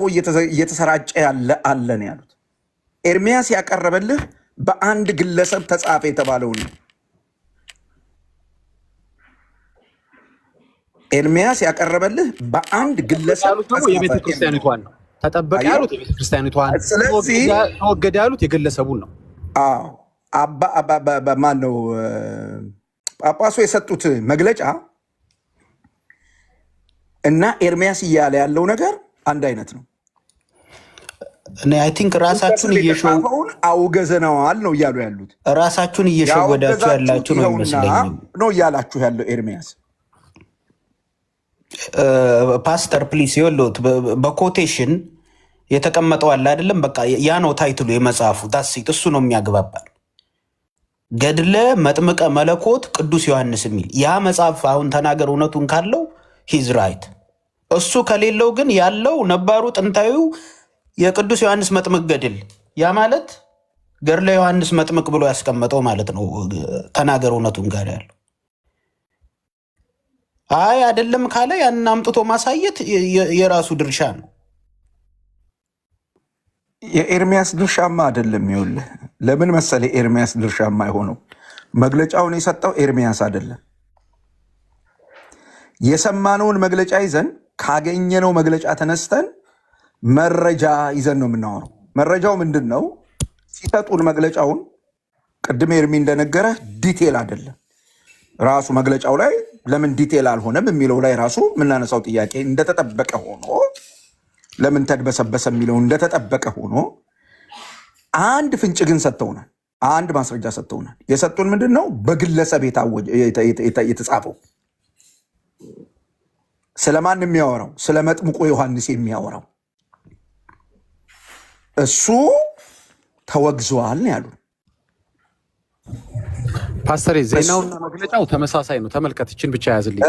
እየተሰራጨ ያለ አለ ነው ያሉት። ኤርሚያስ ያቀረበልህ በአንድ ግለሰብ ተጻፈ የተባለው ነው። ኤርሚያስ ያቀረበልህ በአንድ ግለሰብ የቤተክርስቲያኒቷን ነው ተጠበቀ ያሉት፣ የቤተክርስቲያኒቷን። ስለዚህ ተወገደ ያሉት የግለሰቡን ነው። ማን ነው ጳጳሱ የሰጡት መግለጫ እና ኤርሚያስ እያለ ያለው ነገር አንድ አይነት ነው። እኔ አይ ቲንክ ራሳችሁን አውገዘነዋል ነው እያሉ ያሉት። ራሳችሁን እየሸወዳችሁ ያላችሁ ነው ይመስለኛል ነው እያላችሁ ያለው ኤርሚያስ። ፓስተር ፕሊስ ይወሉት በኮቴሽን የተቀመጠው አለ አይደለም? በቃ ያ ነው ታይትሉ የመጽሐፉ ዳሲት እሱ ነው የሚያግባባል። ገድለ መጥምቀ መለኮት ቅዱስ ዮሐንስ የሚል ያ መጽሐፍ አሁን ተናገር እውነቱን ካለው ሂዝ ራይት። እሱ ከሌለው ግን ያለው ነባሩ ጥንታዊው የቅዱስ ዮሐንስ መጥምቅ ገድል ያ ማለት ገድለ ዮሐንስ መጥምቅ ብሎ ያስቀመጠው ማለት ነው። ተናገር እውነቱን ጋር ያለው አይ አይደለም ካለ ያንን አምጥቶ ማሳየት የራሱ ድርሻ ነው። የኤርሚያስ ድርሻማ አይደለም። ይኸውልህ ለምን መሰለህ ኤርሚያስ ድርሻማ የሆነው መግለጫውን የሰጠው ኤርሚያስ አይደለም። የሰማነውን መግለጫ ይዘን ካገኘነው መግለጫ ተነስተን መረጃ ይዘን ነው የምናወራው። መረጃው ምንድን ነው? ሲሰጡን መግለጫውን ቅድም ኤርሚ እንደነገረ ዲቴል አይደለም። ራሱ መግለጫው ላይ ለምን ዲቴል አልሆነም የሚለው ላይ ራሱ የምናነሳው ጥያቄ እንደተጠበቀ ሆኖ ለምን ተድበሰበሰ የሚለው እንደተጠበቀ ሆኖ አንድ ፍንጭ ግን ሰጥተውናል። አንድ ማስረጃ ሰጥተውናል። የሰጡን ምንድን ነው? በግለሰብ የተጻፈው ስለማን የሚያወራው? ስለ መጥምቁ ዮሐንስ የሚያወራው እሱ ተወግዘዋል ያሉ ፓስተር። ዜናውና መግለጫው ተመሳሳይ ነው። ተመልከት፣ ይችን ብቻ ያዝልኝ።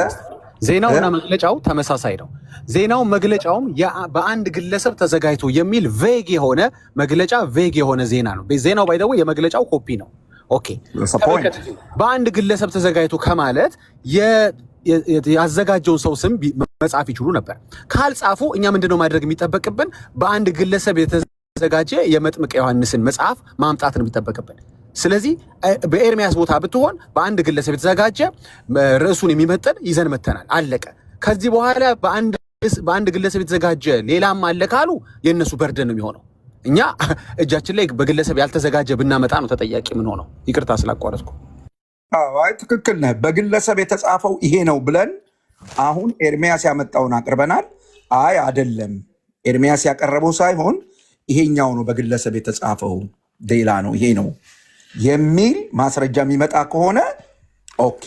ዜናውና መግለጫው ተመሳሳይ ነው። ዜናው መግለጫውም በአንድ ግለሰብ ተዘጋጅቶ የሚል ቬግ የሆነ መግለጫ፣ ቬግ የሆነ ዜና ነው። ዜናው ባይደው የመግለጫው ኮፒ ነው። ኦኬ፣ በአንድ ግለሰብ ተዘጋጅቶ ከማለት ያዘጋጀውን ሰው ስም መጻፍ ይችሉ ነበር። ካልጻፉ እኛ ምንድነው ማድረግ የሚጠበቅብን? በአንድ ግለሰብ የተዘጋጀ የመጥምቀ ዮሐንስን መጽሐፍ ማምጣት ነው የሚጠበቅብን። ስለዚህ በኤርሚያስ ቦታ ብትሆን በአንድ ግለሰብ የተዘጋጀ ርዕሱን የሚመጥን ይዘን መተናል። አለቀ። ከዚህ በኋላ በአንድ ግለሰብ የተዘጋጀ ሌላም አለ ካሉ የእነሱ በርደን ነው የሚሆነው። እኛ እጃችን ላይ በግለሰብ ያልተዘጋጀ ብናመጣ ነው ተጠያቂ ምን ሆነው። ይቅርታ ስላቋረጥኩ። አይ ትክክል ነህ። በግለሰብ የተጻፈው ይሄ ነው ብለን አሁን ኤርሚያስ ያመጣውን አቅርበናል። አይ አይደለም ኤርሚያስ ያቀረበው ሳይሆን ይሄኛው ነው በግለሰብ የተጻፈው ሌላ ነው ይሄ ነው የሚል ማስረጃ የሚመጣ ከሆነ ኦኬ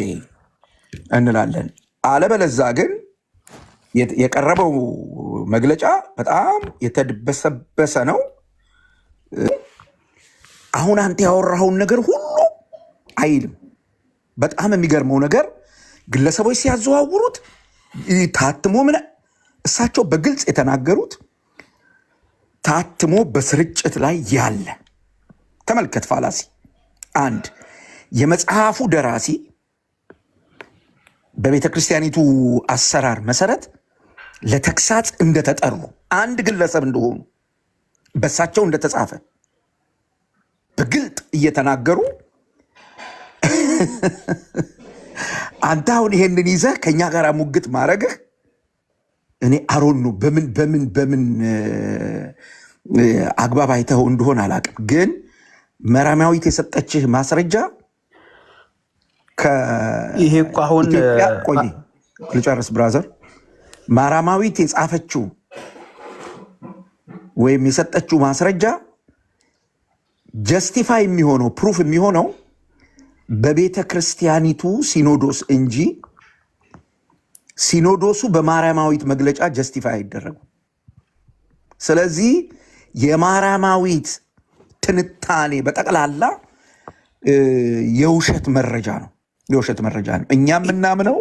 እንላለን። አለበለዛ ግን የቀረበው መግለጫ በጣም የተድበሰበሰ ነው። አሁን አንተ ያወራኸውን ነገር ሁሉ አይልም። በጣም የሚገርመው ነገር ግለሰቦች ሲያዘዋውሩት ታትሞ ምን እሳቸው በግልጽ የተናገሩት ታትሞ በስርጭት ላይ ያለ ተመልከት። ፋላሲ አንድ የመጽሐፉ ደራሲ በቤተ ክርስቲያኒቱ አሰራር መሰረት ለተግሳጽ እንደተጠሩ አንድ ግለሰብ እንደሆኑ በእሳቸው እንደተጻፈ በግልጥ እየተናገሩ አንተ አሁን ይሄንን ይዘህ ከኛ ጋር ሙግት ማድረግህ እኔ አሮኑ በምን አግባብ አይተኸው እንደሆነ አላውቅም። ግን መራማዊት የሰጠችህ ማስረጃ ይሄ እኮ አሁን ቆይ ልጨርስ ብራዘር። ማራማዊት የጻፈችው ወይም የሰጠችው ማስረጃ ጀስቲፋይ የሚሆነው ፕሩፍ የሚሆነው በቤተ ክርስቲያኒቱ ሲኖዶስ እንጂ ሲኖዶሱ በማርያማዊት መግለጫ ጀስቲፋይ አይደረጉ። ስለዚህ የማርያማዊት ትንታኔ በጠቅላላ የውሸት መረጃ ነው፣ የውሸት መረጃ ነው። እኛ የምናምነው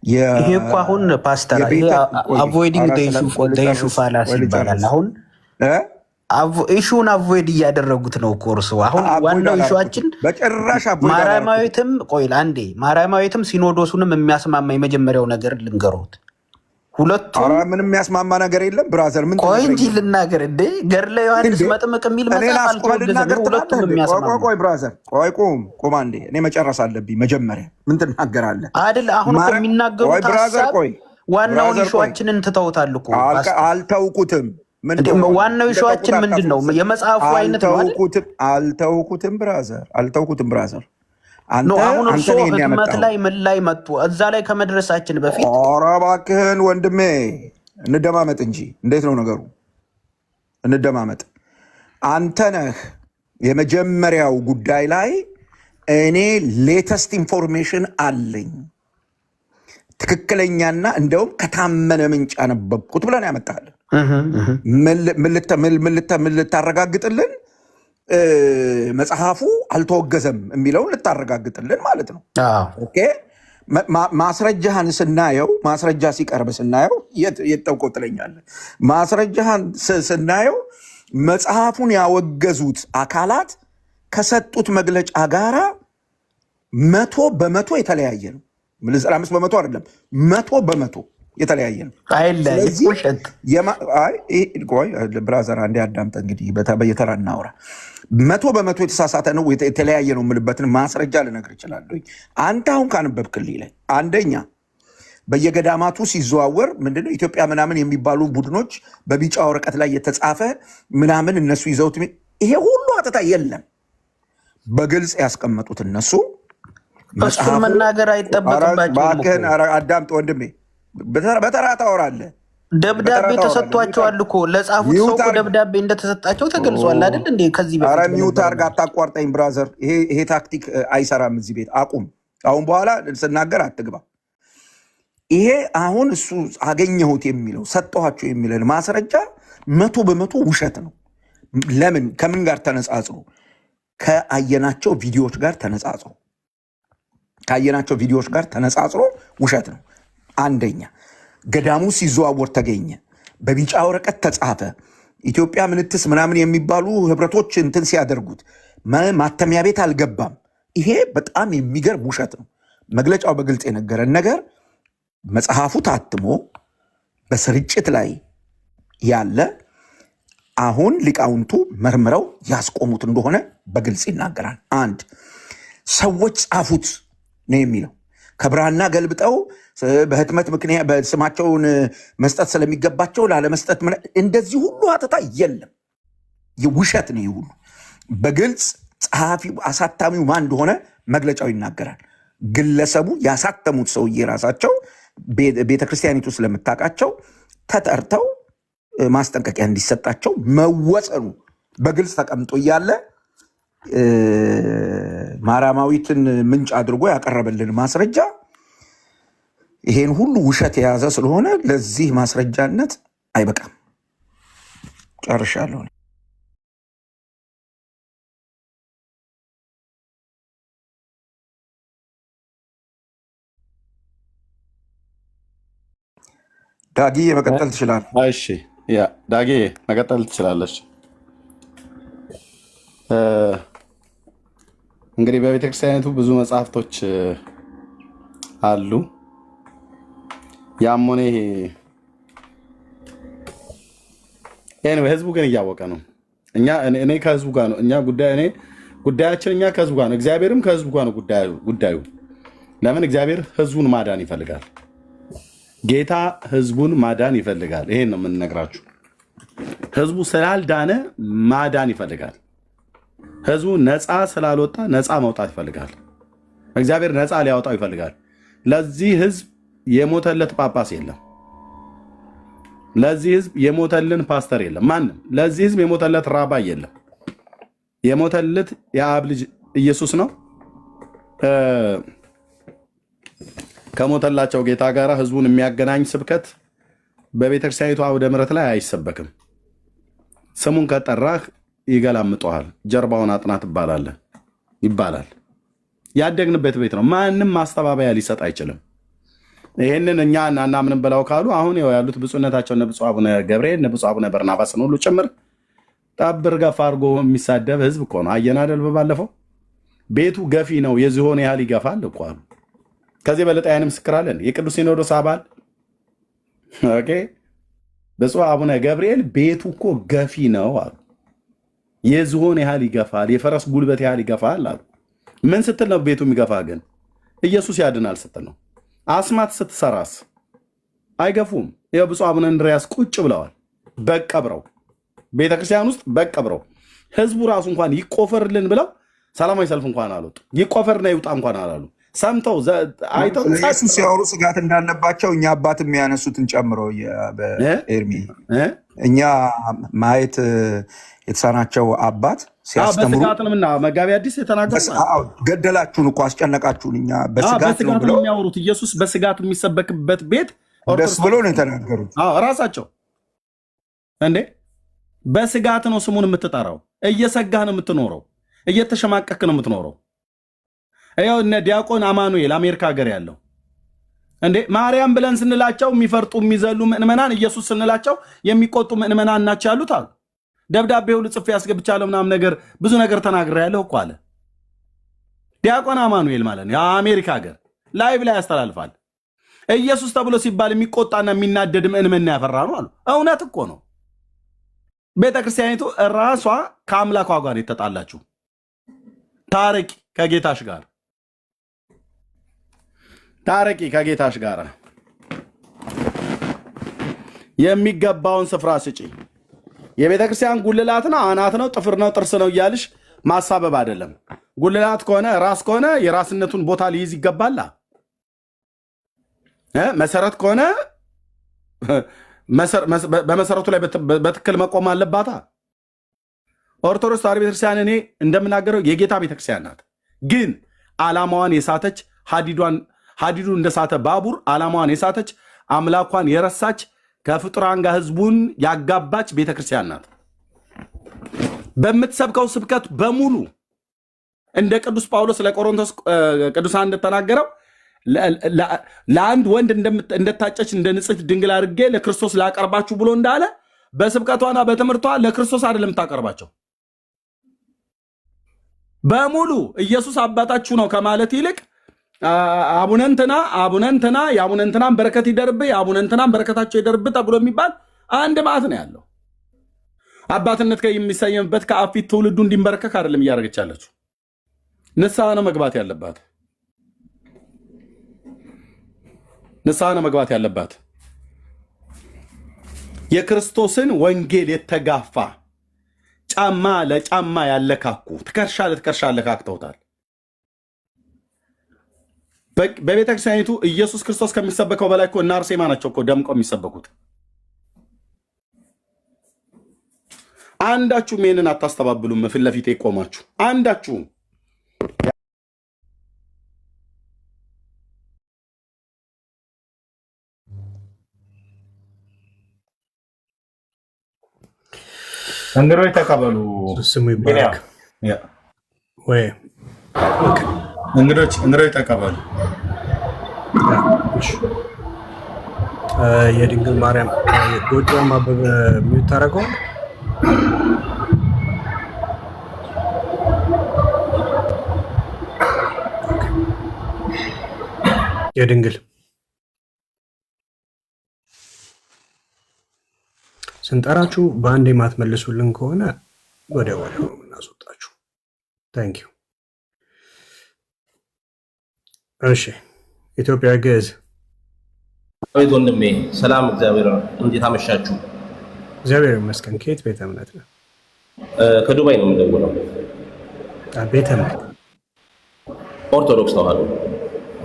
ይሄ እኮ አሁን ፓስተር አቮይዲንግ ኢሹ ፋላሲ ይባላል። አሁን ኢሹን አቮይድ እያደረጉት ነው ኮርሱ። አሁን ዋናው ኢሹአችን በጭራሽ ማርያማዊትም ቆይ አንዴ ማርያማዊትም ሲኖዶሱንም የሚያስማማ የመጀመሪያው ነገር ልንገሩት። ሁለቱም ምንም የሚያስማማ ነገር የለም ብራዘር። ምን ቆይ እንጂ ልናገር እንዴ ገድለ ዮሐንስ መጥምቅ የሚል መጽሐፍ አልተወገዘም። ሁለቱም የሚያስማማ ቆይ ብራዘር ቆይ ቁም አንዴ እኔ መጨረስ አለብኝ መጀመሪያ። ምን ትናገራለህ አይደል? አሁን እኮ የሚናገሩት ሀሳብ ዋናውን ኢሹአችንን ትተውታል እኮ። አልተውኩትም። ዋናው ኢሹአችን ምንድን ነው? የመጽሐፉ አይነት ነው አይደል? አልተውኩትም ብራዘር። አሁን እርስዎ ህትመት ላይ ምን ላይ መጡ? እዛ ላይ ከመድረሳችን በፊት ኧረ እባክህን ወንድሜ እንደማመጥ እንጂ እንዴት ነው ነገሩ? እንደማመጥ አንተ ነህ የመጀመሪያው ጉዳይ ላይ እኔ ሌተስት ኢንፎርሜሽን አለኝ ትክክለኛና እንደውም ከታመነ ምንጭ አነበብኩት ብለን ያመጣለን። ምን ልታረጋግጥልን? መጽሐፉ አልተወገዘም የሚለውን ልታረጋግጥልን ማለት ነው። ኦኬ ማስረጃህን ስናየው ማስረጃ ሲቀርብ ስናየው የጠውቆ ትለኛለህ። ማስረጃህን ስናየው መጽሐፉን ያወገዙት አካላት ከሰጡት መግለጫ ጋራ 100% የተለያየ ነው። 5% አይደለም 100% የተለያየ ነው። ብራዘር አንዴ አዳምጠ እንግዲህ በየተራ እናውራ። 100% የተሳሳተ ነው የተለያየ ነው የምልበትን ማስረጃ ልነግር እችላለሁ። አንተ አሁን ካነበብክልኝ ላይ አንደኛ በየገዳማቱ ሲዘዋወር ምንድነው ኢትዮጵያ ምናምን የሚባሉ ቡድኖች በቢጫ ወረቀት ላይ የተጻፈ ምናምን እነሱ ይዘውት ይሄ ሁሉ አተታ የለም። በግልጽ ያስቀመጡት እነሱ እሱን መናገር አይጠበቅባቸውም። አዳምጥ ወንድሜ፣ በተራ ታወራለህ። ደብዳቤ ተሰጥቷቸዋል እኮ ለጻፉት ሰው እኮ ደብዳቤ እንደተሰጣቸው ተገልጿል አይደል እንዴ? ከዚህ በፊት ኧረ ሚውት አድርግ፣ አታቋርጠኝ ብራዘር። ይሄ ታክቲክ አይሰራም እዚህ ቤት። አቁም። አሁን በኋላ ስናገር አትግባ። ይሄ አሁን እሱ አገኘሁት የሚለው ሰጠኋቸው የሚለን ማስረጃ 100% ውሸት ነው። ለምን? ከምን ጋር ተነጻጽሮ? ከአየናቸው ቪዲዮዎች ጋር ተነጻጽሮ ውሸት ነው። አንደኛ ገዳሙ ሲዘዋወር ተገኘ፣ በቢጫ ወረቀት ተጻፈ፣ ኢትዮጵያ ምንትስ ምናምን የሚባሉ ህብረቶች እንትን ሲያደርጉት ማተሚያ ቤት አልገባም። ይሄ በጣም የሚገርም ውሸት ነው። መግለጫው በግልጽ የነገረን ነገር መጽሐፉ ታትሞ በስርጭት ላይ ያለ አሁን ሊቃውንቱ መርምረው ያስቆሙት እንደሆነ በግልጽ ይናገራል። አንድ ሰዎች ጻፉት ነው የሚለው ከብራና ገልብጠው በህትመት ምክንያት በስማቸውን መስጠት ስለሚገባቸው ላለመስጠት እንደዚህ ሁሉ አተታ የለም። ውሸት ነው ይሁሉ። በግልጽ ጸሐፊው አሳታሚው ማን እንደሆነ መግለጫው ይናገራል። ግለሰቡ ያሳተሙት ሰውዬ ራሳቸው ቤተክርስቲያኒቱ ስለምታውቃቸው ተጠርተው ማስጠንቀቂያ እንዲሰጣቸው መወሰኑ በግልጽ ተቀምጦ እያለ ማርያማዊትን ምንጭ አድርጎ ያቀረበልን ማስረጃ ይሄን ሁሉ ውሸት የያዘ ስለሆነ ለዚህ ማስረጃነት አይበቃም። ጨርሻለሁ። ዳጊ መቀጠል ትችላለህ። እሺ ያ ዳጊ መቀጠል ትችላለች። እንግዲህ በቤተክርስቲያኒቱ ብዙ መጽሐፍቶች አሉ። ያም ሆነ ይሄ ህዝቡ ግን እያወቀ ነው። እኔ ከህዝቡ ጋር ነው። ጉዳያችን እኛ ከህዝቡ ጋር ነው። እግዚአብሔርም ከህዝቡ ጋር ነው ጉዳዩ። ለምን? እግዚአብሔር ህዝቡን ማዳን ይፈልጋል። ጌታ ህዝቡን ማዳን ይፈልጋል። ይሄን ነው የምንነግራችሁ። ህዝቡ ስላልዳነ ማዳን ይፈልጋል። ህዝቡ ነፃ ስላልወጣ ነፃ መውጣት ይፈልጋል። እግዚአብሔር ነፃ ሊያወጣው ይፈልጋል። ለዚህ ህዝብ የሞተለት ጳጳስ የለም። ለዚህ ህዝብ የሞተልን ፓስተር የለም። ማንም ለዚህ ህዝብ የሞተለት ራባይ የለም። የሞተለት የአብ ልጅ ኢየሱስ ነው። ከሞተላቸው ጌታ ጋር ህዝቡን የሚያገናኝ ስብከት በቤተክርስቲያኒቱ አውደ ምሕረት ላይ አይሰበክም። ስሙን ከጠራህ ይገላምጠዋል። ጀርባውን አጥና ትባላለህ ይባላል። ያደግንበት ቤት ነው። ማንም ማስተባበያ ሊሰጥ አይችልም። ይህንን እኛ እናምንም ብለው ካሉ አሁን ያሉት ብፁዕነታቸው እነ ብፁዕ አቡነ ገብርኤል እነ ብፁዕ አቡነ በርናባስን ሁሉ ጭምር ጠብር ገፋ አድርጎ የሚሳደብ ህዝብ እኮ ነው። አየን አይደል? በባለፈው ቤቱ ገፊ ነው የዝሆን ያህል ይገፋል እኮ አሉ። ከዚህ በለጠ ያን ምስክር አለን። የቅዱስ ሲኖዶስ አባል ብፁዕ አቡነ ገብርኤል ቤቱ እኮ ገፊ ነው አሉ። የዝሆን ያህል ይገፋል፣ የፈረስ ጉልበት ያህል ይገፋል አሉ። ምን ስትል ነው ቤቱ የሚገፋ? ግን ኢየሱስ ያድናል ስትል ነው። አስማት ስትሰራስ አይገፉም። ይኸው ብፁዕ አቡነ እንድርያስ ቁጭ ብለዋል በቀብረው ቤተክርስቲያን ውስጥ በቀብረው ህዝቡ ራሱ እንኳን ይቆፈርልን ብለው ሰላማዊ ሰልፍ እንኳን አልወጡ። ይቆፈርና ይውጣ እንኳን አላሉ። ሰምተው አይተው ኢየሱስ ሲያወሩ ስጋት እንዳለባቸው እኛ አባት የሚያነሱትን ጨምሮ ኤርሚ እኛ ማየት የተሳናቸው አባት ሲያስተምሩ በስጋት ነው እና መጋቢ አዲስ የተናገሩ ገደላችሁን እኮ አስጨነቃችሁን እኛ በስጋት ነው ብለው የሚያወሩት። ኢየሱስ በስጋት የሚሰበክበት ቤት ደስ ብሎ ነው የተናገሩት ራሳቸው። እንዴ በስጋት ነው ስሙን የምትጠራው። እየሰጋህ ነው የምትኖረው። እየተሸማቀክ ነው የምትኖረው። ይኸው እነ ዲያቆን አማኑኤል አሜሪካ ሀገር ያለው እንዴ ማርያም ብለን ስንላቸው የሚፈርጡ የሚዘሉ ምእመናን፣ ኢየሱስ ስንላቸው የሚቆጡ ምእመናን ናቸው ያሉት አሉ። ደብዳቤ ሁሉ ጽፌ ያስገብቻለሁ ምናምን ነገር ብዙ ነገር ተናግሬያለሁ እኮ አለ ዲያቆን አማኑኤል ማለት ነው። የአሜሪካ ሀገር ላይቭ ላይ ያስተላልፋል። ኢየሱስ ተብሎ ሲባል የሚቆጣና የሚናደድ ምእመና ያፈራ ነው አሉ። እውነት እኮ ነው። ቤተክርስቲያኒቱ ራሷ ከአምላኳ ጋር የተጣላችው ታረቂ ከጌታሽ ጋር ታረቂ ከጌታሽ ጋር የሚገባውን ስፍራ ስጪ። የቤተ ክርስቲያን ጉልላት ነው፣ አናት ነው፣ ጥፍር ነው፣ ጥርስ ነው እያልሽ ማሳበብ አይደለም። ጉልላት ከሆነ ራስ ከሆነ የራስነቱን ቦታ ሊይዝ ይገባላ። መሰረት ከሆነ በመሰረቱ ላይ በትክክል መቆም አለባታ። ኦርቶዶክስ ተዋሕዶ ቤተክርስቲያን እኔ እንደምናገረው የጌታ ቤተክርስቲያን ናት። ግን ዓላማዋን የሳተች ሀዲዱ እንደሳተ ባቡር ዓላማዋን የሳተች አምላኳን የረሳች ከፍጡራን ጋር ህዝቡን ያጋባች ቤተክርስቲያን ናት። በምትሰብከው ስብከት በሙሉ እንደ ቅዱስ ጳውሎስ ለቆሮንቶስ ቅዱሳን እንደተናገረው ለአንድ ወንድ እንደታጨች እንደ ንጽሕት ድንግል አድርጌ ለክርስቶስ ላቀርባችሁ ብሎ እንዳለ በስብከቷና በትምህርቷ ለክርስቶስ አይደለም ታቀርባቸው። በሙሉ ኢየሱስ አባታችሁ ነው ከማለት ይልቅ አቡነንትና የአቡነንትናን በረከት ይደርብ የአቡነንትናን በረከታቸው ይደርብ ተብሎ የሚባል አንድ ማዕት ነው ያለው። አባትነት የሚሰየምበት ከአብ ፊት ትውልዱ እንዲንበረከክ አይደለም እያደረገች ያለችው። ንስሐ ነው መግባት ያለባት። ንስሐ ነው መግባት ያለባት። የክርስቶስን ወንጌል የተጋፋ ጫማ ለጫማ ያለካኩ ትከሻ ለትከሻ ያለካክተውታል። በቤተክርስቲያኒቱ ኢየሱስ ክርስቶስ ከሚሰበከው በላይ እኮ እነ አርሴማ ናቸው እኮ ደምቀው የሚሰበኩት። አንዳችሁም ይህንን አታስተባብሉም። ፊት ለፊት ቆማችሁ አንዳችሁም እንግዶች ተቀበሉ። ስሙ ይባረክ። ወይ እንግዶች ተቀበሉ። የድንግል ማርያም ጎጆም አበበ የሚታረቀው የድንግል ስንጠራችሁ በአንድ የማትመልሱልን ከሆነ ወዲያው ነው የምናስወጣችሁ። ታንኪዩ። እሺ ኢትዮጵያ ግዕዝ። አቤት ወንድሜ፣ ሰላም እግዚአብሔር ነው። እንዴት አመሻችሁ? እግዚአብሔር ይመስገን። ከየት ቤተ እምነት ነው? ከዱባይ ነው የምደውለው። ቤተ እምነት ኦርቶዶክስ ተዋህዶ።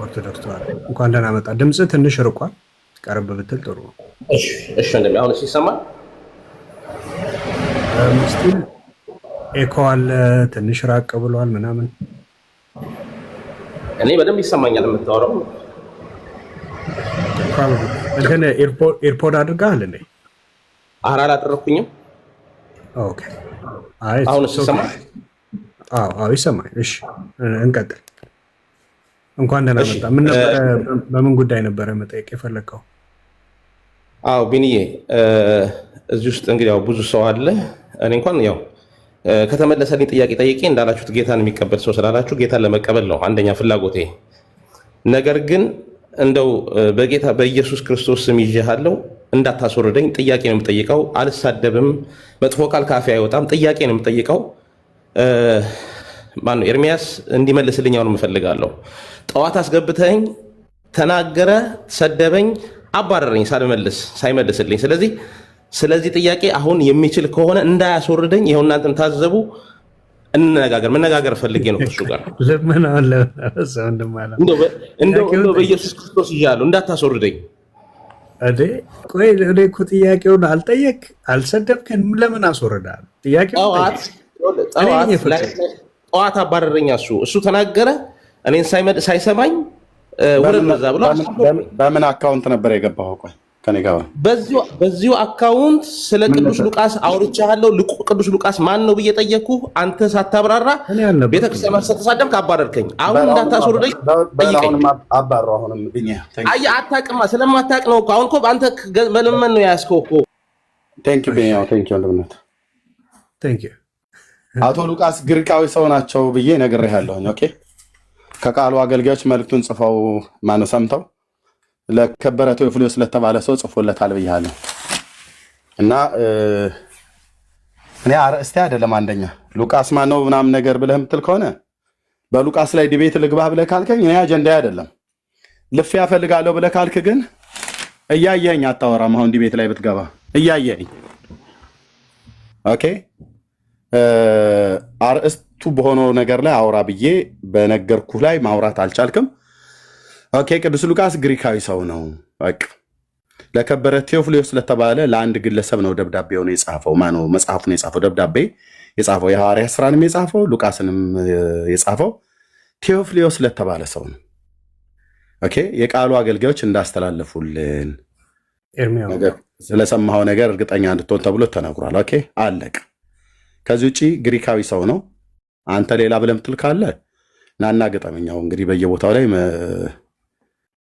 ኦርቶዶክስ ተዋህዶ። እንኳን ደህና መጣ። ድምፅ ትንሽ ርቋል፣ ቀረብ ብትል ጥሩ ነው። እሺ ወንድሜ፣ አሁን ይሰማል? ስቲል ኤኮ አለ፣ ትንሽ ራቅ ብሏል ምናምን። እኔ በደንብ ይሰማኛል የምታወራው። እንትን ኤርፖድ አድርገሃል እንዴ? ኧረ አላደረኩኝም። ኦኬ። አይ አሁን ይሰማል? አዎ ይሰማል። እሺ እንቀጥል። እንኳን ደህና መጣ። ምን ነበረ፣ በምን ጉዳይ ነበረ መጠየቅ የፈለግከው? አዎ ቢኒዬ፣ እዚህ ውስጥ እንግዲህ ያው ብዙ ሰው አለ። እኔ እንኳን ያው ከተመለሰልኝ ጥያቄ ጠይቄ እንዳላችሁት ጌታን የሚቀበል ሰው ስላላችሁ ጌታን ለመቀበል ነው አንደኛ ፍላጎቴ። ነገር ግን እንደው በጌታ በኢየሱስ ክርስቶስ ስም ይዤሃለሁ እንዳታስወርደኝ ጥያቄ ነው የምጠይቀው። አልሳደብም፣ መጥፎ ቃል ካፌ አይወጣም። ጥያቄ ነው የምጠይቀው። ማነው ኤርሚያስ እንዲመልስልኝ አሁን እፈልጋለሁ። ጠዋት አስገብተኝ ተናገረ፣ ሰደበኝ፣ አባረረኝ ሳይመልስልኝ። ስለዚህ ጥያቄ አሁን የሚችል ከሆነ እንዳያስወርደኝ። ይኸው እናንተም ታዘቡ። መነጋገር ፈልጌ ነው ከሱ ጋር። እንደው በኢየሱስ ክርስቶስ ይዣለሁ እንዳታስወርደኝ። ቆይ እኔ እኮ ጥያቄውን አልጠየቅ አልሰደብከን፣ ለምን አስወርዳል? ጠዋት አባረረኝ። እሱ ተናገረ፣ እኔን ሳይሰማኝ ውረድ በዛ ብሎ። በምን አካውንት ነበር የገባኸው? ቆይ ከኔ ጋር በዚሁ አካውንት ስለ ቅዱስ ሉቃስ አውርቻለሁ። ቅዱስ ሉቃስ ማን ነው ብዬ ጠየቅኩህ። አንተ ሳታብራራ ቤተክርስቲያን ስተሳደብክ አባረርከኝ። አሁን እንዳታስወርደኝ ጠይቀኝ። አየህ አታውቅማ፣ ስለማታውቅ ነው እኮ። አሁን እኮ አንተ መለመን ነው የያዝከው እኮ። አቶ ሉቃስ ግሪካዊ ሰው ናቸው ብዬ ነግሬሃለሁኝ። ኦኬ፣ ከቃሉ አገልጋዮች መልእክቱን ጽፈው ማነው ሰምተው ለከበረ ቴዎፍሎስ ለተባለ ሰው ጽፎለታል ብያለሁ። እና እኔ አርእስቴ አይደለም አንደኛ ሉቃስ ማን ነው ምናምን ነገር ብለህ የምትል ከሆነ በሉቃስ ላይ ዲቤት ልግባ ብለህ ካልከኝ እኔ አጀንዳ አይደለም። ልፊያ እፈልጋለሁ ብለህ ካልክ ግን እያየኝ አታወራም። አሁን ዲቤት ላይ ብትገባ እያየኝ። ኦኬ፣ አርእስቱ በሆነው ነገር ላይ አውራ ብዬ በነገርኩህ ላይ ማውራት አልቻልክም። ኦኬ፣ ቅዱስ ሉቃስ ግሪካዊ ሰው ነው። በቃ ለከበረ ቴዎፍሎስ ለተባለ ለአንድ ግለሰብ ነው ደብዳቤውን የጻፈው። ማነው መጽሐፉን የጻፈው? ደብዳቤ የጻፈው የሐዋርያት ሥራንም የጻፈው ሉቃስንም የጻፈው ቴዎፍሎስ ለተባለ ሰው ነው። ኦኬ፣ የቃሉ አገልጋዮች እንዳስተላለፉልን ስለሰማኸው ነገር እርግጠኛ እንድትሆን ተብሎ ተነግሯል። ኦኬ፣ አለቅ። ከዚህ ውጭ ግሪካዊ ሰው ነው። አንተ ሌላ ብለህ የምትል ካለ ናና ገጠመኛው እንግዲህ በየቦታው ላይ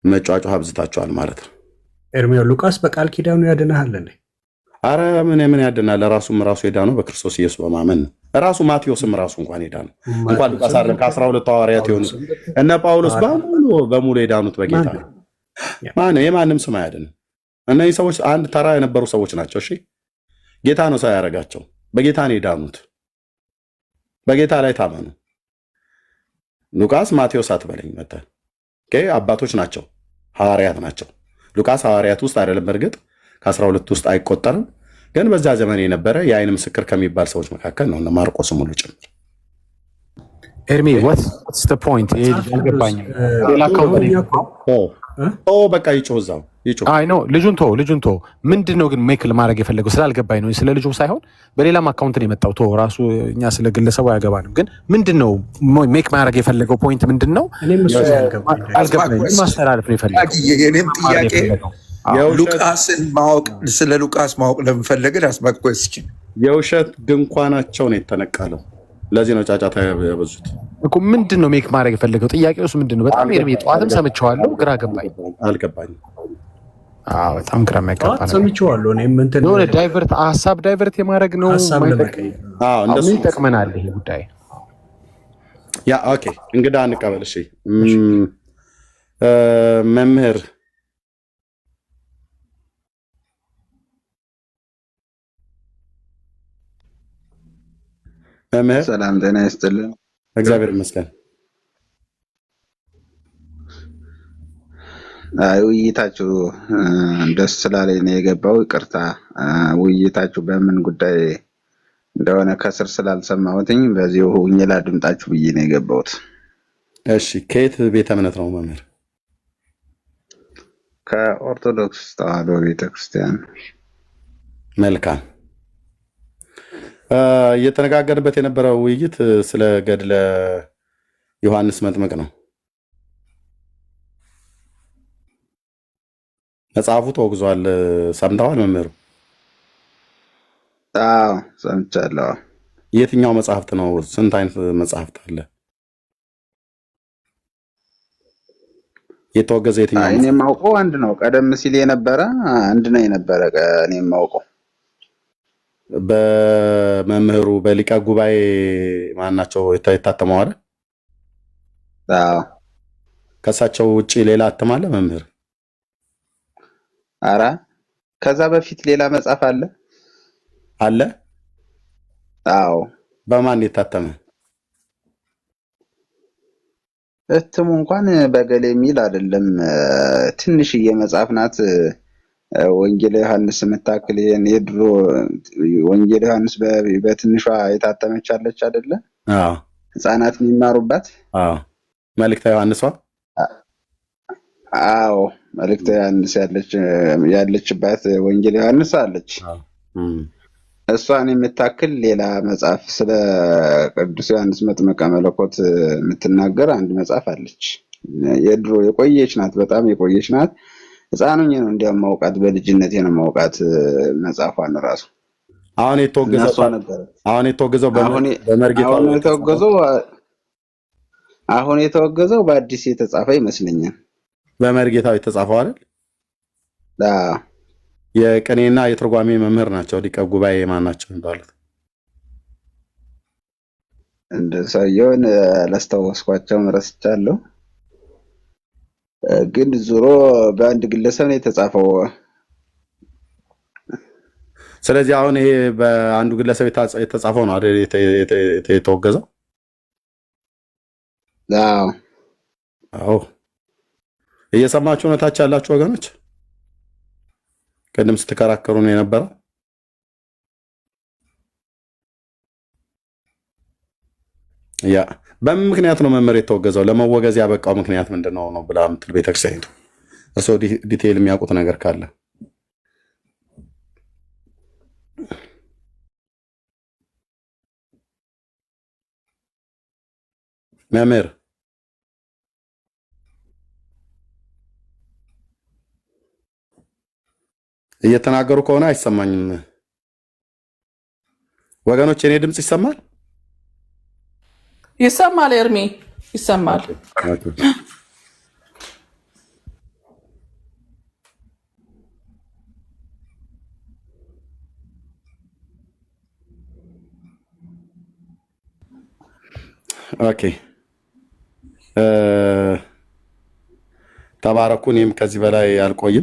መጫጫ አብዝታችኋል ማለት ነው። ኤርሚያው ሉቃስ በቃል ኪዳኑ ያድናል እንዴ? አረ ምን ያድናል? ራሱ የዳነው በክርስቶስ ኢየሱስ በማመን ነው። ራሱ ማቴዎስም ራሱ እንኳን የዳነው እንኳን ሉቃስ አይደለም ከ12 ሐዋርያት የሆኑ እነ ጳውሎስ በሙሉ የዳኑት በጌታ ነው። የማንም ስም አያድንም። እነዚህ ሰዎች አንድ ተራ የነበሩ ሰዎች ናቸው። እሺ፣ ጌታ ነው ሰው ያደረጋቸው። በጌታ ነው የዳኑት። በጌታ ላይ ታመኑ። ሉቃስ ማቴዎስ አትበለኝ መተህ። አባቶች ናቸው፣ ሐዋርያት ናቸው። ሉቃስ ሐዋርያት ውስጥ አይደለም፣ በእርግጥ ከ12 ውስጥ አይቆጠርም። ግን በዛ ዘመን የነበረ የአይን ምስክር ከሚባል ሰዎች መካከል ነው። ማርቆስ ሙሉ ጭምር። ኤርሚ what's the point? በቃ ይጮህ እዛው ይጮህ። አይ ነው ልጁን ቶ ምንድን ነው ግን ሜክ ለማድረግ የፈለገው ስላልገባኝ ነው። ስለ ልጁ ሳይሆን በሌላም አካውንት ነው የመጣው። ቶ ራሱ እኛ ስለ ግለሰቡ አያገባንም። ግን ምንድን ነው ሜክ ማድረግ የፈለገው ፖይንት ምንድን ነው? አልገባኝ። ማስተላለፍ ነው የፈለገው። የኔም ጥያቄ ሉቃስን ማወቅ ስለ ሉቃስ ማወቅ ለምፈለግ አስማቅቆ እስኪ የውሸት ድንኳናቸው ነው የተነቀለው። ለዚህ ነው ጫጫታ ያበዙት እኮ። ምንድን ነው ሜክ ማድረግ የፈለገው? ጥያቄውስ ምንድን ነው? በጣም ኤርሚ ጠዋትም ሰምቼዋለሁ፣ ግራ ገባኝ። አልገባኝም። በጣም ግራ የሚያጋባ ሰምቼዋለሁ። ሀሳብ ዳይቨርት የማድረግ ነው። ምን ይጠቅመናል ይሄ ጉዳይ? ያ ኦኬ፣ እንግዳ እንቀበል። እሺ መምህር ሰላም ጤና ይስጥልን። እግዚአብሔር ይመስገን። ውይይታችሁ ደስ ስላለኝ ነው የገባው። ይቅርታ። ውይይታችሁ በምን ጉዳይ እንደሆነ ከስር ስላልሰማሁትኝ በዚሁ ሁኜ ላድምጣችሁ ብዬ ነው የገባሁት። እሺ፣ ከየት ቤተ እምነት ነው መምህር? ከኦርቶዶክስ ተዋሕዶ ቤተክርስቲያን። መልካም። እየተነጋገርበት የነበረው ውይይት ስለ ገድለ ዮሐንስ መጥምቅ ነው። መጽሐፉ ተወግዟል። ሰምተዋል መምህሩ? አዎ ሰምቻለሁ። የትኛው መጽሐፍት ነው? ስንት አይነት መጽሐፍት አለ? የተወገዘ የትኛው? እኔ የማውቀው አንድ ነው። ቀደም ሲል የነበረ አንድ ነው የነበረ እኔ የማውቀው በመምህሩ በሊቀ ጉባኤ ማናቸው የታተመው አይደል? አዎ። ከእሳቸው ውጭ ሌላ አተማለ መምህር? አረ ከዛ በፊት ሌላ መጽሐፍ አለ አለ? አዎ። በማን የታተመ? እትሙ እንኳን በገሌ የሚል አይደለም። ትንሽዬ መጽሐፍ ናት። ወንጌል ዮሐንስ የምታክል የድሮ ወንጌል ዮሐንስ በትንሿ የታተመች አለች አይደለ? አዎ። ህፃናት የሚማሩባት። አዎ። መልእክተ ዮሐንሷ። አዎ። መልእክተ ዮሐንስ ያለችባት ወንጌል ዮሐንስ አለች። እሷን የምታክል ሌላ መጽሐፍ ስለ ቅዱስ ዮሐንስ መጥምቀ መለኮት የምትናገር አንድ መጽሐፍ አለች። የድሮ የቆየች ናት፣ በጣም የቆየች ናት። ህፃኑኝ ነው እንዲያውም ማውቃት፣ በልጅነቴ ነው ማውቃት መጽሐፏን ራሱ። አሁን የተወገዘው አሁን የተወገዘው በአዲስ የተጻፈ ይመስለኛል። በመርጌታው የተጻፈው አይደል? የቅኔና የትርጓሜ መምህር ናቸው። ሊቀ ጉባኤ ማን ናቸው የሚባሉት? እንደ ሰውየውን ላስታወስኳቸውም ረስቻለሁ። ግን ዙሮ በአንድ ግለሰብ ነው የተጻፈው። ስለዚህ አሁን ይሄ በአንዱ ግለሰብ የተጻፈው ነው አይደል የተወገዘው? አዎ። እየሰማችሁ ነው ታች ያላችሁ ወገኖች? ቅድም ስትከራከሩ ነው የነበረው። ያ በምን ምክንያት ነው መምህር የተወገዘው? ለመወገዝ ያበቃው ምክንያት ምንድነው ነው ብላ ምትል ቤተክርስቲያኒቱ? እርስዎ ዲቴይል የሚያውቁት ነገር ካለ መምህር። እየተናገሩ ከሆነ አይሰማኝም ወገኖች። የኔ ድምፅ ይሰማል? ይሰማል። ኤርሚ ይሰማል። ኦኬ። ተባረኩ። እኔም ከዚህ በላይ አልቆይም።